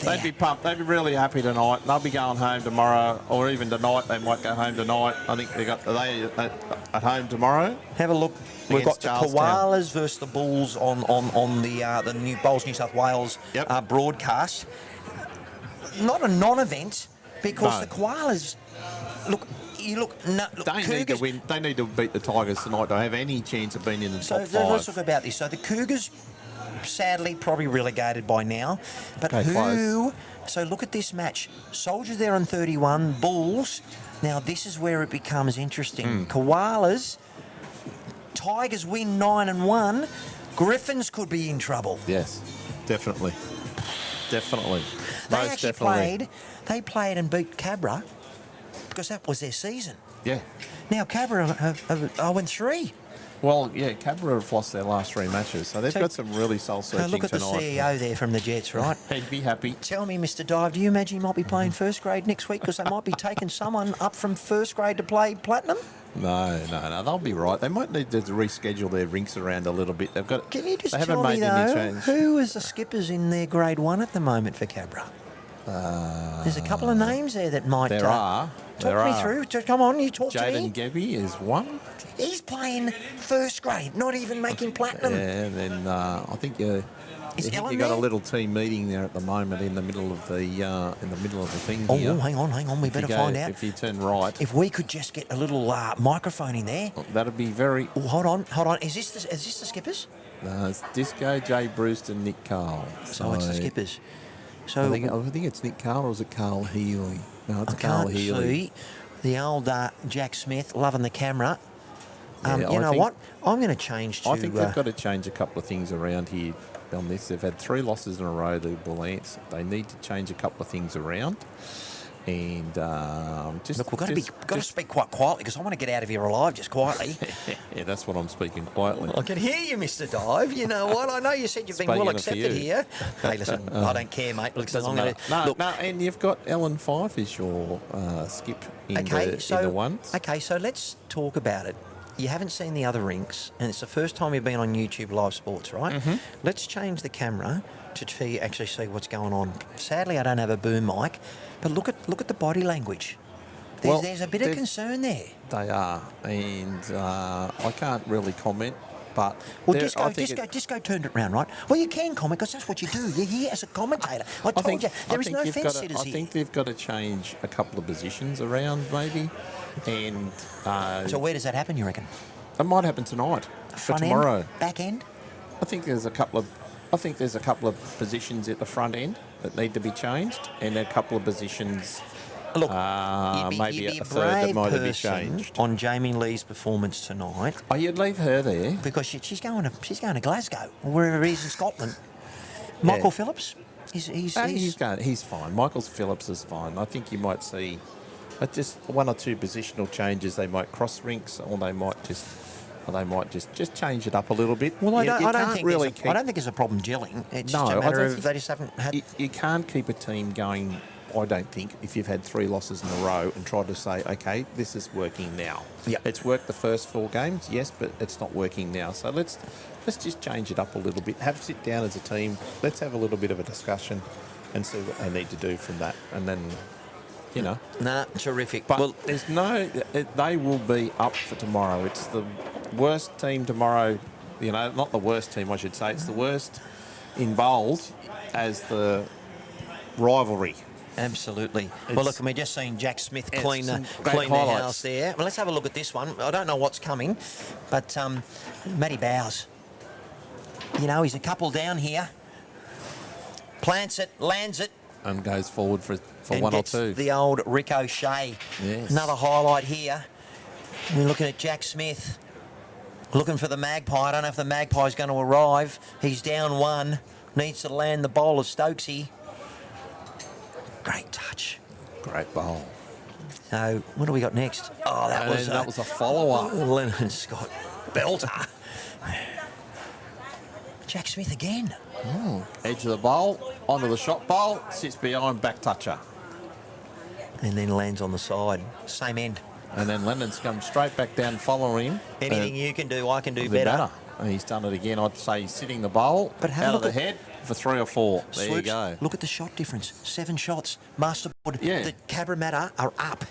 They'd be pumped. They'd be really happy tonight. They'll be going home tomorrow, or even tonight. They might go home tonight. I think they at home tomorrow. Have a look. We've got Against the Charlestown. Koalas versus the Bulls on the new Bowls New South Wales Yep. broadcast. Not a non-event because No. the Koalas look. Look, They need to Cougars- win. They need to beat the Tigers tonight to have any chance of being in the So top let's 5. talk about this. So the Cougars, sadly, probably relegated by now. But Okay, who? So look at this match. Soldiers there on 31. Bulls. Now this is where it becomes interesting. Koalas. Tigers win 9-1. Griffins could be in trouble. Yes, definitely. Definitely. They Most actually definitely. played and beat Cabra because that was their season. Yeah. Now Cabra have 0-3. Well, yeah, Cabra have lost their last 3 matches, so they've So- got some really soul-searching Look at the tonight. CEO there from the Jets, right? He'd be happy. Tell me, Mr. Dive, do you imagine he might be playing first grade next week because they might be taking someone up from first grade to play platinum? No, they'll be right. They might need to reschedule their rinks around a little bit. They've got. Can you just they haven't tell me, made any though, change. who is the skippers in their grade 1 at the moment for Cabra? There's a couple of names there that might... There are. Talk There me are. through. Come on, you talk to Jaden me. Gebby is one. He's playing first grade, not even making platinum. Yeah, and then I think you. Is I think Ellen you got a there? little team meeting there at the moment in the middle of the thing Oh, here. hang on. We If you better go- find out. If you turn right, If we could just get a little microphone in there. that'd be very. Oh, hold on. Is this the skippers? It's Disco, Jay Brewster, Nick Carl. So it's the skippers. So I think it's Nick Carl or is it Carl Healy? No, it's I Carl can't Healy. see the old Jack Smith loving the camera. Yeah, You I know think- what? I'm going to change to... I think they've got to change a couple of things around here on this. They've had 3 losses in a row, the Bullants. They need to change a couple of things around. And just... Look, we've got to speak quite quietly because I want to get out of here alive just quietly. Yeah, that's what I'm speaking quietly. I can hear you, Mr. Dive. You know what? I know you said you've been Speaking well of for accepted you. here. Hey, listen, I don't care, mate. Look, Doesn't I'm matter. gonna, No, and you've got Ellen Fife as your skip in, in the ones. Okay, so let's talk about it. You haven't seen the other rinks, and it's the first time you've been on YouTube Live Sports, right? Mm-hmm. Let's change the camera to actually see what's going on. Sadly, I don't have a boom mic, but look at the body language. There's a bit of concern there. They are, and I can't really comment. But Well, I think Disco turned it round, right? Well, you can comment because that's what you do. You're here as a commentator. I told you, there is no fence sitters I here. think they've got to change a couple of positions around, maybe, and So where does that happen, you reckon? it might happen tonight for Front tomorrow. end? Back end? I think there's a couple of positions at the front end that need to be changed, and a couple of positions. Look, maybe you'd be a third that brave might have been person changed. on Jamie Lee's performance tonight Oh, you'd leave her there. because she's going to Glasgow or wherever he is in Scotland. Michael Phillips, he's He's fine. Michael Phillips is fine. I think you might see just 1 or 2 positional changes. They might cross rinks, or they might just Well, they might just change it up a little bit. Well, I don't can't think really I don't think there's a problem gelling. It's No, just a I matter don't of think- they just haven't had. You can't keep a team going, I don't think, if you've had 3 losses in a row and tried to say, okay, this is working now. Yep. It's worked the first 4 games, yes, but it's not working now. So let's just change it up a little bit. Sit down as a team. Let's have a little bit of a discussion and see what they need to do from that. And then, you know. Nah, terrific. But Well, there's no... They will be up for tomorrow. It's the worst team tomorrow. You know, not the worst team, I should say. It's the worst in bowls as the rivalry. absolutely. It's- Well, look, we're just seeing Jack Smith clean the some great the highlights. house there. Well, let's have a look at this one. I don't know what's coming, but Matty Bowes. You know, he's a couple down here. Plants it, lands it, And goes forward for and 1 or gets 2. the old ricochet. Yes. Another highlight here. We're looking at Jack Smith. Looking for the magpie. I don't know if the magpie's going to arrive. He's down 1. Needs to land the bowler, Stokesy. Great touch. Great bowl. So, what do we got next? Oh, that And was that was a follow-up. Lennon Scott. Belter. Jack Smith again. Edge of the bowl, onto the shot bowl, sits behind, back toucher. And then lands on the side. Same end. And then Lennon's come straight back down following him. Anything you can do, I can do Do better. And he's done it again. I'd say he's sitting the bowl But have a out of look the at- head for 3 or 4. There you Swoops, go. Look at the shot difference. 7 shots. Masterboard. Yeah. The Cabramatta are up.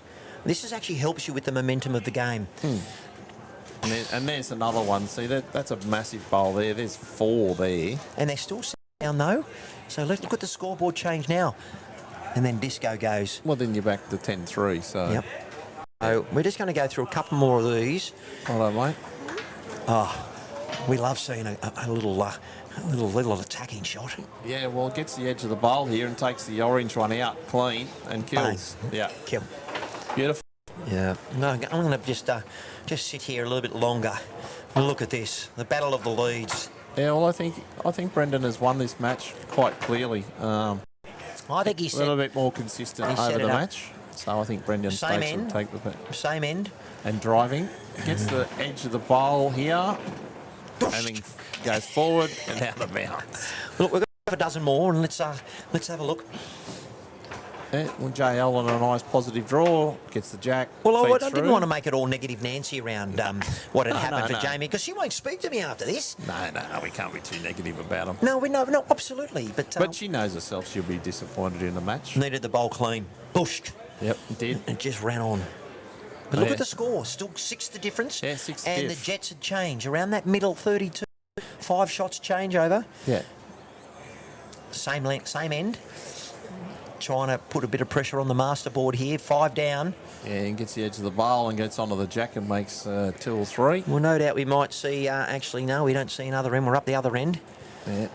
This is actually helps you with the momentum of the game. And there's another one. See, that's a massive bowl there. There's 4 there. And they're still down though. So let's look at the scoreboard change now. And then Disco goes. Well, then you're back to 10-3. So, Yep. So we're just going to go through a couple more of these. hold on, mate. We love seeing a little attacking shot. Yeah, well, it gets the edge of the bowl here and takes the orange one out clean and kills. Yeah, Kill. beautiful. Yeah. No, I'm going to just sit here a little bit longer. And look at this. The battle of the leads. Yeah, well, I think Brendan has won this match quite clearly. I think he A little said bit more consistent he set over it the up. match. So I think Brendan Same Stakes will end. take the pit. same end. And driving. Gets the edge of the bowl here. And then goes forward and out of bounds. Look, we've got a dozen more, and let's have a look. Yeah, well, JL on a nice positive draw. Gets the jack. Well, I feeds didn't through. want to make it all negative Nancy around what had happened no, for no. Jamie, because she won't speak to me after this. No, we can't be too negative about him. No, no, absolutely. But She knows herself she'll be disappointed in the match. needed the bowl clean. Bushed. Yep, did. It just ran on. But look Yeah. at the score. Still 6 the difference. Yeah, 6 And diff. the Jets had changed. Around that middle 32. 5 shots change over. Yeah. Same length, same end. Trying to put a bit of pressure on the masterboard here. 5 down. Yeah, and gets the edge of the bowl and gets onto the jack and makes 2 or 3. Well, no doubt we might see... actually, no, we don't see another end. We're up the other end. Yeah.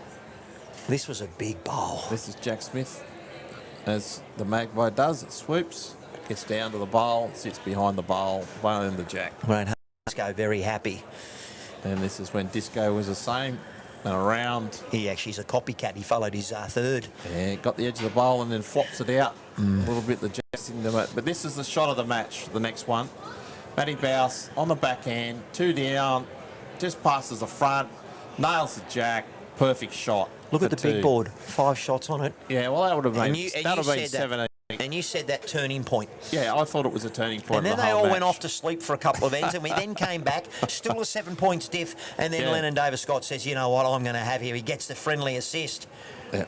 This was a big bowl. This is Jack Smith. As the magpie does, it swoops, gets down to the bowl, sits behind the bowl, one in the jack. Won't Disco very happy. And this is when Disco was the same. And around, He actually's a copycat. He followed his third. yeah, got the edge of the bowl and then flops it out. A little bit, the jack's into it. But this is the shot of the match, the next one. Matty Bowes on the backhand, 2 down, just passes the front, nails the jack, perfect shot. Look at for the big 2. board. 5 shots on it. Yeah, well, that would have been, And you that would have been said that. 17. And you said that turning point. Yeah, I thought it was a turning point. And then of the they whole all match. went off to sleep for a couple of ends, and we then came back, still a 7 points diff, and then Yeah. Lennon Davis Scott says, you know what, I'm going to have here. He gets the friendly assist. Yeah.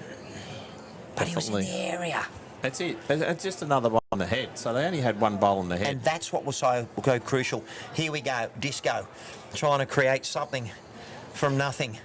But he was in the Definitely. area. That's it. It's just another one on the head. So they only had 1 bowl on the head. And that's what was so crucial. Here we go, Disco, trying to create something from nothing.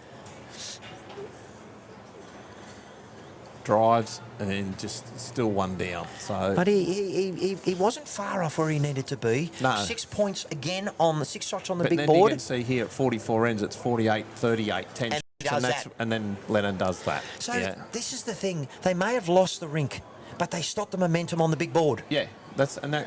Drives and then just still 1 down. So But he wasn't far off where he needed to be. No. 6 points again on the 6 shots on the but big then board. you can see here at 44 ends, it's 48, 38, 10 And he shots, does that. and then Lennon does that. So yeah. this is the thing. They may have lost the rink, but they stopped the momentum on the big board. Yeah, that's and they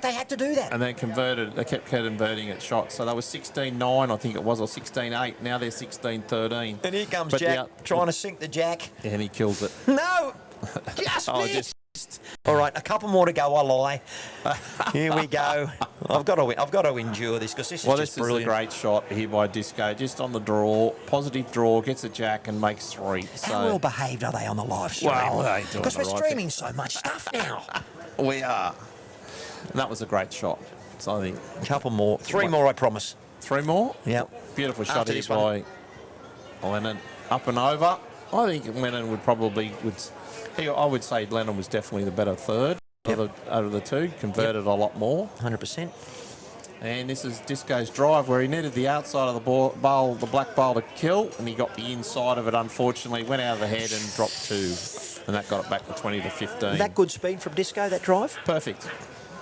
They had to do that. and they converted. They kept converting at shots. So they were 16-9, I think it was, or 16-8. Now they're 16-13. And here comes But Jack yeah, trying to sink the jack. and he kills it. No! Just Oh, missed. best. All right, a couple more to go. I lie. Here we go. I've got to endure this because this is Well, just this is a brilliant. great shot here by Disco, just on the draw, positive draw, gets a jack and makes 3. So How well behaved are they on the live stream? Well, they doing because the we're right streaming so much stuff now. we are. And that was a great shot. So I think A couple more, 3 more, I promise. 3 more. Yep. Beautiful shot After here this one. by Lennon. Up and over. I think Lennon would probably I would say Lennon was definitely the better third out of the two. Converted a lot more. 100%. And this is Disco's drive where he netted the outside of the bowl, the black bowl to kill, and he got the inside of it. Unfortunately, went out of the head and dropped 2, and that got it back to 20 to 15. That good speed from Disco, that drive? Perfect.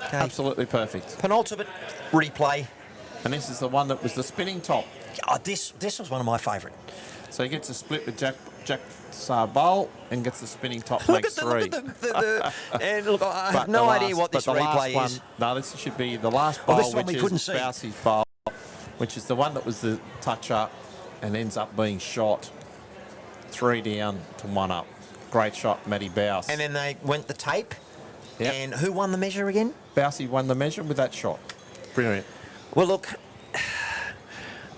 Okay. Absolutely perfect. Penultimate replay. And this is the one that was the spinning top. Oh, this was one of my favourite. So he gets a split with Jack's bowl and gets the spinning top, Look makes at 3. and look, I have But no the idea last- what this but the last replay one, is. No, this should be the last Oh, bowl, this is one which we is couldn't see. Bousey's bowl, which is the one that was the touch-up and ends up being shot 3 down to 1 up. Great shot, Matty Bouse. And then they went the tape. Yep. And who won the measure again? Bousey won the measure with that shot. Brilliant. Well, look,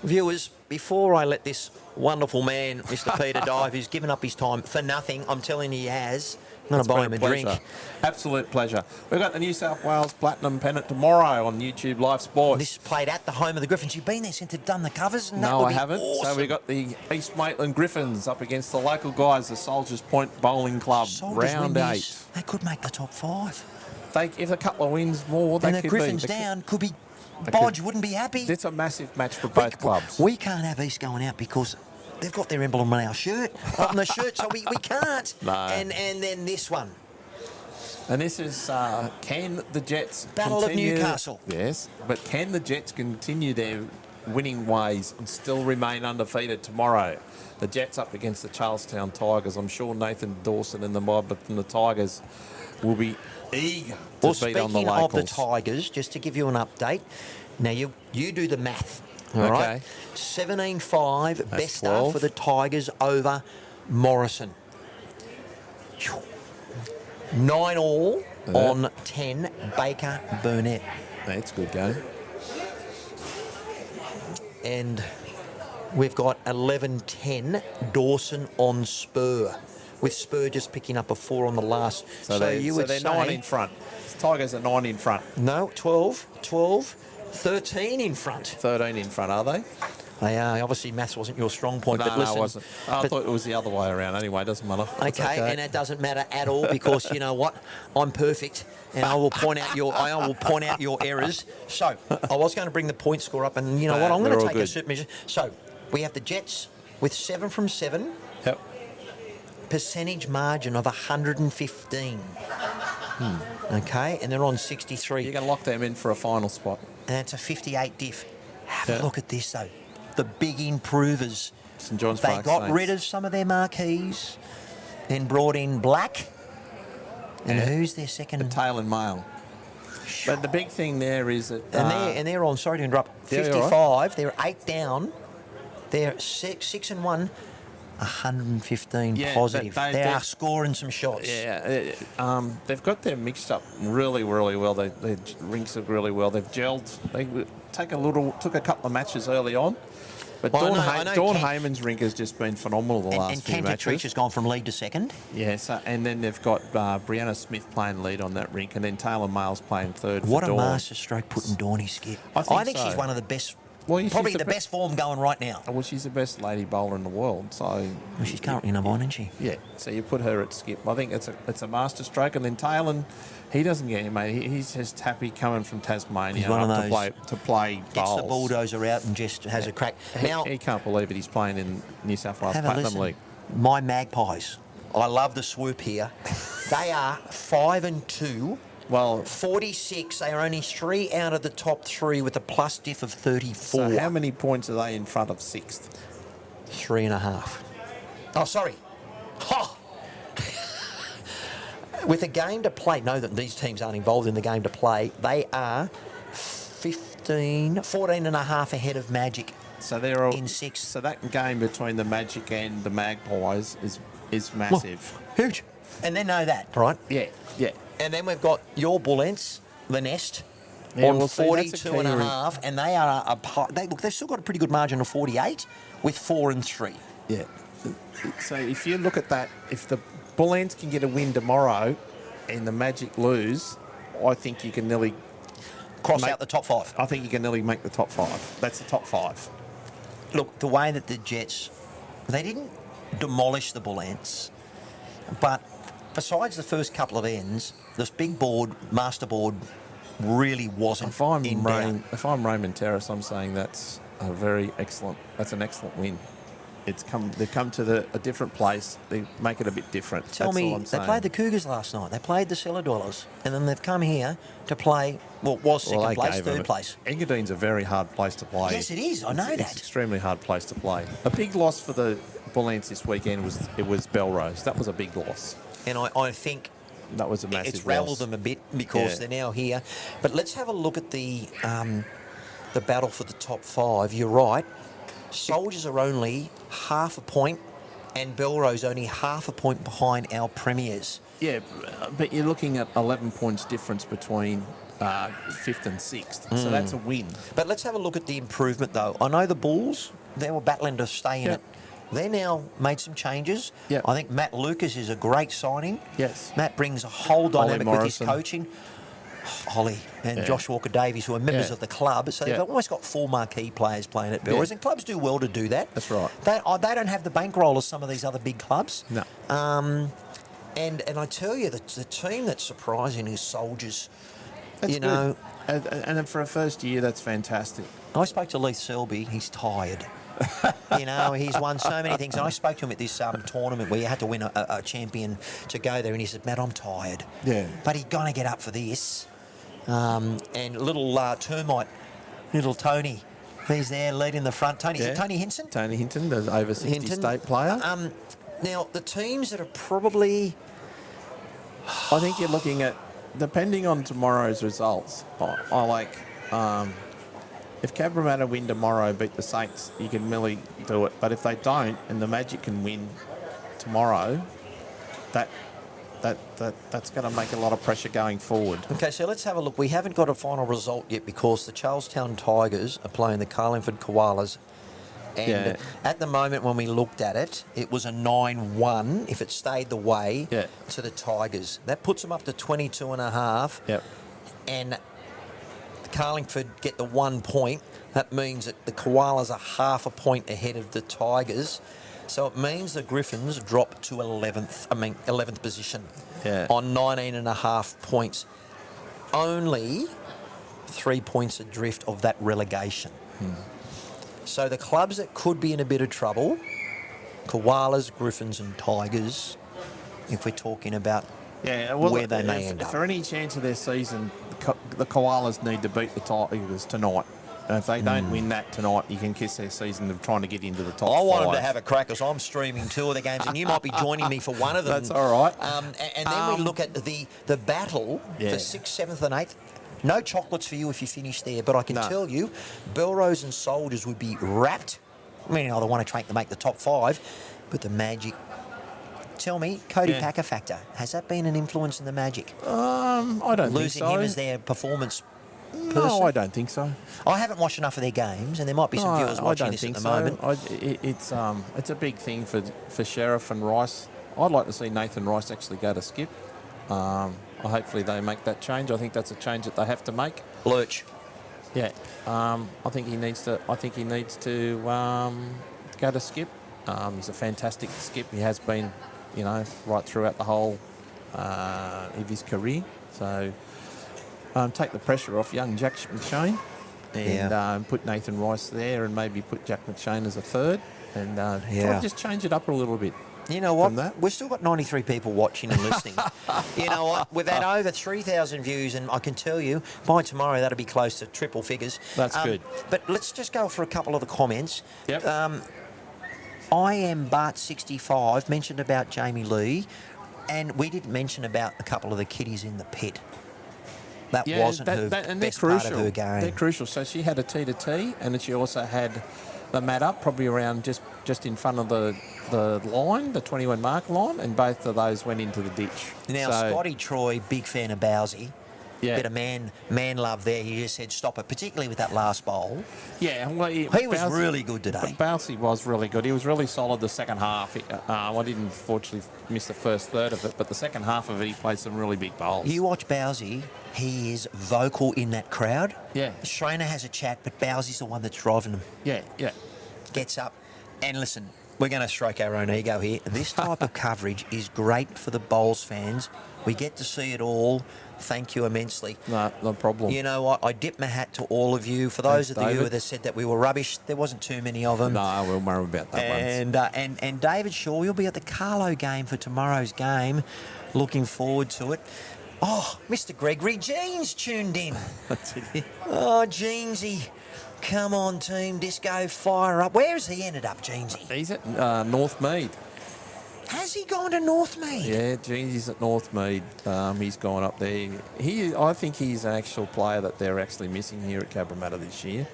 viewers, before I let this wonderful man, Mr. Peter, dive, who's given up his time for nothing, I'm telling you he has. I'm going to buy him a drink. Absolute pleasure. We've got the New South Wales Platinum Pennant tomorrow on YouTube Live Sports. This is played at the home of the Griffins. You've been there since they've done the covers? And that No, would I be haven't. Awesome. So we got the East Maitland Griffins up against the local guys, the Soldiers Point Bowling Club, Soldiers round win 8. this, they could make the top 5. If a couple of wins more, they And the could Griffins be. down could be... Bodge wouldn't be happy. It's a massive match for both clubs. We can't have East going out because they've got their emblem on our shirt, on the shirt, so we can't. No. And then this one. And this is, can the Jets Battle of continue, Newcastle. Yes, but can the Jets continue their winning ways and still remain undefeated tomorrow? The Jets up against the Charlestown Tigers. I'm sure Nathan Dawson and the mob from the Tigers will be eager to beat on the speaking of the locals. Tigers, just to give you an update, now you do the math, all Okay. right? 17-5, best start 12. for the Tigers over Morrison. 9-all on 10, Baker Burnett. That's a good game. And we've got 11-10, Dawson on Spur, with Spur just picking up a 4 on the last. So they're 9 in front. The Tigers are 9 in front. No, 12, 13 in front. 13 in front, are they? They are. Obviously, maths wasn't your strong point, No, but listen. it wasn't. I thought it was the other way around. Anyway, it doesn't matter. It's Okay, and it doesn't matter at all because you know what? I'm perfect, and I will point out your errors. So I was going to bring the point score up, and you know what? I'm they're going to all take a good. super measure. So we have the Jets with 7 from 7, Yep. percentage margin of 115. Okay, and they're on 63. You're going to lock them in for a final spot. And it's a 58 diff. Have Yeah. a look at this though. The big improvers. St John's They Park got Saints. rid of some of their marquees, then brought in Black. And Yeah. who's their second? Tail and Mail. But the big thing there is that... And they're on. Sorry to interrupt. Yeah, you're 55. They're 8 down. They're 6 and 1. 115 Yeah, positive. but They they- are scoring some shots. Yeah, they've got them mixed up really, really well. Their rinks are really well. They've gelled. They took a couple of matches early on. But Well, Dawn, I know Dawn Ken- Heyman's rink has just been phenomenal the last And few Cantor Treach matches. has gone from lead to second. Yes, and then they've got Brianna Smith playing lead on that rink, and then Taylor Mayles playing third What for a Dawn. master stroke putting Dawny skip. I think she's so. one of the best, Well, she's probably the the be- best form going right now. Well, she's the best lady bowler in the world, so... Well, she's currently number 1, isn't she? Yeah, so you put her at skip. I think it's a master stroke, and then Taylor, he doesn't get it, mate. He's just happy coming from Tasmania He's one of up those- to play Gets bowls. the bulldozer out and just has a crack. Now, He can't believe it. He's playing in New South Wales have a Platinum listen. League. My Magpies. I love the swoop here. They are 5 and 2. Well, 46. They are only 3 out of the top 3 with a plus diff of 34. so how many points are they in front of sixth? 3.5. Oh, sorry. Ha! With a game to play, no, that these teams aren't involved in the game to play. They are 14 and a half ahead of Magic. So they're all In sixth. So that game between the Magic and the Magpies is massive. Huge. And they know that, right? Yeah, yeah. And then we've got your Bullants, the Nest, Yeah, on well, see, that's a 42 and a key half, and they are they've still got a pretty good margin of 48 with 4 and 3. Yeah. So if you look at that, if the Bullants can get a win tomorrow and the Magic lose, I think you can nearly Cross out the top 5. I think you can nearly make the top 5. That's the top 5. Look, the way that the Jets, they didn't demolish the Bullants, but besides the first couple of ends, this big board, master board, really wasn't If I'm in doubt. Raymond Terrace, I'm saying that's an excellent win. They've come to a different place. They make it a bit different. Tell That's all me, I'm they saying. played the Cougars last night. They played the Cellar Dwellers, and then they've come here to play what was second place, third place. Engadin's a very hard place to play. Yes, it is. I know It's that. an extremely hard place to play. A big loss for the Bullants this weekend was Belrose. That was a big loss. And I think That was a massive it's rattled loss. them a bit because Yeah. they're now here. But let's have a look at the battle for the top 5. You're right. Soldiers are only half a point, and Belrose only half a point behind our premiers. Yeah, but you're looking at 11 points difference between 5th and 6th. So that's a win. But let's have a look at the improvement, though. I know the Bulls, they were battling to stay in Yep. it. They now made some changes. Yep. I think Matt Lucas is a great signing. Yes. Matt brings a whole dynamic with his Morrison. coaching. Holly and Yeah. Josh Walker-Davies, who are members Yeah. of the club. So they've Yeah. almost got 4 marquee players playing at Belrose, Yeah. and clubs do well to do that. That's right. They don't have the bankroll of some of these other big clubs. No. And I tell you, the team that's surprising is Soldiers. That's you know, good. And then for a first year, that's fantastic. I spoke to Leith Selby. He's tired. You know, he's won so many things. And I spoke to him at this tournament where you had to win a champion to go there. And he said, Matt, I'm tired. Yeah. But he's going to get up for this. And little termite, little Tony, he's there leading the front. Tony, is it Tony Hinson? Tony Hinton, the over 60 Hinton. state player. Now, the teams that are probably... I think you're looking at, depending on tomorrow's results, I like, if Cabramatta win tomorrow, beat the Saints, you can merely do it. But if they don't, and the Magic can win tomorrow, that's going to make a lot of pressure going forward. Okay, so let's have a look. We haven't got a final result yet because the Charlestown Tigers are playing the Carlingford Koalas. And Yeah. at the moment when we looked at it, it was a 9-1 if it stayed the way Yeah. to the Tigers. That puts them up to 22 and a half. Yep. And Carlingford get the 1 point. That means that the Koalas are half a point ahead of the Tigers. So it means the Griffins drop to 11th position Yeah. on 19 and a half points. Only 3 points adrift of that relegation. So the clubs that could be in a bit of trouble, Koalas, Griffins and Tigers, if we're talking about where they may end up. For any chance of their season, the Koalas need to beat the Tigers tonight. And if they don't win that tonight, you can kiss their season of trying to get into the top I want them to 5. have a crack because I'm streaming 2 of the games and you might be joining me for one of them. That's all right. And then we look at the battle for 6th, 7th and 8th. No chocolates for you if you finish there, but I can No. tell you, Belrose and Soldiers would be wrapped. I mean, they want to make the top 5, but the Magic... Tell me, Cody Packer factor, has that been an influence in the Magic? I don't Losing think so. him as their performance person? No, I don't think so. I haven't watched enough of their games, and there might be some viewers watching this at the moment. It's a big thing for Sheriff and Rice. I'd like to see Nathan Rice actually go to skip. Hopefully they make that change. I think that's a change that they have to make. Lurch. Yeah, I think he needs to. Go to skip. He's a fantastic skip. He has been, right throughout the whole of his career. So take the pressure off young Jack McShane and put Nathan Rice there, and maybe put Jack McShane as a third, and try to just change it up a little bit. You know From what? that. We've still got 93 people watching and listening. You know what? We've had over 3,000 views, and I can tell you, by tomorrow, that'll be close to triple figures. That's good. But let's just go for a couple of the comments. Yep. I am Bart65 mentioned about Jamie Lee, and we didn't mention about a couple of the kiddies in the pit. That wasn't her and they're best part crucial. of her game. They're crucial. So she had a tee to tee, and then she also had the mat up, probably around just in front of the line, the 21 mark line, and both of those went into the ditch. Now, So, Scotty Troy, big fan of Bowsy. yeah, Bit of man love there. He just said stop it, particularly with that last bowl. yeah. Well, He was really good today. Bowsy was really good. He was really solid the second half. I didn't fortunately miss the first third of it, but the second half of it, he played some really big bowls. You watch Bowsy, he is vocal in that crowd. Yeah. Schrainer has a chat, but Bowsy's the one that's driving him. Yeah. Gets up. And listen, we're going to stroke our own ego here. This type of coverage is great for the Bowls fans. We get to see it all. Thank you immensely. No problem. You know what? I dip my hat to all of you. For those Thanks, of you David. that said that we were rubbish, there wasn't too many of them. No, we'll worry about that once. And David Shaw, you'll be at the Carlo game for tomorrow's game. Looking forward to it. Oh, Mr. Gregory Jeans tuned in. Oh, Jeansy. Come on, team. Disco, fire up. Where has he ended up, Jeansy? He's at North Mead. Has he gone to Northmead? Yeah, Jeansy's at North Mead. He's gone up there. I think he's an actual player that they're actually missing here at Cabramatta this year.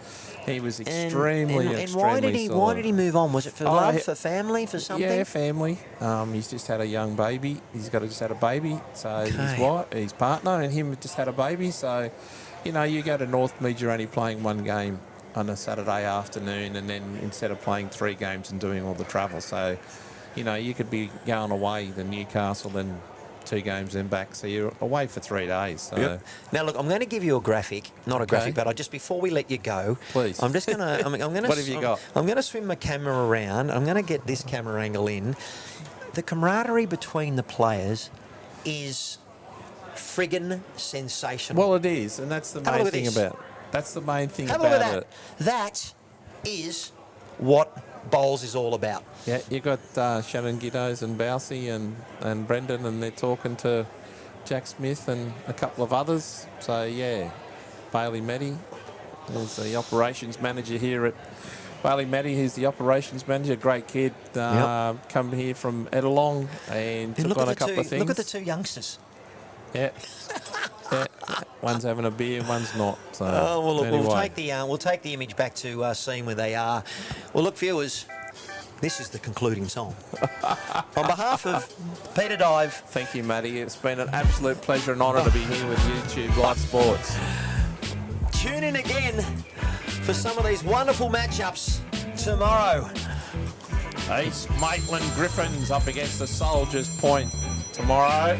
He was extremely why did he? solid. Why did he move on? Was it for love, for family, for something? Yeah, family. He's just had a young baby. Just had a baby. So his partner and him just had a baby. So, you go to North Mead, you're only playing one game on a Saturday afternoon, and then instead of playing 3 games and doing all the travel. So, you could be going away to Newcastle, then 2 games, then back. So you're away for 3 days. So. Yep. Now, look, I'm going to give you a graphic. Not a graphic, but just before we let you go, please. I'm just going to... I'm going to What have you got? I'm going to swim my camera around. I'm going to get this camera angle in. The camaraderie between the players is friggin' sensational. Well, it is, and that's the main thing about it. That's the main thing Have a look about at it. that. That is what Bowls is all about. Yeah, you got Shannon Giddos and Bousey and Brendan, and they're talking to Jack Smith and a couple of others. So, yeah, Bailey Meddy is the operations manager here at Bailey Meddy, who's the operations manager, great kid, come here from Edelong and took on a couple of things. Look at the 2 youngsters. Yeah. One's having a beer, one's not. So well, look, anyway. we'll take the image back to seeing where they are. Well, look, viewers, this is the concluding song. On behalf of Peter Dive, thank you, Matty. It's been an absolute pleasure and honour to be here with YouTube Live Sports. Tune in again for some of these wonderful matchups tomorrow. East Maitland Griffins up against the Soldiers Point tomorrow.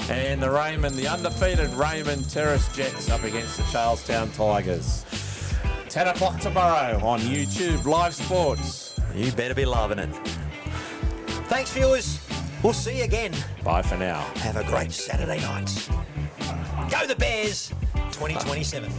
And the undefeated Raymond Terrace Jets up against the Charlestown Tigers. 10 o'clock tomorrow on YouTube Live Sports. You better be loving it. Thanks, viewers. We'll see you again. Bye for now. Have a great Saturday night. Go the Bears 2027.